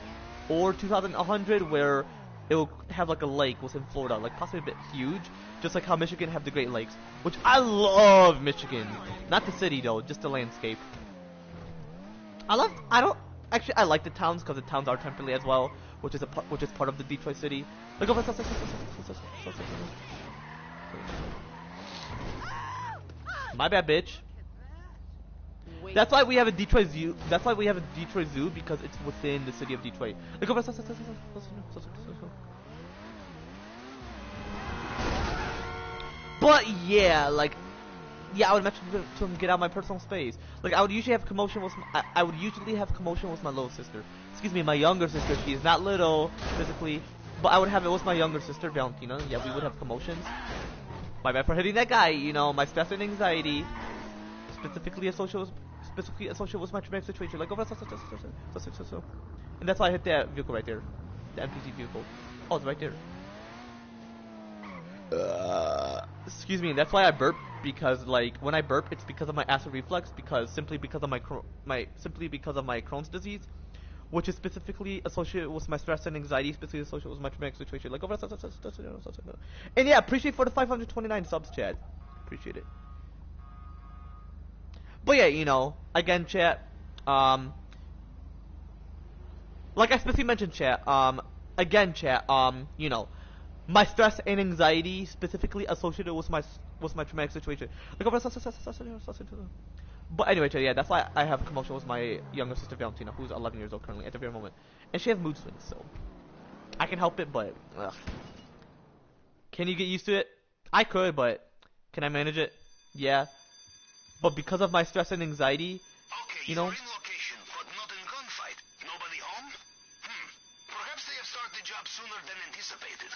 Speaker 1: or 2100, where it will have like a lake within Florida, like possibly a bit huge, just like how Michigan have the Great Lakes, which I love Michigan, not the city though, just the landscape. I like the towns because the towns are temporarily as well, which is part of the Detroit city. Like, my bad, bitch. That's why we have a Detroit Zoo. That's why we have a Detroit Zoo, because it's within the city of Detroit. Like, but yeah, like, yeah, I would mention to him, get out of my personal space. Like, I would usually have commotion with I would usually have commotion with my little sister. Excuse me, my younger sister. She is not little physically, but I would have it with my younger sister, Valentina. Yeah, we would have commotions. My bad for hitting that guy. You know, my stress and anxiety, specifically associated with my traumatic situation. Like, and that's why I hit that vehicle right there, the NPC vehicle. Oh, it's right there. Excuse me, that's why I burped. because like when I burp, it's because of my acid reflux, simply because of my Crohn's disease, which is specifically associated with my stress and anxiety, specifically associated with my traumatic situation. Like over, and yeah, appreciate for the 529 subs, chat. Appreciate it. But yeah, you know, again, chat. Like I specifically mentioned, chat. Again, chat. You know, my stress and anxiety specifically associated with my traumatic situation. Like over, but anyway, chat, yeah, that's why I have a commotion with my younger sister Valentina, who's 11 years old currently at the very moment, and she has mood swings, so I can help it, but ugh. Can you get used to it? I could, but can I manage it? Yeah. But because of my stress and anxiety,
Speaker 7: Okay,
Speaker 1: you know.
Speaker 7: you're in location, but not in gunfight. Nobody home? Perhaps they have started the job sooner than anticipated.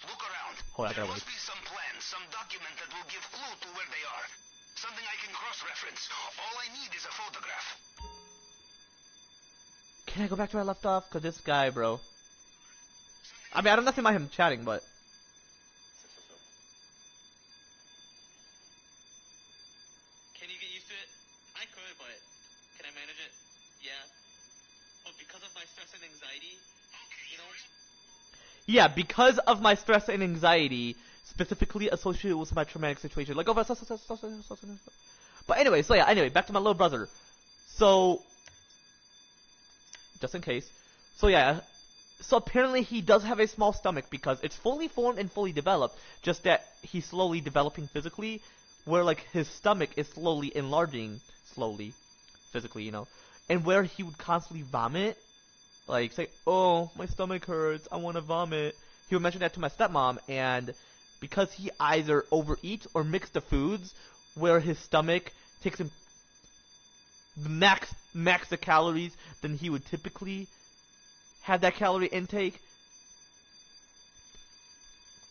Speaker 7: Look around. There must be some plan, some document that will give clue to where they are. Something I can cross-reference. All I need is a photograph.
Speaker 1: Can I go back to where I left off? Cause this guy, bro. I mean, I don't know if mind him chatting, but.
Speaker 4: Can you get used to it? I could, but can I manage it? Yeah. But because of my stress and anxiety, you know.
Speaker 1: Yeah, because of my stress and anxiety, specifically associated with my traumatic situation. Like, over. But anyway, so yeah, anyway, back to my little brother. So, just in case. So yeah, so apparently he does have a small stomach because it's fully formed and fully developed, just that he's slowly developing physically, where like his stomach is slowly enlarging, physically, you know, and where he would constantly vomit. Like, say, oh, my stomach hurts, I want to vomit. He would mention that to my stepmom, and because he either overeats or mix the foods, where his stomach takes him max the calories than he would typically have that calorie intake.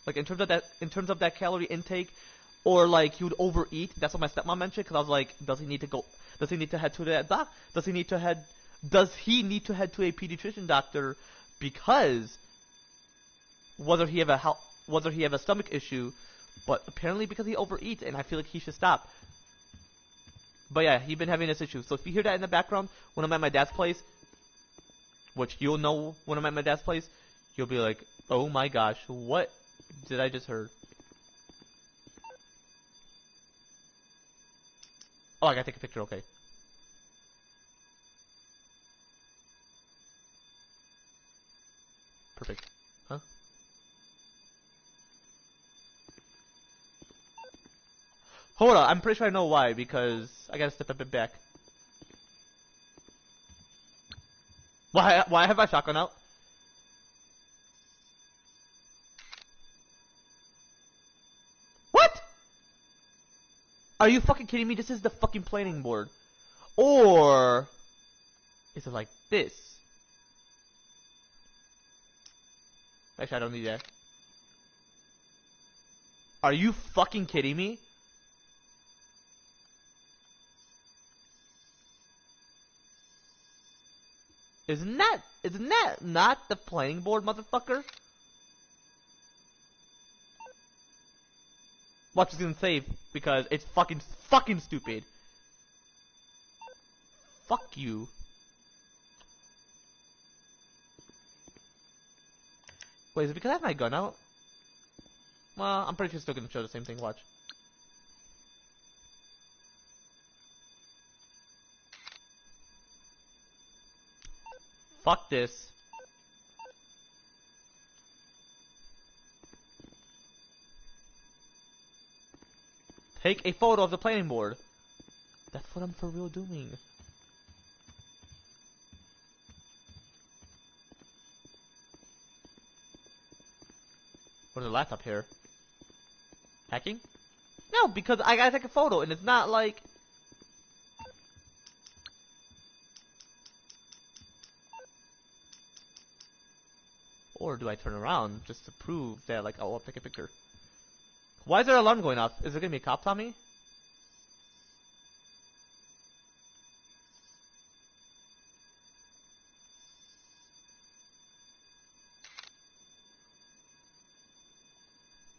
Speaker 1: Like, in terms of that calorie intake, or like he would overeat. That's what my stepmom mentioned, because I was like, does he need to head to that doc? Does he need to head to a pediatrician doctor, because whether he have a stomach issue, but apparently because he overeats, and I feel like he should stop. But yeah, he's been having this issue. So if you hear that in the background when I'm at my dad's place, which you'll know when I'm at my dad's place, you'll be like, oh my gosh, what did I just heard? Oh, I gotta take a picture, okay. Perfect. Huh? Hold on, I'm pretty sure I know why, because I gotta step a bit back. Why have my shotgun out? What? Are you fucking kidding me? This is the fucking planning board. Or is it like this? Actually, I don't need that. Are you fucking kidding me? Isn't that not the planning board, motherfucker? Watch is gonna save because it's fucking stupid. Fuck you. Wait, is it because I have my gun out? Well, I'm pretty sure it's still gonna show the same thing. Watch. Fuck this. Take a photo of the planning board. That's what I'm for real doing. Where's the laptop here? Hacking? No, because I gotta take a photo, and it's not like... Or do I turn around just to prove that, like, oh, I'll take a picture? Why is there an alarm going off? Is there gonna be cops on me?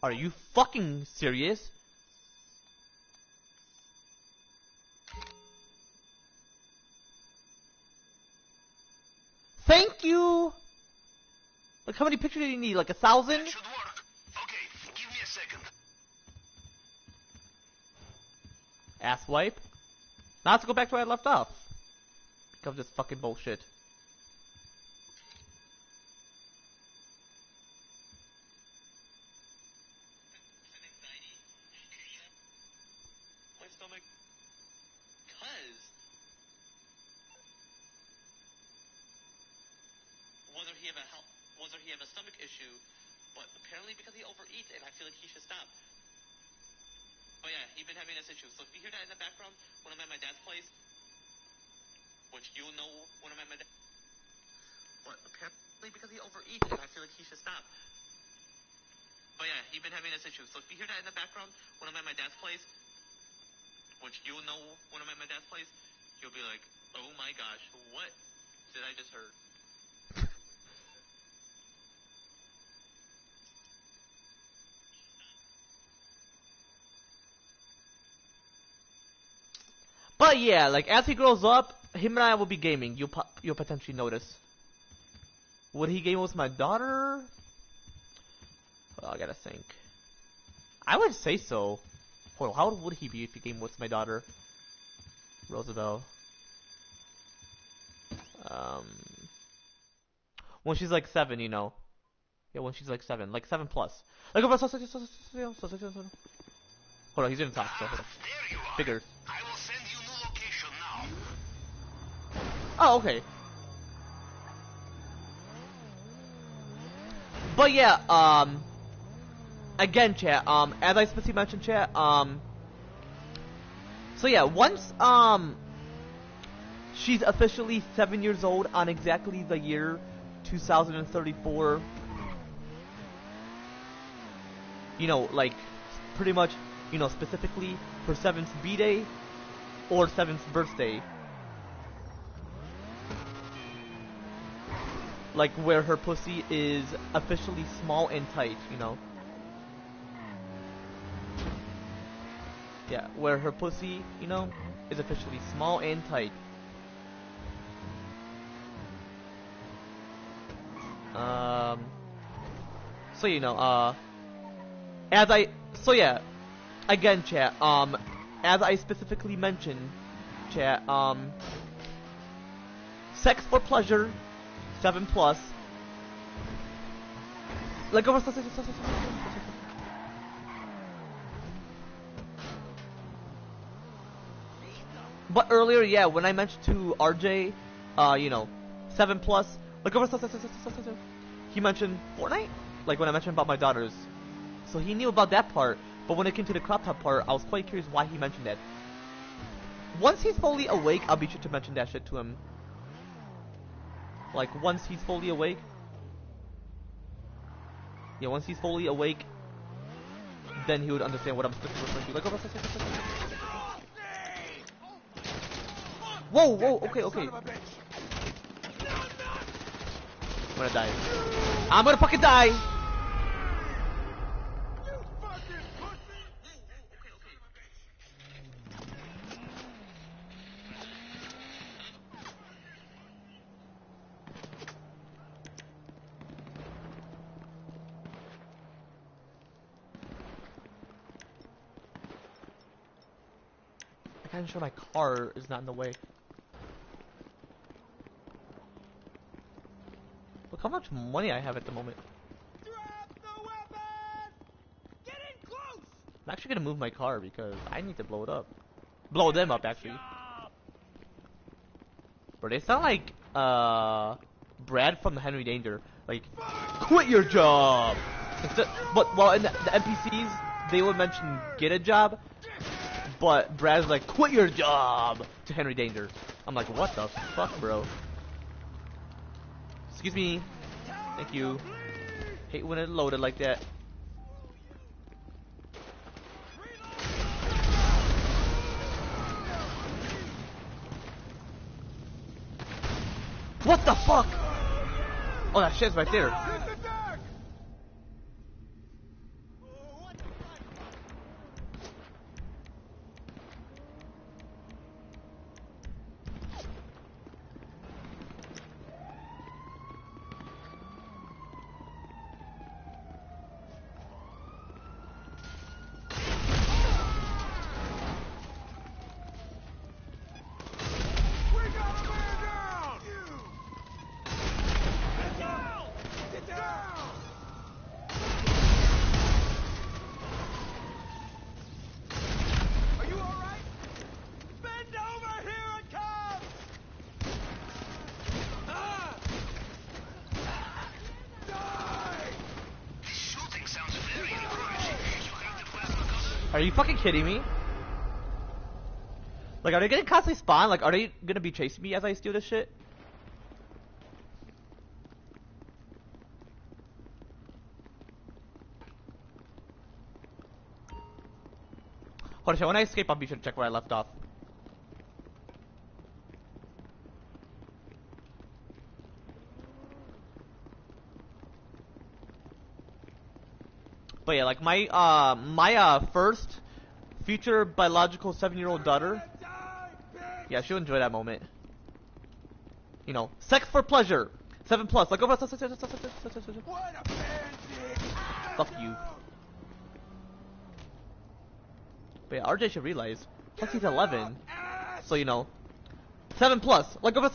Speaker 1: Are you fucking serious? How many pictures do you need? Like 1,000?
Speaker 7: That should work. Okay, give me a second.
Speaker 1: Asswipe. Now let's go back to where I left off. Because of this fucking bullshit.
Speaker 4: My stomach. Cause whether he have a stomach issue, but apparently because he overeats, and I feel like he should stop. But yeah, he's been having this issue. So if you hear that in the background when I'm at my dad's place, which you'll know when I'm at my dad's, but apparently because he overeats, and I feel like he should stop. But yeah, he's been having this issue. So if you hear that in the background when I'm at my dad's place, which you'll know when I'm at my dad's place, you'll be like, oh my gosh, what did I just heard?
Speaker 1: But yeah, like as he grows up, him and I will be gaming. You'll potentially notice. Would he game with my daughter? Well, I gotta think. I would say so. Hold on, how old would he be if he game with my daughter? Roosevelt. When she's like 7, you know. Yeah, when she's like 7, like 7 plus. Like, hold on, he's gonna talk. So hold on.
Speaker 7: There you are.
Speaker 1: Bigger.
Speaker 7: I will send you new location now.
Speaker 1: Oh, okay. But yeah, again, chat, as I specifically mentioned, chat, so yeah, once, she's officially 7 years old on exactly the year 2034, you know, like, pretty much, you know, specifically her 7th B-Day or 7th birthday. Like, where her pussy is officially small and tight, you know? Yeah, where her pussy, you know, is officially small and tight. So, you know, so yeah, again, chat, as I specifically mentioned, chat, sex for pleasure, 7 plus. Like, but earlier, yeah, when I mentioned to RJ, you know, 7 plus, like, he mentioned Fortnite, like when I mentioned about my daughters. So he knew about that part, but when it came to the crop top part, I was quite curious why he mentioned that. Once he's fully awake, I'll be sure to mention that shit to him. Like, once he's fully awake. Yeah, once he's fully awake, then he would understand what I'm referring to. Like, whoa, whoa, okay, okay. I'm gonna die. I'm gonna fucking die! I'm kinda sure my car is not in the way. Look how much money I have at the moment.
Speaker 5: Drop the weapon! Get in close!
Speaker 1: I'm actually gonna move my car because I need to blow it up. Blow them up, actually. Bro, they sound like, Brad from the Henry Danger. Like, quit your job! But, well, in the NPCs, they would mention get a job. But Brad's like, quit your job! To Henry Danger. I'm like, what the fuck, bro? Excuse me. Thank you. Hate when it loaded like that. What the fuck? Oh, that shit's right there. Are you fucking kidding me? Like, are they gonna constantly spawn? Like, are they gonna be chasing me as I steal this shit? Hold on, shit, when I escape, I'll be sure to check where I left off. But yeah, like my first future biological 7-year-old daughter. Yeah, she'll enjoy that moment. You know, sex for pleasure. 7 plus. Like over. Fuck you. But yeah, RJ should realize. Plus he's 11. So you know, 7 plus. Like over.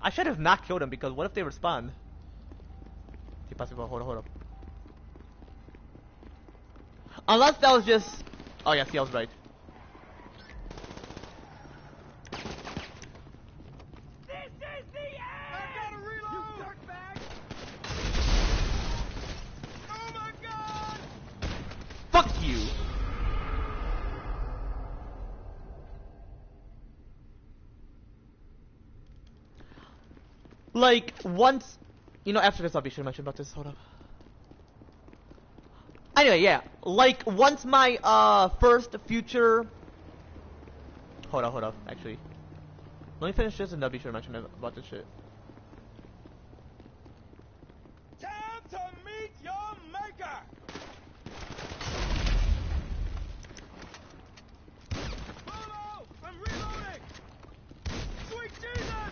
Speaker 1: I should have not killed him because what if they respond? Hold up. Unless that was just. Oh yeah, see, I was right.
Speaker 5: This is the end! I gotta reload! You dirtbag! Oh my god!
Speaker 1: Fuck you! Like, once... You know, after this I'll be sure to mention about this. Hold up. Anyway, yeah. Like, once my, first future... Hold up, actually. Let me finish this and I'll be sure to mention about this shit.
Speaker 5: Time to meet your maker! Polo! I'm reloading! Sweet Jesus!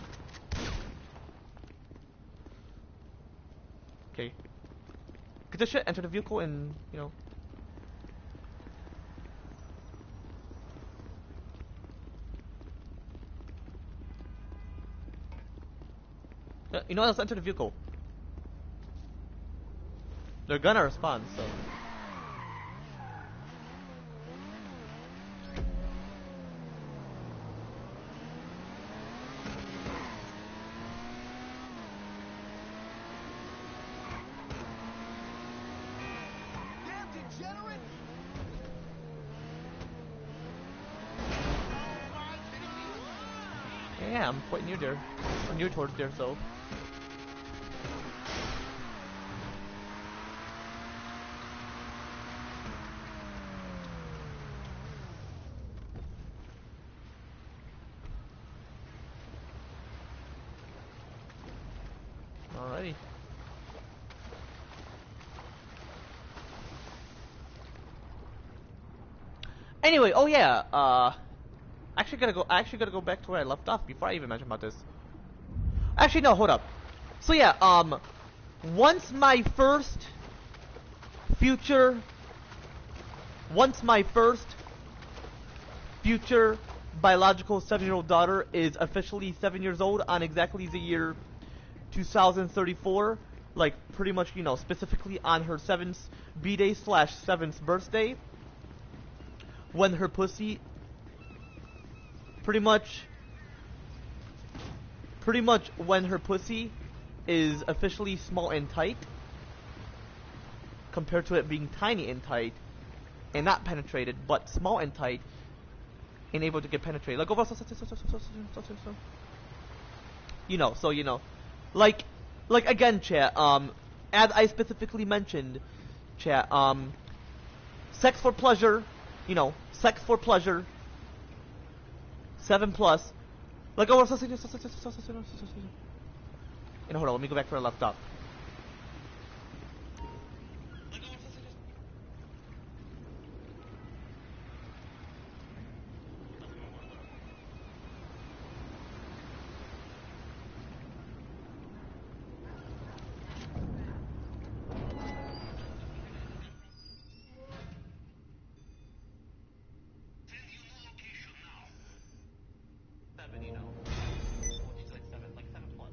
Speaker 1: Okay. Get this shit, enter the vehicle, and, you know... You know what, let's enter the vehicle. They're gonna respond, so...
Speaker 5: Damn degenerate!
Speaker 1: Yeah, I'm quite near there. I'm near towards there, so... Alrighty. Anyway, oh yeah, I actually gotta go back to where I left off before I even mention about this. Actually, no, hold up. So yeah, once my first future biological 7-year-old daughter is officially 7 years old on exactly the year 2034, like pretty much, you know, specifically on her 7th B-day / 7th birthday, when her pussy pretty much when her pussy is officially small and tight compared to it being tiny and tight and not penetrated but small and tight and able to get penetrated. Like, you know, so you know, like again, chat, as I specifically mentioned, chat, sex for pleasure, you know, sex for pleasure, 7 plus. Like, oh, and hold on, let me go back to where I left off. You know, she's like 7 plus.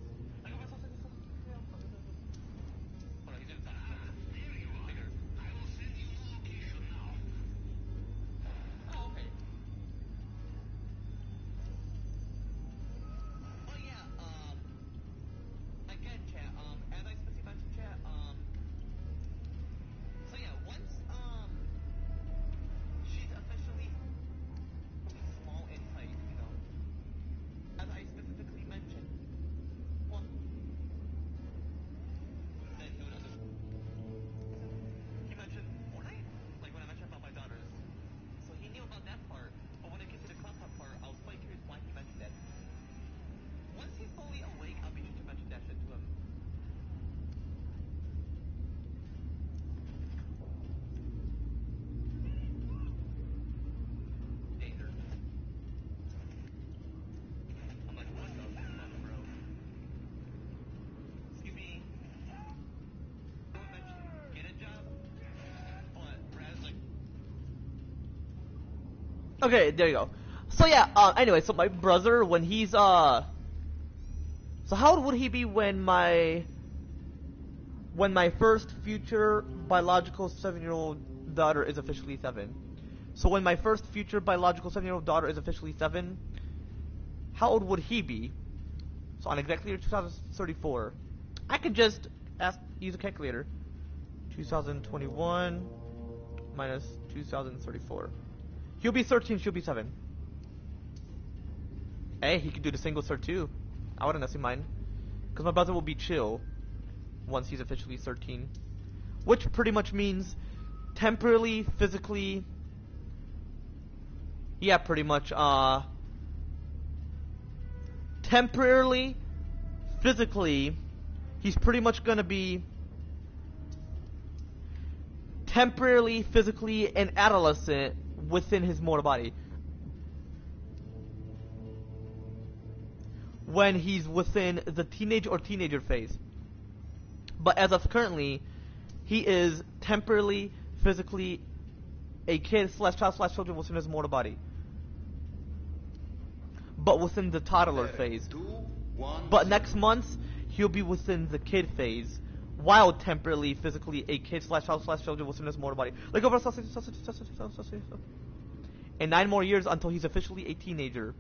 Speaker 1: Okay, there you go. So yeah, anyway, so my brother, when he's, so how old would he be when my first future biological 7-year-old daughter is officially 7? So when my first future biological 7-year-old daughter is officially 7, how old would he be? So on exactly year 2034, I could just use a calculator. 2021 minus 2034. He'll be 13, she'll be 7. Hey, he could do the single cert too. I wouldn't necessarily mind. Because my brother will be chill once he's officially 13. Which pretty much means temporarily, physically... Yeah, pretty much, temporarily, physically, he's pretty much gonna be temporarily, physically, an adolescent within his mortal body. When he's within the teenage or teenager phase. But as of currently, he is temporarily, physically, a kid slash child slash children within his mortal body. But within the toddler phase. But next month, he'll be within the kid phase, while temporarily, physically, a kid slash child slash children within his mortal body. Like over in 9 more years until he's officially a teenager,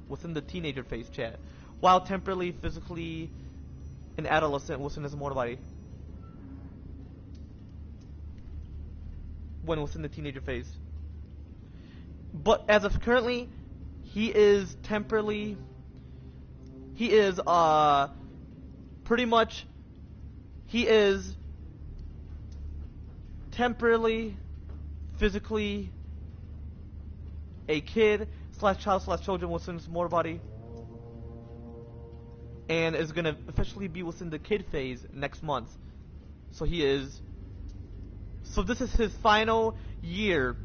Speaker 1: within the teenager phase, chat. While temporarily, physically, an adolescent within his mortal body. When within the teenager phase. But as of currently, he is temporarily, he is, pretty much, he is temporarily, physically, a kid slash child slash children within his mortal body. And is going to officially be within the kid phase next month. So he is, so this is his final year.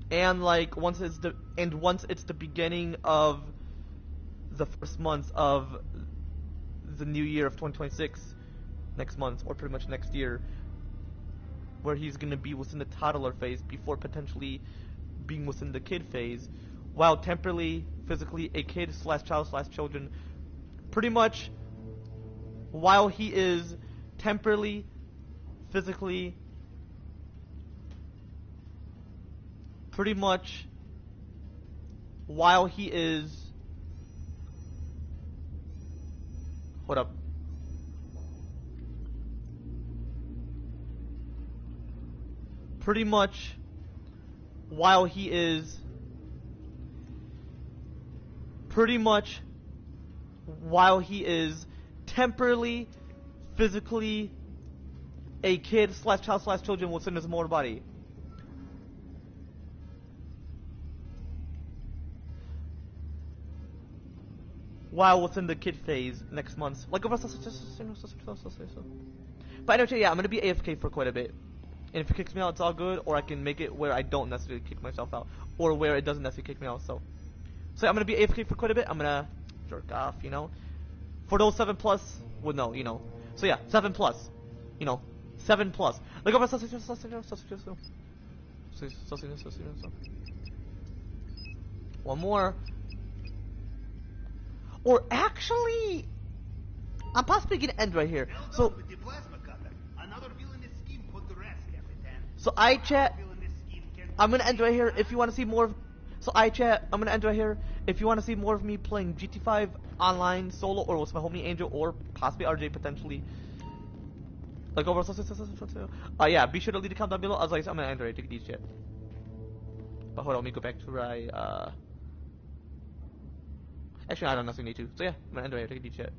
Speaker 1: And like once it's the beginning of the first month of the new year of 2026, next month or pretty much next year, where he's gonna be within the toddler phase before potentially being within the kid phase, while temporarily, physically, a kid slash child slash children, pretty much while he is temporarily, physically, pretty much while he is, hold up, pretty much while he is, pretty much while he is temporarily, physically, a kid slash child slash children within his mortal body. While within the kid phase next month. Like, but anyway, yeah, I'm gonna be AFK for quite a bit. And if it kicks me out, it's all good, or I can make it where I don't necessarily kick myself out, or where it doesn't necessarily kick me out, so yeah, I'm gonna be AFK for quite a bit. I'm gonna jerk off, you know. For those 7+, well, no, you know. So yeah, 7+, you know, 7+. Like, one more. Or actually, I'm possibly gonna end right here. So I chat. I'm gonna end right here. If you want to see more, so I chat. I'm gonna end right here. If you want to see more of me playing GT5 online solo, or with my homie Angel, or possibly RJ potentially. Like over. Yeah, be sure to leave a comment down below. As I said, I'm gonna end right here. Take a deep chat. But hold on, let me go back to where I. Actually, I don't necessarily need to. So yeah, I'm gonna end right here. Take a deep chat.